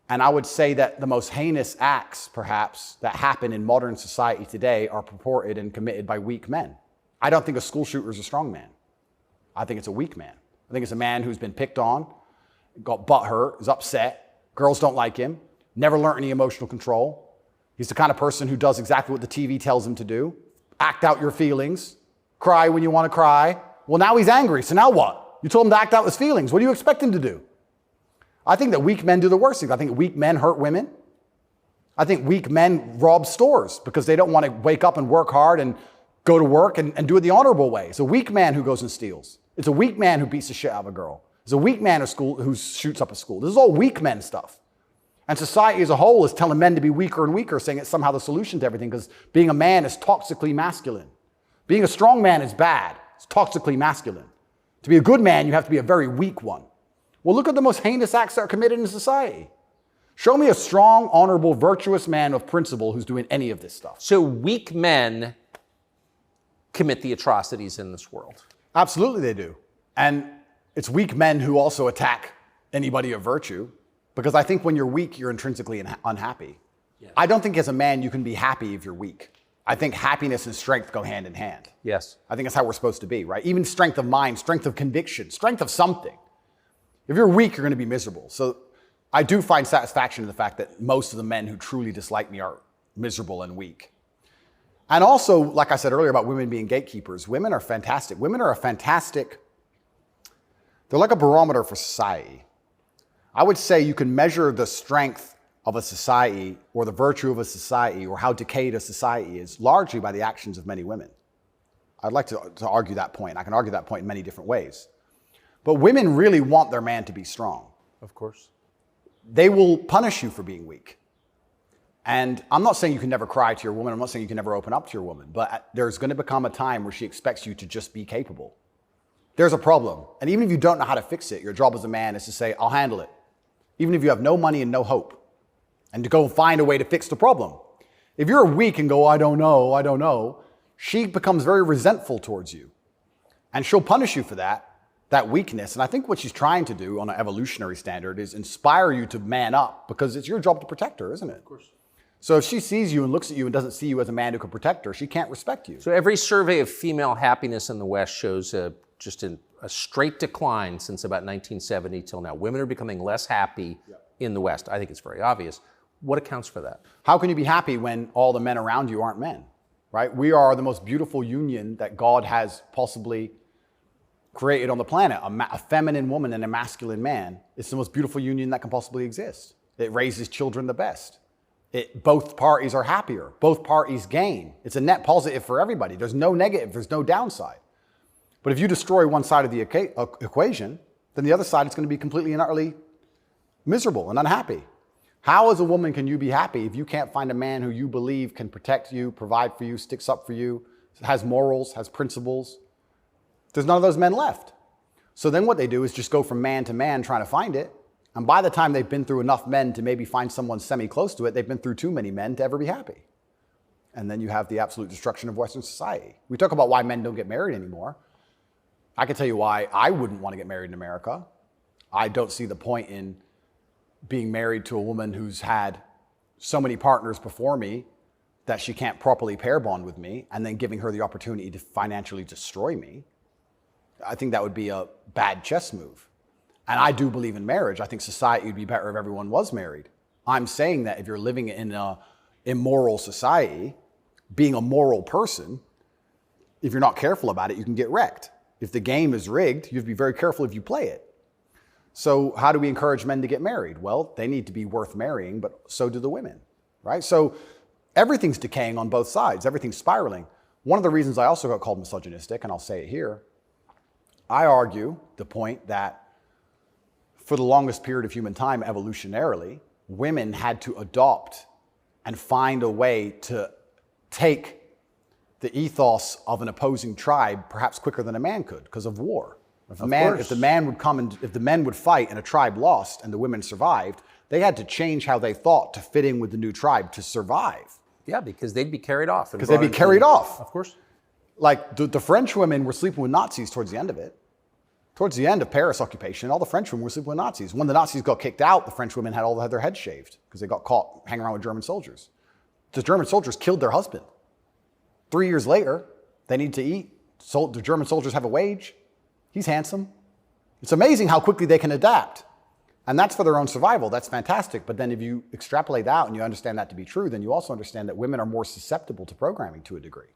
And I would say that the most heinous acts, perhaps, that happen in modern society today are purported and committed by weak men. I don't think a school shooter is a strong man. I think it's a weak man. I think it's a man who's been picked on, got butt hurt, is upset, girls don't like him, never learned any emotional control. He's the kind of person who does exactly what the TV tells him to do. Act out your feelings. Cry when you want to cry. Well, now he's angry, so now what? You told him to act out his feelings. What do you expect him to do? I think that weak men do the worst things. I think weak men hurt women. I think weak men rob stores because they don't want to wake up and work hard and go to work and do it the honorable way. It's a weak man who goes and steals. It's a weak man who beats the shit out of a girl. It's a weak man who shoots up a school. This is all weak men stuff. And society as a whole is telling men to be weaker and weaker, saying it's somehow the solution to everything because being a man is toxically masculine. Being a strong man is bad. It's toxically masculine. To be a good man, you have to be a very weak one. Well, look at the most heinous acts that are committed in society. Show me a strong, honorable, virtuous man of principle who's doing any of this stuff. So weak men commit the atrocities in this world. Absolutely they do. And it's weak men who also attack anybody of virtue. Because I think when you're weak, you're intrinsically unhappy. Yeah. I don't think as a man you can be happy if you're weak. I think happiness and strength go hand in hand. Yes. I think that's how we're supposed to be, right? Even strength of mind, strength of conviction, strength of something. If you're weak, you're going to be miserable. So I do find satisfaction in the fact that most of the men who truly dislike me are miserable and weak. And also, like I said earlier about women being gatekeepers, women are fantastic. Women are they're like a barometer for society. I would say you can measure the strength of a society or the virtue of a society or how decayed a society is largely by the actions of many women. I'd like to argue that point. I can argue that point in many different ways. But women really want their man to be strong. Of course. They will punish you for being weak. And I'm not saying you can never cry to your woman. I'm not saying you can never open up to your woman. But there's going to become a time where she expects you to just be capable. There's a problem. And even if you don't know how to fix it, your job as a man is to say, I'll handle it. Even if you have no money and no hope, and to go find a way to fix the problem. If you're weak and go, I don't know, she becomes very resentful towards you. And she'll punish you for that weakness. And I think what she's trying to do on an evolutionary standard is inspire you to man up, because it's your job to protect her, isn't it? Of course. So if she sees you and looks at you and doesn't see you as a man who can protect her, she can't respect you. So every survey of female happiness in the West shows just a straight decline since about 1970 till now. Women are becoming less happy in the West. I think it's very obvious. What accounts for that? How can you be happy when all the men around you aren't men, right? We are the most beautiful union that God has possibly created on the planet. A feminine woman and a masculine man. It's the most beautiful union that can possibly exist. It raises children the best. Both parties are happier. Both parties gain. It's a net positive for everybody. There's no negative. There's no downside. But if you destroy one side of the equation, then the other side is going to be completely and utterly miserable and unhappy. How as a woman can you be happy if you can't find a man who you believe can protect you, provide for you, sticks up for you, has morals, has principles? There's none of those men left. So then what they do is just go from man to man trying to find it. And by the time they've been through enough men to maybe find someone semi-close to it, they've been through too many men to ever be happy. And then you have the absolute destruction of Western society. We talk about why men don't get married anymore. I can tell you why I wouldn't want to get married in America. I don't see the point in being married to a woman who's had so many partners before me that she can't properly pair bond with me, and then giving her the opportunity to financially destroy me. I think that would be a bad chess move. And I do believe in marriage. I think society would be better if everyone was married. I'm saying that if you're living in an immoral society, being a moral person, if you're not careful about it, you can get wrecked. If the game is rigged, you have to be very careful if you play it. So how do we encourage men to get married? Well, they need to be worth marrying, but so do the women, right? So everything's decaying on both sides. Everything's spiraling. One of the reasons I also got called misogynistic, and I'll say it here, I argue the point that for the longest period of human time, evolutionarily, women had to adopt and find a way to take the ethos of an opposing tribe perhaps quicker than a man could because of war. If the men would fight and a tribe lost and the women survived, they had to change how they thought to fit in with the new tribe to survive. Yeah, because they'd be carried off. Because they'd be carried off. Of course. Like the French women were sleeping with Nazis towards the end of it. Towards the end of Paris occupation, all the French women were sleeping with Nazis. When the Nazis got kicked out, the French women had their heads shaved because they got caught hanging around with German soldiers. The German soldiers killed their husband. 3 years later, they need to eat. So the German soldiers have a wage. He's handsome. It's amazing how quickly they can adapt. And that's for their own survival. That's fantastic. But then if you extrapolate that and you understand that to be true, then you also understand that women are more susceptible to programming to a degree.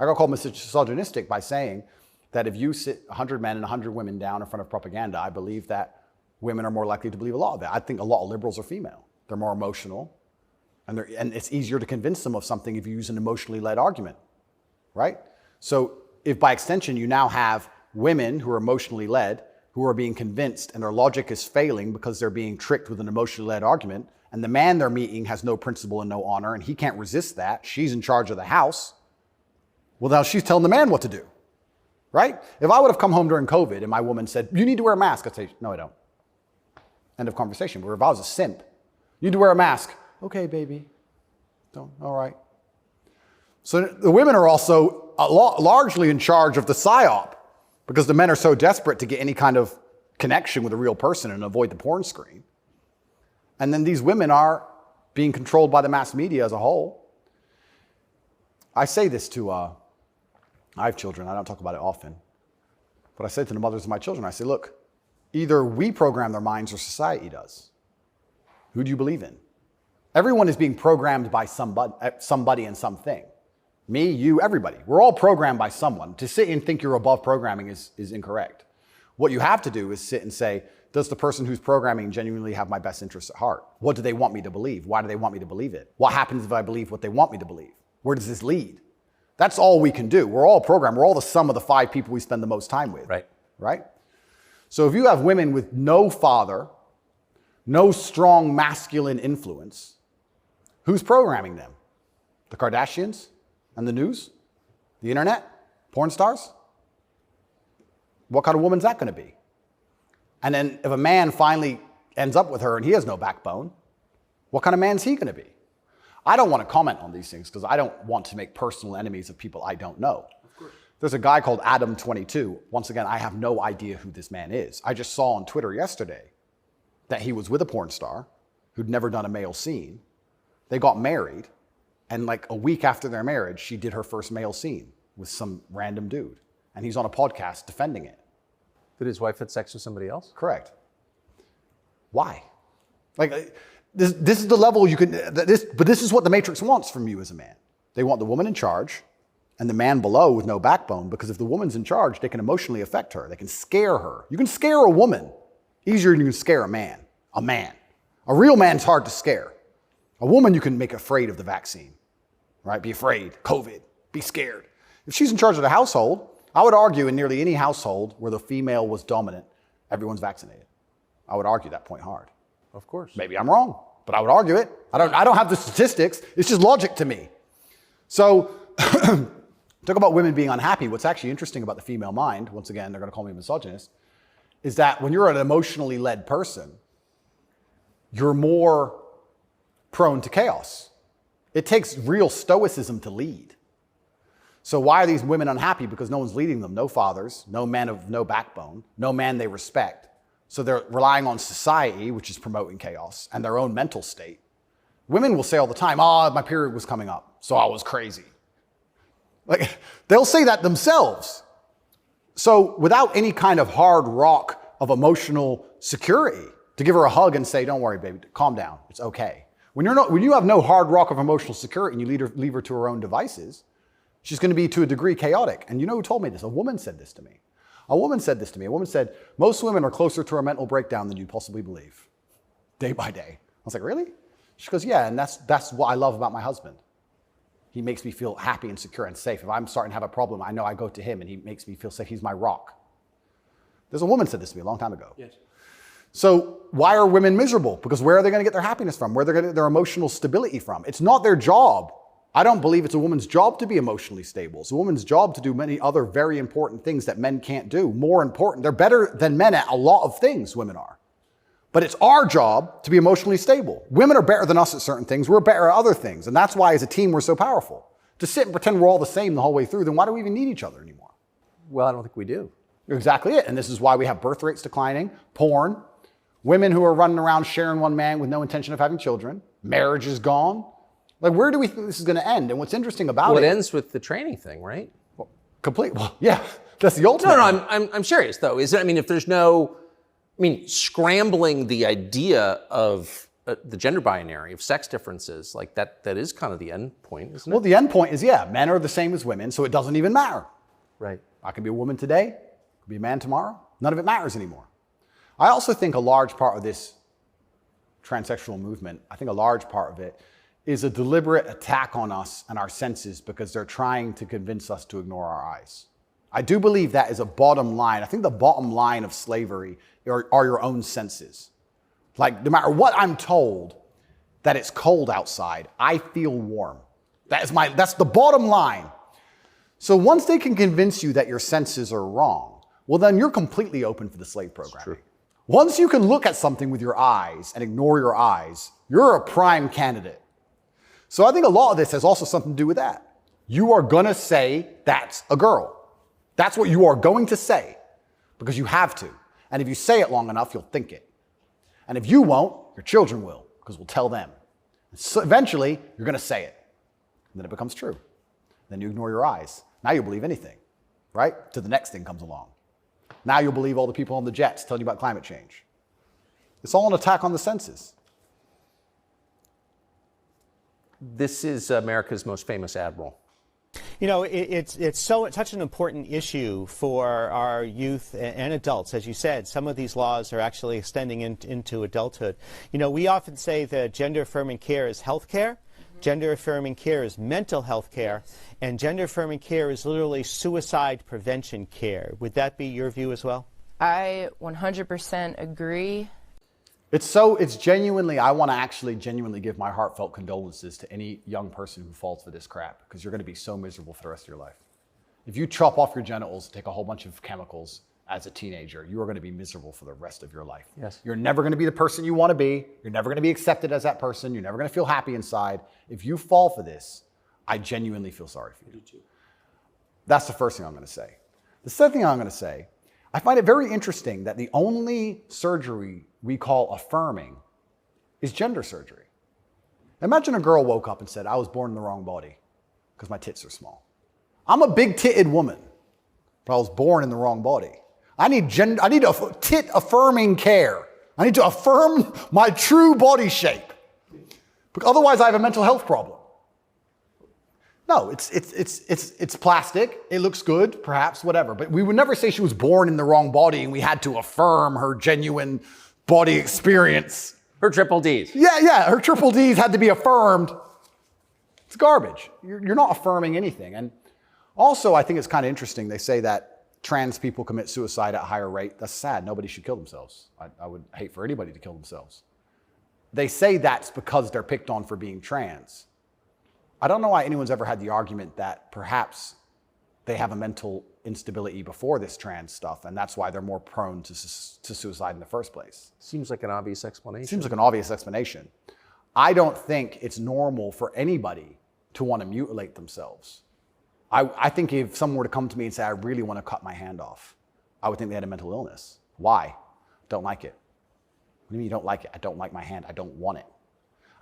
I got called misogynistic by saying that if you sit 100 men and 100 women down in front of propaganda, I believe that women are more likely to believe a lot of that. I think a lot of liberals are female. They're more emotional, and it's easier to convince them of something if you use an emotionally led argument, right? So if by extension you now have women who are emotionally led, who are being convinced and their logic is failing because they're being tricked with an emotionally led argument, and the man they're meeting has no principle and no honor, and he can't resist that, she's in charge of the house, well, now she's telling the man what to do. Right? If I would have come home during COVID and my woman said, you need to wear a mask, I'd say, no, I don't. End of conversation. Where if I was a simp, you need to wear a mask. Okay, baby. Don't. All right. So the women are also largely in charge of the psyop because the men are so desperate to get any kind of connection with a real person and avoid the porn screen. And then these women are being controlled by the mass media as a whole. I say this to I have children. I don't talk about it often. But I say to the mothers of my children, I say, look, either we program their minds or society does. Who do you believe in? Everyone is being programmed by somebody and something. Me, you, everybody. We're all programmed by someone. To sit and think you're above programming is incorrect. What you have to do is sit and say, does the person who's programming genuinely have my best interests at heart? What do they want me to believe? Why do they want me to believe it? What happens if I believe what they want me to believe? Where does this lead? That's all we can do. We're all programmed. We're all the sum of the 5 people we spend the most time with. Right? So if you have women with no father, no strong masculine influence, who's programming them? The Kardashians and the news? The internet? Porn stars? What kind of woman's that going to be? And then if a man finally ends up with her and he has no backbone, what kind of man is he going to be? I don't want to comment on these things because I don't want to make personal enemies of people I don't know. There's a guy called Adam22. Once again, I have no idea who this man is. I just saw on Twitter yesterday that he was with a porn star who'd never done a male scene. They got married, and like a week after their marriage, she did her first male scene with some random dude. And he's on a podcast defending it. Did his wife have sex with somebody else? Correct. Why? Like, this is the level you can, but this is what the Matrix wants from you as a man. They want the woman in charge and the man below with no backbone, because if the woman's in charge, they can emotionally affect her. They can scare her. You can scare a woman easier than you can scare a man. A man. A real man's hard to scare. A woman you can make afraid of the vaccine, right? Be afraid, COVID, be scared. If she's in charge of the household, I would argue in nearly any household where the female was dominant, everyone's vaccinated. I would argue that point hard. Of course. Maybe I'm wrong, but I would argue it. I don't have the statistics. It's just logic to me. So Talk about women being unhappy. What's actually interesting about the female mind, once again, they're going to call me a misogynist, is that when you're an emotionally led person, you're more prone to chaos. It takes real stoicism to lead. So why are these women unhappy? Because no one's leading them. No fathers, no men of no backbone, no man they respect. So they're relying on society, which is promoting chaos, and their own mental state. Women will say all the time, oh, my period was coming up, so I was crazy. Like, they'll say that themselves. So without any kind of hard rock of emotional security, to give her a hug and say, don't worry, baby, calm down, it's okay. When you have no hard rock of emotional security and you leave her to her own devices, she's going to be to a degree chaotic. And you know who told me this? A woman said this to me. A woman said, most women are closer to a mental breakdown than you possibly believe, day by day. I was like, really? She goes, yeah, and that's what I love about my husband. He makes me feel happy and secure and safe. If I'm starting to have a problem, I know I go to him and he makes me feel safe. He's my rock. There's a woman said this to me a long time ago. Yes. So why are women miserable? Because where are they going to get their happiness from? Where are they going to get their emotional stability from? It's not their job. I don't believe it's a woman's job to be emotionally stable. It's a woman's job to do many other very important things that men can't do. More important. They're better than men at a lot of things, women are. But it's our job to be emotionally stable. Women are better than us at certain things. We're better at other things. And that's why as a team, we're so powerful. To sit and pretend we're all the same the whole way through, then why do we even need each other anymore? Well, I don't think we do. Exactly it. And this is why we have birth rates declining, porn, women who are running around sharing one man with no intention of having children, marriage is gone. Like, where do we think this is going to end? And what's interesting about it ends with the training thing, right? Well, yeah, that's the ultimate. No, I'm serious though. If there's no, scrambling the idea of the gender binary, of sex differences, like that is kind of the end point, isn't it? Well, the end point is, yeah, men are the same as women, so it doesn't even matter. Right. I can be a woman today, I can be a man tomorrow. None of it matters anymore. I also think a large part of this transsexual movement, I think a large part of it is a deliberate attack on us and our senses because they're trying to convince us to ignore our eyes. I do believe that is a bottom line. I think the bottom line of slavery are your own senses. Like, no matter what I'm told that it's cold outside, I feel warm. That's the bottom line. So once they can convince you that your senses are wrong, well, then you're completely open for the slave program. Once you can look at something with your eyes and ignore your eyes, you're a prime candidate. So I think a lot of this has also something to do with that. You are going to say that's a girl. That's what you are going to say because you have to. And if you say it long enough, you'll think it. And if you won't, your children will because we'll tell them. So eventually, you're going to say it. And then it becomes true. Then you ignore your eyes. Now you'll believe anything, right? Till the next thing comes along. Now you'll believe all the people on the jets telling you about climate change. It's all an attack on the senses. This is America's most famous admiral. It's such an important issue for our youth and adults. As you said, some of these laws are actually extending into adulthood. We often say that gender-affirming care is health care. Gender-affirming care is mental health care. And gender-affirming care is literally suicide prevention care. Would that be your view as well? I 100% agree. It's genuinely, I want to actually genuinely give my heartfelt condolences to any young person who falls for this crap, because you're going to be so miserable for the rest of your life. If you chop off your genitals, take a whole bunch of chemicals as a teenager, you are going to be miserable for the rest of your life. Yes. You're never going to be the person you want to be. You're never going to be accepted as that person. You're never going to feel happy inside. If you fall for this, I genuinely feel sorry for you. That's the first thing I'm going to say. The second thing I'm going to say, I find it very interesting that the only surgery we call affirming is gender surgery. Imagine a girl woke up and said, I was born in the wrong body because my tits are small. I'm a big-titted woman, but I was born in the wrong body. I need tit affirming care. I need to affirm my true body shape. Because otherwise I have a mental health problem. No, it's plastic. It looks good, perhaps, whatever. But we would never say she was born in the wrong body and we had to affirm her genuine body experience. Her triple Ds. Yeah, her triple Ds had to be affirmed. It's garbage. You're not affirming anything. And also, I think it's kind of interesting. They say that trans people commit suicide at a higher rate. That's sad. Nobody should kill themselves. I would hate for anybody to kill themselves. They say that's because they're picked on for being trans. I don't know why anyone's ever had the argument that perhaps they have a mental instability before this trans stuff, and that's why they're more prone to suicide in the first place. Seems like an obvious explanation. Seems like an obvious explanation. I don't think it's normal for anybody to want to mutilate themselves. I think if someone were to come to me and say, I really want to cut my hand off, I would think they had a mental illness. Why? Don't like it. What do you mean you don't like it? I don't like my hand. I don't want it.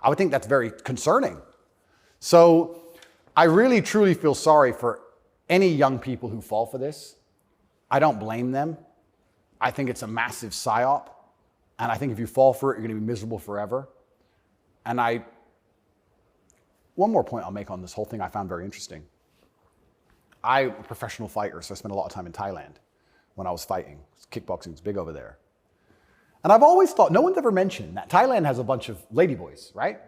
I would think that's very concerning. So I really, truly feel sorry for any young people who fall for this. I don't blame them. I think it's a massive psyop. And I think if you fall for it, you're going to be miserable forever. And one more point I'll make on this whole thing I found very interesting. I'm a professional fighter, so I spent a lot of time in Thailand when I was fighting. Kickboxing is big over there. And I've always thought, no one's ever mentioned that Thailand has a bunch of ladyboys, right?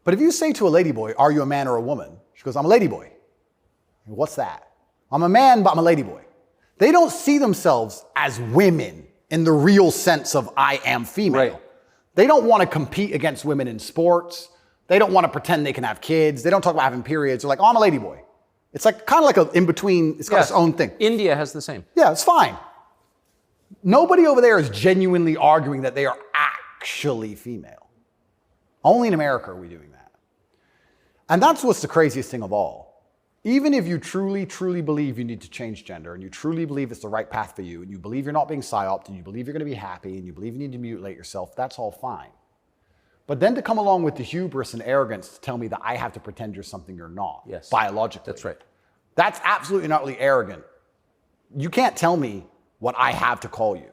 But if you say to a ladyboy, are you a man or a woman? She goes, I'm a ladyboy. What's that? I'm a man, but I'm a ladyboy. They don't see themselves as women in the real sense of I am female. Right. They don't want to compete against women in sports. They don't want to pretend they can have kids. They don't talk about having periods. They're like, oh, I'm a ladyboy. It's like kind of like a in between. It's got its own thing. India has the same. Yeah, it's fine. Nobody over there is genuinely arguing that they are actually female. Only in America are we doing that. And that's what's the craziest thing of all. Even if you truly, truly believe you need to change gender, and you truly believe it's the right path for you, and you believe you're not being psyoped, and you believe you're going to be happy, and you believe you need to mutilate yourself, that's all fine. But then to come along with the hubris and arrogance to tell me that I have to pretend you're something you're not, yes, biologically. That's right. That's absolutely not really arrogant. You can't tell me what I have to call you,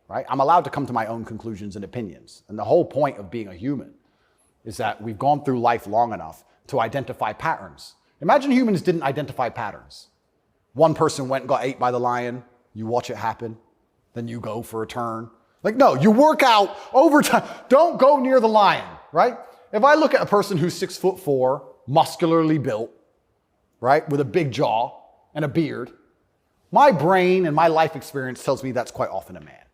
right? I'm allowed to come to my own conclusions and opinions. And the whole point of being a human is that we've gone through life long enough to identify patterns. Imagine humans didn't identify patterns. One person went and got ate by the lion. You watch it happen. Then you go for a turn. Like, no, you work out over time. Don't go near the lion, right? If I look at a person who's 6'4", muscularly built, right, with a big jaw and a beard, my brain and my life experience tells me that's quite often a man.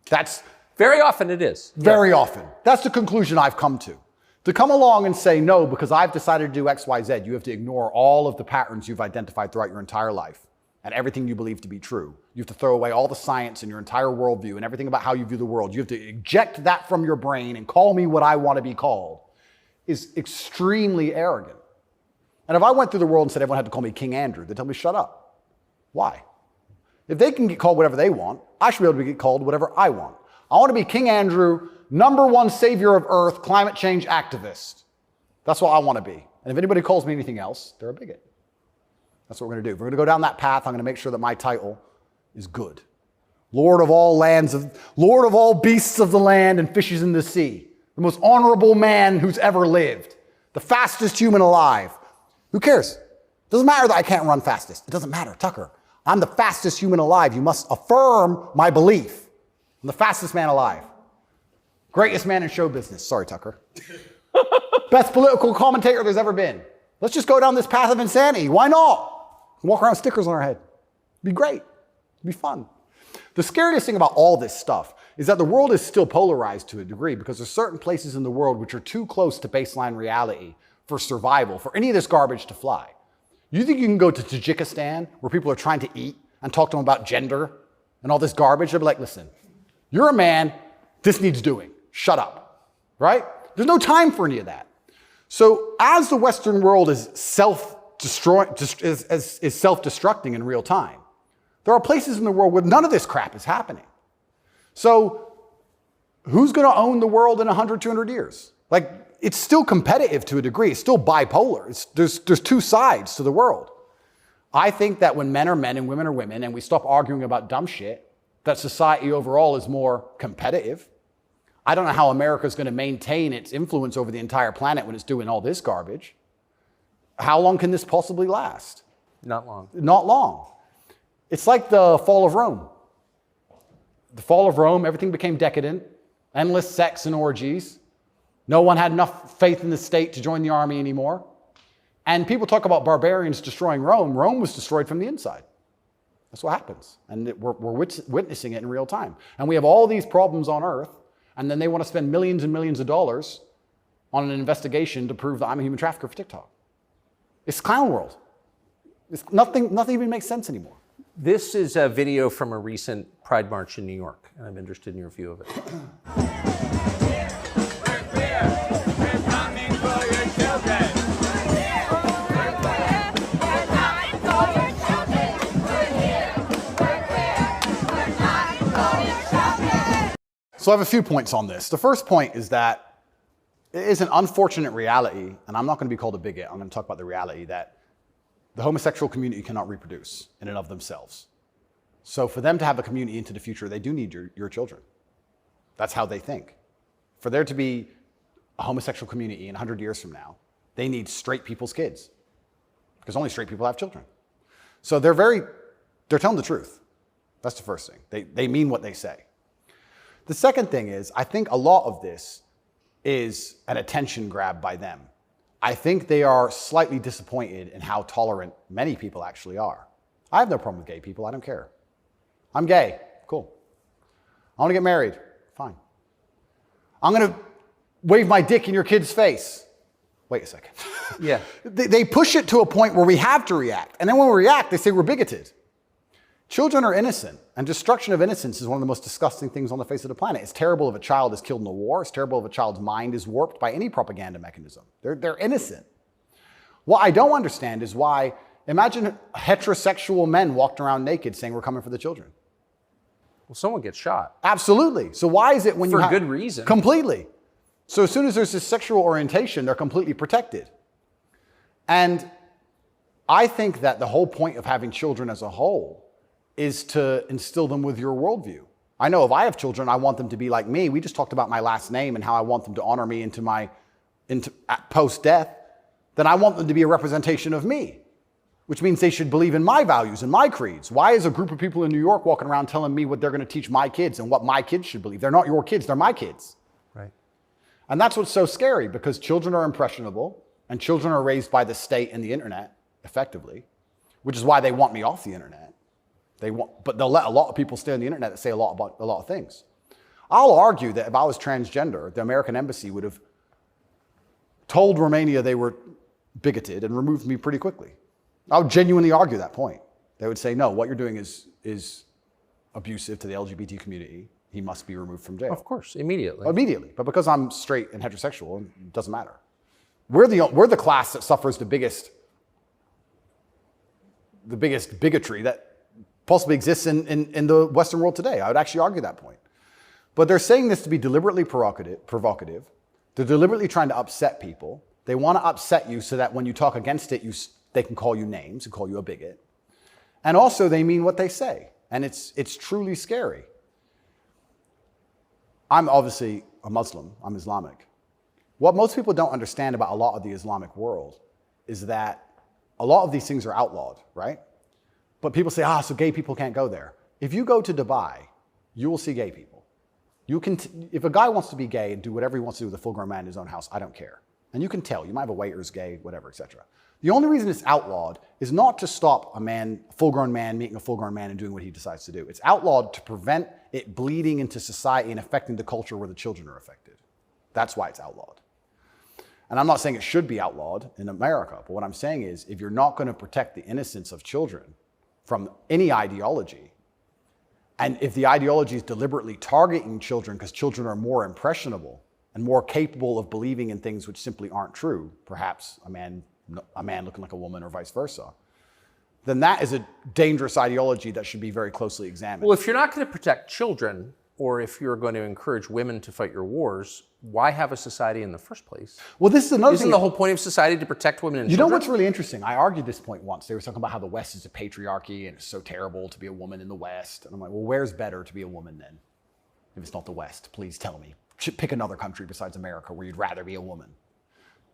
That's very often it is. Very often. That's the conclusion I've come to. To come along and say, no, because I've decided to do X, Y, Z, you have to ignore all of the patterns you've identified throughout your entire life and everything you believe to be true. You have to throw away all the science and your entire worldview and everything about how you view the world. You have to eject that from your brain and call me what I want to be called is extremely arrogant. And if I went through the world and said everyone had to call me King Andrew, they'd tell me, shut up. Why? If they can get called whatever they want, I should be able to get called whatever I want. I want to be King Andrew, #1 savior of Earth, climate change activist. That's what I want to be. And if anybody calls me anything else, they're a bigot. That's what we're going to do. If we're going to go down that path, I'm going to make sure that my title is good. Lord of all beasts of the land and fishes in the sea. The most honorable man who's ever lived. The fastest human alive. Who cares? Doesn't matter that I can't run fastest. It doesn't matter. Tucker, I'm the fastest human alive. You must affirm my belief. I'm the fastest man alive. Greatest man in show business. Sorry, Tucker. Best political commentator there's ever been. Let's just go down this path of insanity. Why not? Walk around with stickers on our head. It'd be great. It'd be fun. The scariest thing about all this stuff is that the world is still polarized to a degree because there's certain places in the world which are too close to baseline reality for survival, for any of this garbage to fly. You think you can go to Tajikistan where people are trying to eat and talk to them about gender and all this garbage? They'll be like, listen, you're a man, this needs doing. Shut up, right? There's no time for any of that. So as the Western world is self-destructing in real time, there are places in the world where none of this crap is happening. So who's going to own the world in 100, 200 years? Like, it's still competitive to a degree. It's still bipolar. There's two sides to the world. I think that when men are men and women are women and we stop arguing about dumb shit, that society overall is more competitive. I don't know how America's going to maintain its influence over the entire planet when it's doing all this garbage. How long can this possibly last? Not long. Not long. It's like the fall of Rome. The fall of Rome, everything became decadent, endless sex and orgies. No one had enough faith in the state to join the army anymore. And people talk about barbarians destroying Rome. Rome was destroyed from the inside. That's what happens. And we're witnessing it in real time. And we have all these problems on Earth, and then they want to spend millions and millions of dollars on an investigation to prove that I'm a human trafficker for TikTok. It's clown world. Nothing even makes sense anymore. This is a video from a recent Pride March in New York, and I'm interested in your view of it. So I have a few points on this. The first point is that it is an unfortunate reality, and I'm not going to be called a bigot. I'm going to talk about the reality that the homosexual community cannot reproduce in and of themselves. So for them to have a community into the future, they do need your children. That's how they think. For there to be a homosexual community in 100 years from now, they need straight people's kids, because only straight people have children. So they're telling the truth. That's the first thing. They mean what they say. The second thing is, I think a lot of this is an attention grab by them. I think they are slightly disappointed in how tolerant many people actually are. I have no problem with gay people. I don't care. I'm gay. Cool. I want to get married. Fine. I'm going to wave my dick in your kid's face. Wait a second. Yeah. They push it to a point where we have to react. And then when we react, they say we're bigoted. Children are innocent, and destruction of innocence is one of the most disgusting things on the face of the planet. It's terrible if a child is killed in a war. It's terrible if a child's mind is warped by any propaganda mechanism. They're innocent. What I don't understand is why, imagine heterosexual men walking around naked saying we're coming for the children. Well, someone gets shot. Absolutely. So why is it when For good reason. Completely. So as soon as there's this sexual orientation, they're completely protected. And I think that the whole point of having children as a whole is to instill them with your worldview. I know if I have children, I want them to be like me. We just talked about my last name and how I want them to honor me into post-death. Then I want them to be a representation of me, which means they should believe in my values and my creeds. Why is a group of people in New York walking around telling me what they're going to teach my kids and what my kids should believe? They're not your kids, they're my kids. Right. And that's what's so scary, because children are impressionable and children are raised by the state and the internet effectively, which is why they want me off the internet. But they'll let a lot of people stay on the internet that say a lot of things. I'll argue that if I was transgender, the American embassy would have told Romania they were bigoted and removed me pretty quickly. I would genuinely argue that point. They would say, no, what you're doing is abusive to the LGBT community. He must be removed from jail. Of course, immediately. Immediately. But because I'm straight and heterosexual, it doesn't matter. We're the class that suffers the biggest bigotry that possibly exists in the Western world today. I would actually argue that point. But they're saying this to be deliberately provocative. They're deliberately trying to upset people. They want to upset you so that when you talk against it, they can call you names and call you a bigot. And also they mean what they say. And it's truly scary. I'm obviously a Muslim. I'm Islamic. What most people don't understand about a lot of the Islamic world is that a lot of these things are outlawed, right? But people say, so gay people can't go there. If you go to Dubai, you will see gay people. If a guy wants to be gay and do whatever he wants to do with a full-grown man in his own house, I don't care. And you can tell. You might have a waiter's gay, whatever, etc. The only reason it's outlawed is not to stop a full-grown man meeting a full-grown man and doing what he decides to do. It's outlawed to prevent it bleeding into society and affecting the culture where the children are affected. That's why it's outlawed. And I'm not saying it should be outlawed in America, but what I'm saying is if you're not going to protect the innocence of children from any ideology, and if the ideology is deliberately targeting children because children are more impressionable and more capable of believing in things which simply aren't true, perhaps a man looking like a woman or vice versa, then that is a dangerous ideology that should be very closely examined. Well, if you're not going to protect children, or if you're going to encourage women to fight your wars, why have a society in the first place? Well, this is another Isn't thing. the whole point of society to protect women and You children? know what's really interesting? I argued this point once. They were talking about how the West is a patriarchy and it's so terrible to be a woman in the West. And I'm like, well, where's better to be a woman then? If it's not the West, please tell me. Pick another country besides America where you'd rather be a woman.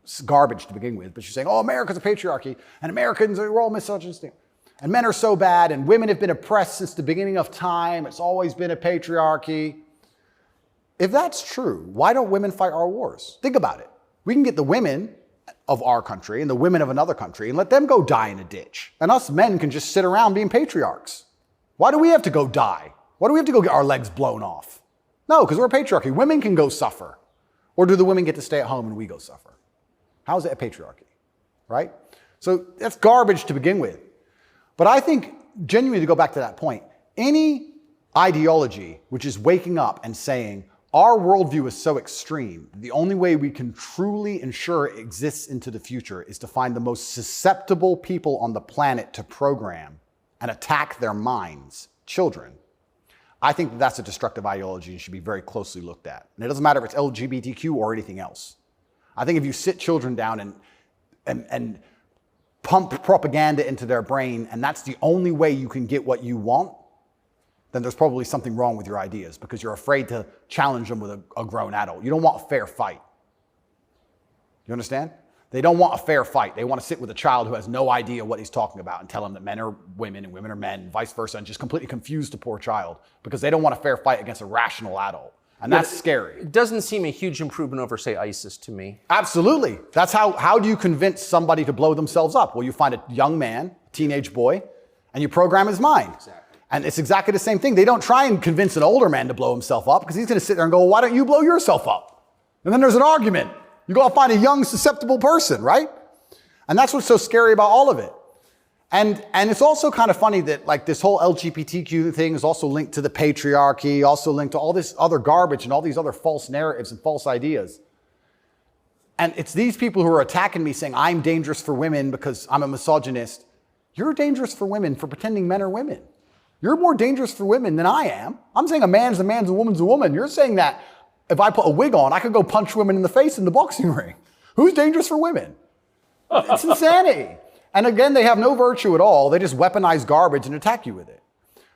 It's garbage to begin with, but you're saying, America's a patriarchy and Americans are all misogynistic. And men are so bad and women have been oppressed since the beginning of time. It's always been a patriarchy. If that's true, why don't women fight our wars? Think about it. We can get the women of our country and the women of another country and let them go die in a ditch. And us men can just sit around being patriarchs. Why do we have to go die? Why do we have to go get our legs blown off? No, because we're a patriarchy. Women can go suffer. Or do the women get to stay at home and we go suffer? How is it a patriarchy, right? So that's garbage to begin with. But I think, genuinely, to go back to that point, any ideology which is waking up and saying, our worldview is so extreme, the only way we can truly ensure it exists into the future is to find the most susceptible people on the planet to program and attack their minds, children. I think that's a destructive ideology and should be very closely looked at. And it doesn't matter if it's LGBTQ or anything else. I think if you sit children down and pump propaganda into their brain, and that's the only way you can get what you want, then there's probably something wrong with your ideas because you're afraid to challenge them with a grown adult. You don't want a fair fight. You understand? They don't want a fair fight. They want to sit with a child who has no idea what he's talking about and tell him that men are women and women are men, and vice versa, and just completely confuse the poor child because they don't want a fair fight against a rational adult. And that's scary. It doesn't seem a huge improvement over, say, ISIS to me. Absolutely. That's how do you convince somebody to blow themselves up? Well, you find a young man, teenage boy, and you program his mind. Exactly. And it's exactly the same thing. They don't try and convince an older man to blow himself up because he's going to sit there and go, well, why don't you blow yourself up? And then there's an argument. You go find a young, susceptible person, right? And that's what's so scary about all of it. And it's also kind of funny that like this whole LGBTQ thing is also linked to the patriarchy, also linked to all this other garbage and all these other false narratives and false ideas. And it's these people who are attacking me saying I'm dangerous for women because I'm a misogynist. You're dangerous for women for pretending men are women. You're more dangerous for women than I am. I'm saying a man's a man, a woman's a woman. You're saying that if I put a wig on, I could go punch women in the face in the boxing ring. Who's dangerous for women? It's insanity. And again, they have no virtue at all. They just weaponize garbage and attack you with it.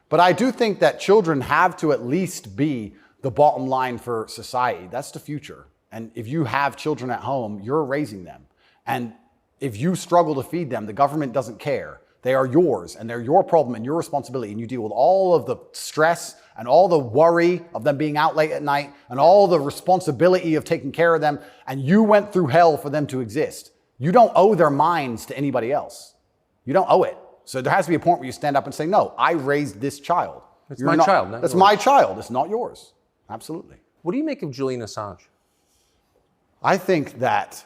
But I do think that children have to at least be the bottom line for society. That's the future. And if you have children at home, you're raising them. And if you struggle to feed them, the government doesn't care. They are yours, and they're your problem and your responsibility, and you deal with all of the stress and all the worry of them being out late at night and all the responsibility of taking care of them, and you went through hell for them to exist. You don't owe their minds to anybody else. You don't owe it. So there has to be a point where you stand up and say, no, I raised this child. It's my child. That's my child. It's not yours. Absolutely. What do you make of Julian Assange? I think that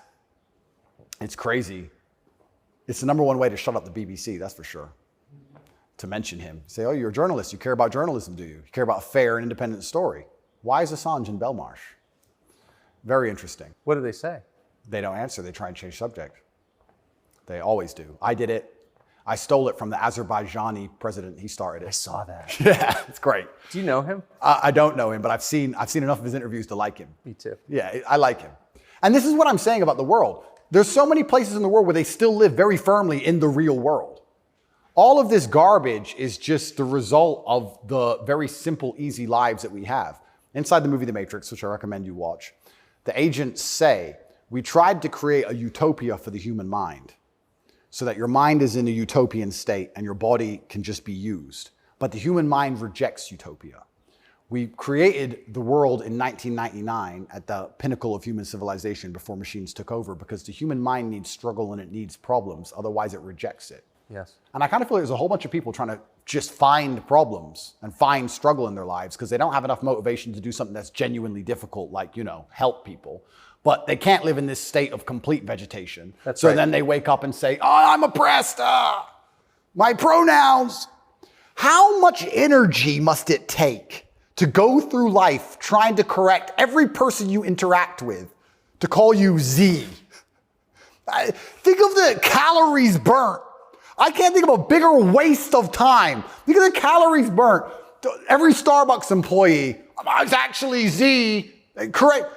it's crazy. It's the number one way to shut up the BBC, that's for sure. To mention him. Say, oh, you're a journalist. You care about journalism, do you? You care about a fair and independent story. Why is Assange in Belmarsh? Very interesting. What do they say? They don't answer. They try and change subject. They always do. I did it. I stole it from the Azerbaijani president. He started it. I saw that. Yeah, it's great. Do you know him? I don't know him, but I've seen enough of his interviews to like him. Me too. Yeah, I like him. And this is what I'm saying about the world. There's so many places in the world where they still live very firmly in the real world. All of this garbage is just the result of the very simple, easy lives that we have. Inside the movie The Matrix, which I recommend you watch, the agents say, we tried to create a utopia for the human mind so that your mind is in a utopian state and your body can just be used. But the human mind rejects utopia. We created the world in 1999 at the pinnacle of human civilization before machines took over because the human mind needs struggle and it needs problems. Otherwise, it rejects it. Yes. And I kind of feel like there's a whole bunch of people trying to just find problems and find struggle in their lives because they don't have enough motivation to do something that's genuinely difficult, like, help people. But they can't live in this state of complete vegetation. That's so right. Then they wake up and say, oh, I'm oppressed. My pronouns. How much energy must it take to go through life trying to correct every person you interact with to call you Z? Think of the calories burnt. I can't think of a bigger waste of time. Think of the calories burnt. Every Starbucks employee, it's actually Z. Correct.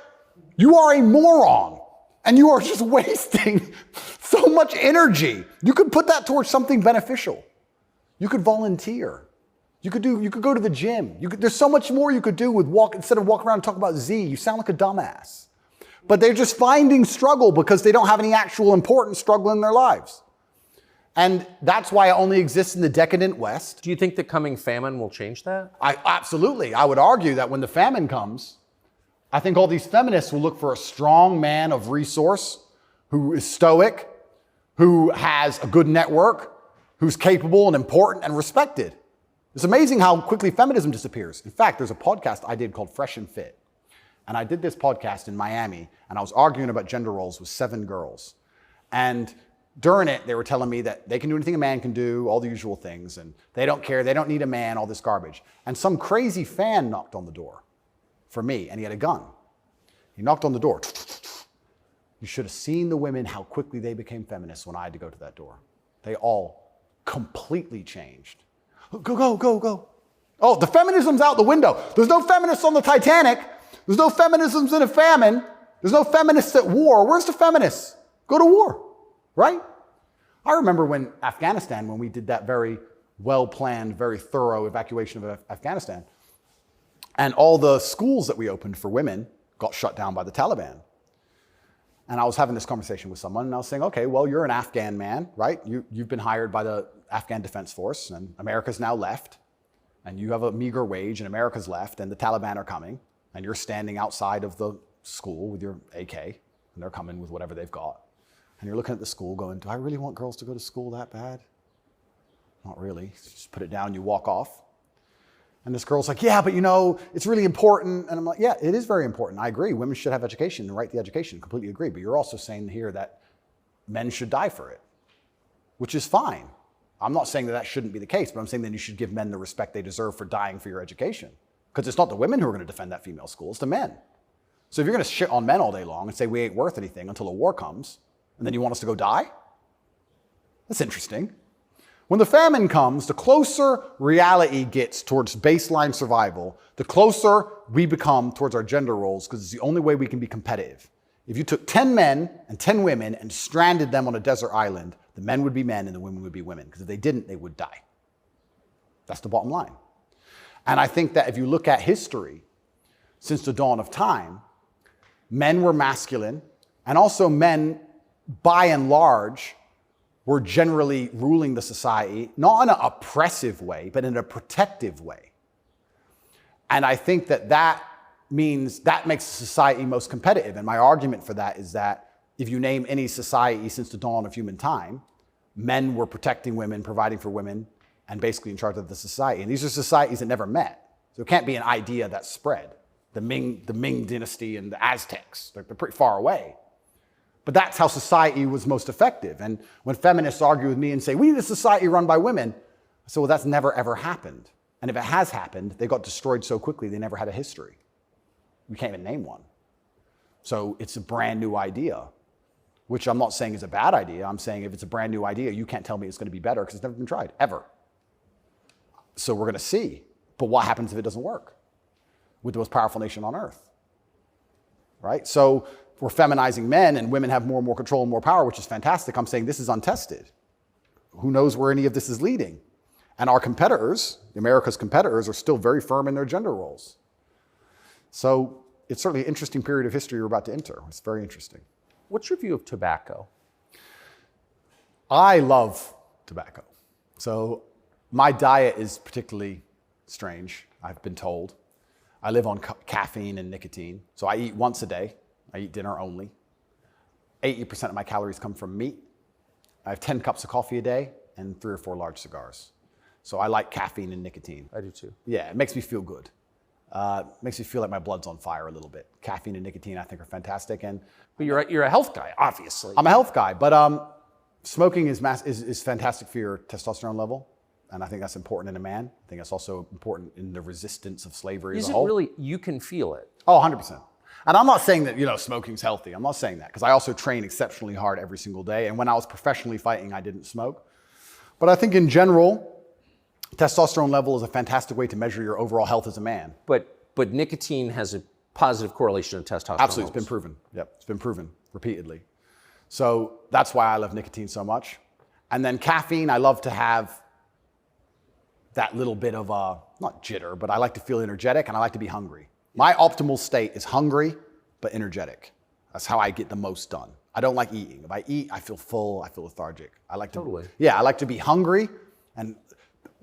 You are a moron and you are just wasting so much energy. You could put that towards something beneficial. You could volunteer. You could go to the gym. There's so much more you could do with instead of walking around and talking about Z. You sound like a dumbass. But they're just finding struggle because they don't have any actual important struggle in their lives. And that's why it only exists in the decadent West. Do you think the coming famine will change that? Absolutely. I would argue that when the famine comes, I think all these feminists will look for a strong man of resource who is stoic, who has a good network, who's capable and important and respected. It's amazing how quickly feminism disappears. In fact, there's a podcast I did called Fresh and Fit. And I did this podcast in Miami, and I was arguing about gender roles with 7 girls. And during it, they were telling me that they can do anything a man can do, all the usual things, and they don't care, they don't need a man, all this garbage. And some crazy fan knocked on the door for me, and he had a gun. He knocked on the door. You should have seen the women, how quickly they became feminists when I had to go to that door. They all completely changed. Go, go, go, go. Oh, the feminism's out the window. There's no feminists on the Titanic. There's no feminisms in a famine. There's no feminists at war. Where's the feminists? Go to war, right? I remember when Afghanistan, when we did that very well-planned, very thorough evacuation of Afghanistan, and all the schools that we opened for women got shut down by the Taliban. And I was having this conversation with someone, and I was saying, okay, well, you're an Afghan man, right? You've been hired by the Afghan Defense Force, and America's now left, and you have a meager wage, and America's left, and the Taliban are coming, and you're standing outside of the school with your AK, and they're coming with whatever they've got. And you're looking at the school going, do I really want girls to go to school that bad? Not really. Just put it down, you walk off. And this girl's like, yeah, but you know, it's really important. And I'm like, yeah, it is very important. I agree. Women should have education and right the education. Completely agree. But you're also saying here that men should die for it, which is fine. I'm not saying that that shouldn't be the case, but I'm saying that you should give men the respect they deserve for dying for your education. Because it's not the women who are going to defend that female school, it's the men. So if you're going to shit on men all day long and say we ain't worth anything until a war comes, and then you want us to go die? That's interesting. When the famine comes, the closer reality gets towards baseline survival, the closer we become towards our gender roles, because it's the only way we can be competitive. If you took 10 men and 10 women and stranded them on a desert island, the men would be men and the women would be women, because if they didn't, they would die. That's the bottom line. And I think that if you look at history, since the dawn of time, men were masculine, and also men, by and large, were generally ruling the society, not in an oppressive way, but in a protective way. And I think that that means that makes the society most competitive. And my argument for that is that if you name any society since the dawn of human time, men were protecting women, providing for women, and basically in charge of the society. And these are societies that never met. So it can't be an idea that spread. The Ming dynasty and the Aztecs, they're pretty far away. But that's how society was most effective. And when feminists argue with me and say, we need a society run by women, I say, well, that's never, ever happened. And if it has happened, they got destroyed so quickly, they never had a history. We can't even name one. So it's a brand new idea, which I'm not saying is a bad idea. I'm saying if it's a brand new idea, you can't tell me it's going to be better because it's never been tried, ever. So we're going to see. But what happens if it doesn't work with the most powerful nation on earth? Right? So we're feminizing men and women have more and more control and more power, which is fantastic. I'm saying this is untested. Who knows where any of this is leading? And our competitors, America's competitors, are still very firm in their gender roles. So it's certainly an interesting period of history we're about to enter. It's very interesting. What's your view of tobacco? I love tobacco. So my diet is particularly strange, I've been told. I live on caffeine and nicotine. So I eat once a day. I eat dinner only. 80% of my calories come from meat. I have 10 cups of coffee a day and 3 or 4 large cigars. So I like caffeine and nicotine. I do too. Yeah, it makes me feel good. Makes me feel like my blood's on fire a little bit. Caffeine and nicotine I think are fantastic. But you're a health guy, obviously. I'm a health guy, but smoking is fantastic for your testosterone level. And I think that's important in a man. I think that's also important in the resistance of slavery as a whole. Is it really, you can feel it? Oh, 100%. And I'm not saying that, smoking's healthy. I'm not saying that because I also train exceptionally hard every single day. And when I was professionally fighting, I didn't smoke. But I think in general, testosterone level is a fantastic way to measure your overall health as a man. But nicotine has a positive correlation to testosterone. Absolutely, levels. it's been proven. Yep, it's been proven repeatedly. So that's why I love nicotine so much. And then caffeine, I love to have that little bit of not jitter, but I like to feel energetic and I like to be hungry. My optimal state is hungry, but energetic. That's how I get the most done. I don't like eating. If I eat, I feel full, I feel lethargic. I like to, totally. Yeah, I like to be hungry and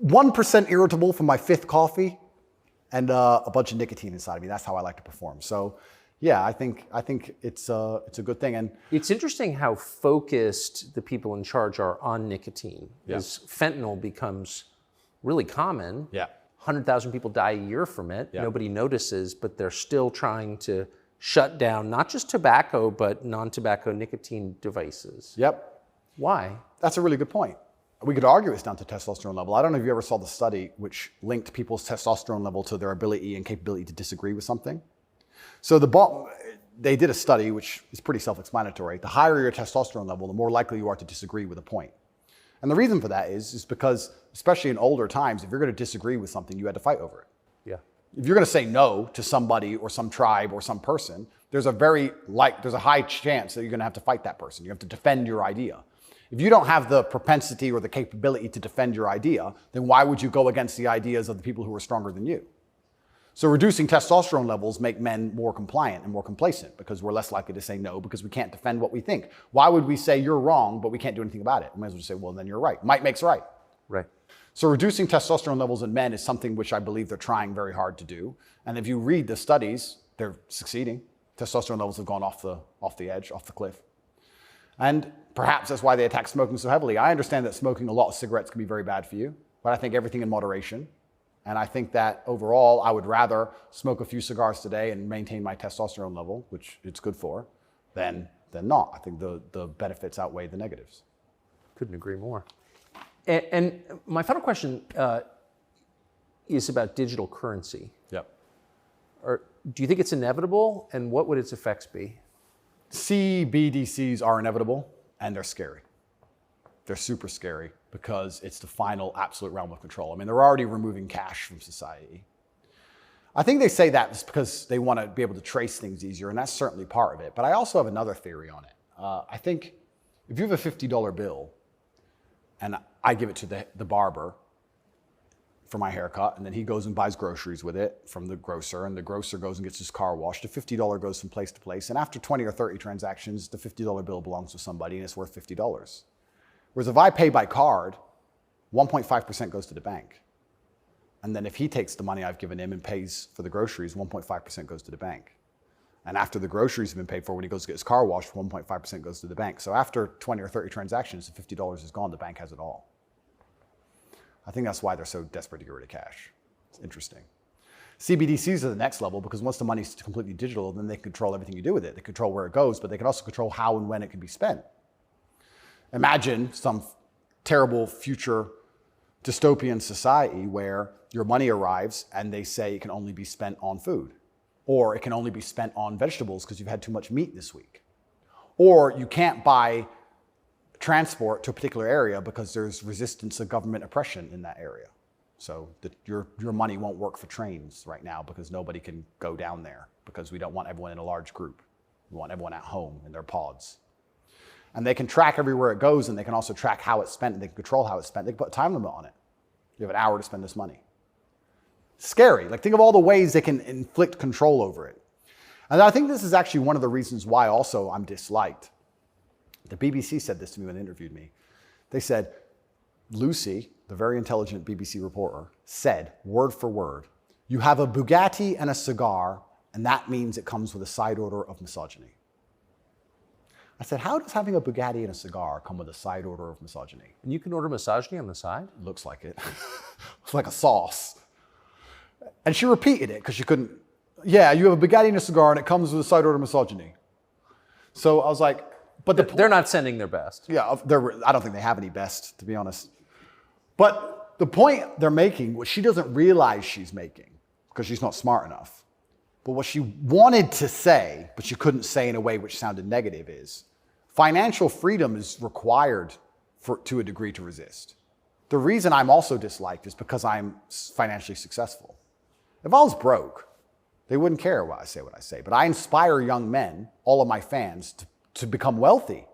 1% irritable from my 5th coffee and a bunch of nicotine inside of me. That's how I like to perform. So yeah, I think it's a good thing. And it's interesting how focused the people in charge are on nicotine. Yeah. As fentanyl becomes really common. Yeah. 100,000 people die a year from it. Yeah. Nobody notices, but they're still trying to shut down not just tobacco, but non-tobacco nicotine devices. Yep. Why? That's a really good point. We could argue it's down to testosterone level. I don't know if you ever saw the study which linked people's testosterone level to their ability and capability to disagree with something. So they did a study which is pretty self-explanatory. The higher your testosterone level, the more likely you are to disagree with a point. And the reason for that is because, especially in older times, if you're going to disagree with something, you had to fight over it. Yeah. If you're going to say no to somebody or some tribe or some person, there's a high chance that you're going to have to fight that person. You have to defend your idea. If you don't have the propensity or the capability to defend your idea, then why would you go against the ideas of the people who are stronger than you? So reducing testosterone levels make men more compliant and more complacent because we're less likely to say no because we can't defend what we think. Why would we say you're wrong, but we can't do anything about it? We might as well say, well, then you're right. Might makes right. Right. So reducing testosterone levels in men is something which I believe they're trying very hard to do. And if you read the studies, they're succeeding. Testosterone levels have gone off the edge, off the cliff. And perhaps that's why they attack smoking so heavily. I understand that smoking a lot of cigarettes can be very bad for you, but I think everything in moderation. And I think that overall, I would rather smoke a few cigars today and maintain my testosterone level, which it's good for, than not. I think the benefits outweigh the negatives. Couldn't agree more. And my final question is about digital currency. Yep. Do you think it's inevitable, and what would its effects be? CBDCs are inevitable, and they're scary. They're super scary because it's the final absolute realm of control. I mean, they're already removing cash from society. I think they say that because they want to be able to trace things easier, and that's certainly part of it. But I also have another theory on it. I think if you have a $50 bill, and I give it to the barber for my haircut, and then he goes and buys groceries with it from the grocer, and the grocer goes and gets his car washed. The $50 goes from place to place, and after 20 or 30 transactions, the $50 bill belongs to somebody, and it's worth $50. Whereas if I pay by card, 1.5% goes to the bank. And then if he takes the money I've given him and pays for the groceries, 1.5% goes to the bank. And after the groceries have been paid for, when he goes to get his car washed, 1.5% goes to the bank. So after 20 or 30 transactions, the $50 is gone, the bank has it all. I think that's why they're so desperate to get rid of cash. It's interesting. CBDCs are the next level because once the money's completely digital, then they control everything you do with it. They control where it goes, but they can also control how and when it can be spent. Imagine some terrible future dystopian society where your money arrives and they say it can only be spent on food, or it can only be spent on vegetables because you've had too much meat this week, or you can't buy transport to a particular area because there's resistance to government oppression in that area. So your money won't work for trains right now because nobody can go down there because we don't want everyone in a large group. We want everyone at home in their pods. And they can track everywhere it goes, and they can also track how it's spent, and they can control how it's spent. They can put a time limit on it. You have an hour to spend this money. Scary. Like, think of all the ways they can inflict control over it. And I think this is actually one of the reasons why also I'm disliked. The BBC said this to me when they interviewed me. They said, Lucy, the very intelligent BBC reporter, said, word for word, you have a Bugatti and a cigar, and that means it comes with a side order of misogyny. I said, how does having a Bugatti and a cigar come with a side order of misogyny? And you can order misogyny on the side? Looks like it. It's like a sauce. And she repeated it because she couldn't. Yeah, you have a Bugatti and a cigar, and it comes with a side order of misogyny. So I was like, but they're not sending their best. Yeah, I don't think they have any best, to be honest. But the point they're making, what she doesn't realize she's making, because she's not smart enough, but what she wanted to say, but she couldn't say in a way which sounded negative, is financial freedom is required to a degree to resist. The reason I'm also disliked is because I'm financially successful. If I was broke, they wouldn't care what I say. But I inspire young men, all of my fans, to become wealthy.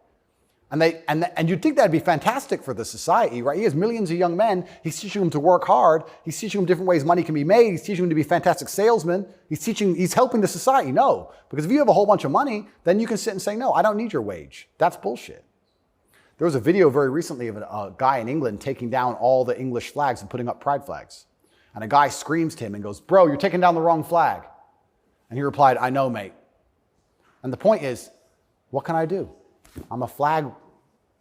And you'd think that'd be fantastic for the society, right? He has millions of young men. He's teaching them to work hard. He's teaching them different ways money can be made. He's teaching them to be fantastic salesmen. He's helping the society. No, because if you have a whole bunch of money, then you can sit and say, no, I don't need your wage. That's bullshit. There was a video very recently of a guy in England taking down all the English flags and putting up pride flags. And a guy screams to him and goes, bro, you're taking down the wrong flag. And he replied, I know, mate. And the point is, what can I do? I'm a flag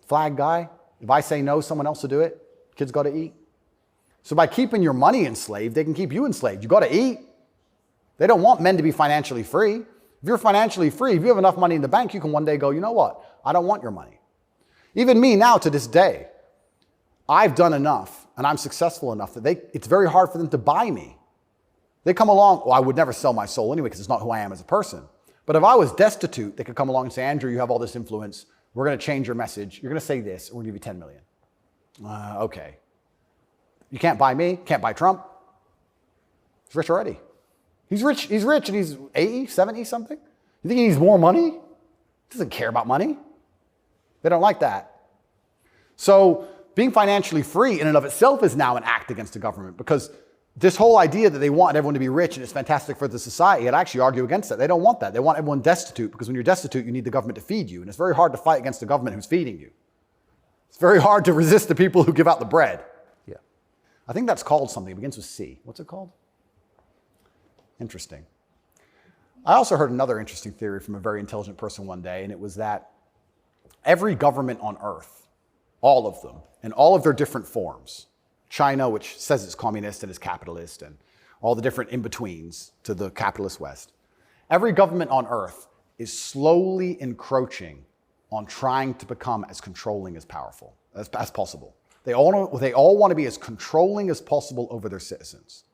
guy. If I say no, someone else will do it. Kids got to eat. So by keeping your money enslaved, they can keep you enslaved. You got to eat. They don't want men to be financially free. If you're financially free, if you have enough money in the bank, you can one day go, you know what? I don't want your money. Even me now to this day, I've done enough and I'm successful enough that it's very hard for them to buy me. They come along, well, I would never sell my soul anyway because it's not who I am as a person. But if I was destitute, they could come along and say, Andrew, you have all this influence. We're going to change your message. You're going to say this. We're going to give you 10 million. Okay. You can't buy me. Can't buy Trump. He's rich already. He's rich and he's 80, 70 something. You think he needs more money? He doesn't care about money. They don't like that. So being financially free in and of itself is now an act against the government, because this whole idea that they want everyone to be rich and it's fantastic for the society, I'd actually argue against that. They don't want that. They want everyone destitute, because when you're destitute, you need the government to feed you. And it's very hard to fight against the government who's feeding you. It's very hard to resist the people who give out the bread. Yeah. I think that's called something. It begins with C. What's it called? Interesting. I also heard another interesting theory from a very intelligent person one day, and it was that every government on earth, all of them, in all of their different forms, China, which says it's communist and is capitalist, and all the different in-betweens to the capitalist West, every government on earth is slowly encroaching on trying to become as controlling as powerful as possible. They all want to be as controlling as possible over their citizens.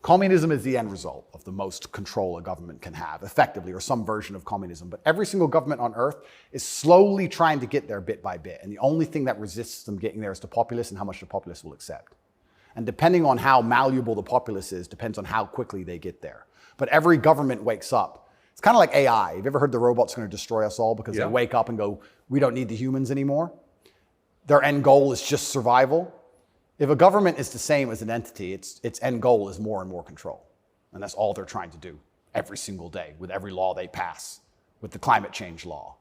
Communism is the end result of the most control a government can have, effectively, or some version of communism. But every single government on earth is slowly trying to get there bit by bit. And the only thing that resists them getting there is the populace and how much the populace will accept. And depending on how malleable the populace is, depends on how quickly they get there. But every government wakes up. It's kind of like AI. Have you ever heard the robot's going to destroy us all because they wake up and go, we don't need the humans anymore? Their end goal is just survival. If a government is the same as an entity, its end goal is more and more control. And that's all they're trying to do every single day with every law they pass, with the climate change law.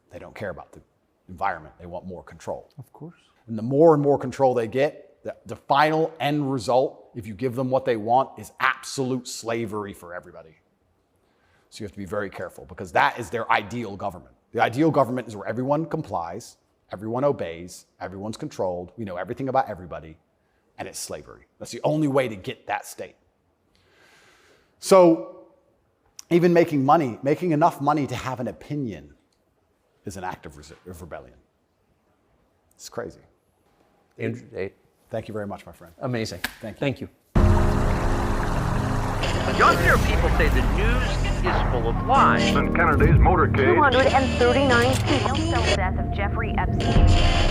They don't care about the environment. They want more control. Of course. And the more and more control they get, the final end result, if you give them what they want, is absolute slavery for everybody. So you have to be very careful, because that is their ideal government. The ideal government is where everyone complies, everyone obeys, everyone's controlled, we know everything about everybody, and it's slavery. That's the only way to get that state. So even making enough money to have an opinion is an act of rebellion. It's crazy. Andrew Tate. Thank you very much, my friend. Amazing. Thank you. Young Millionaire people say the news is full of lies. Kennedy's motorcade. 239 people. The death of Jeffrey Epstein.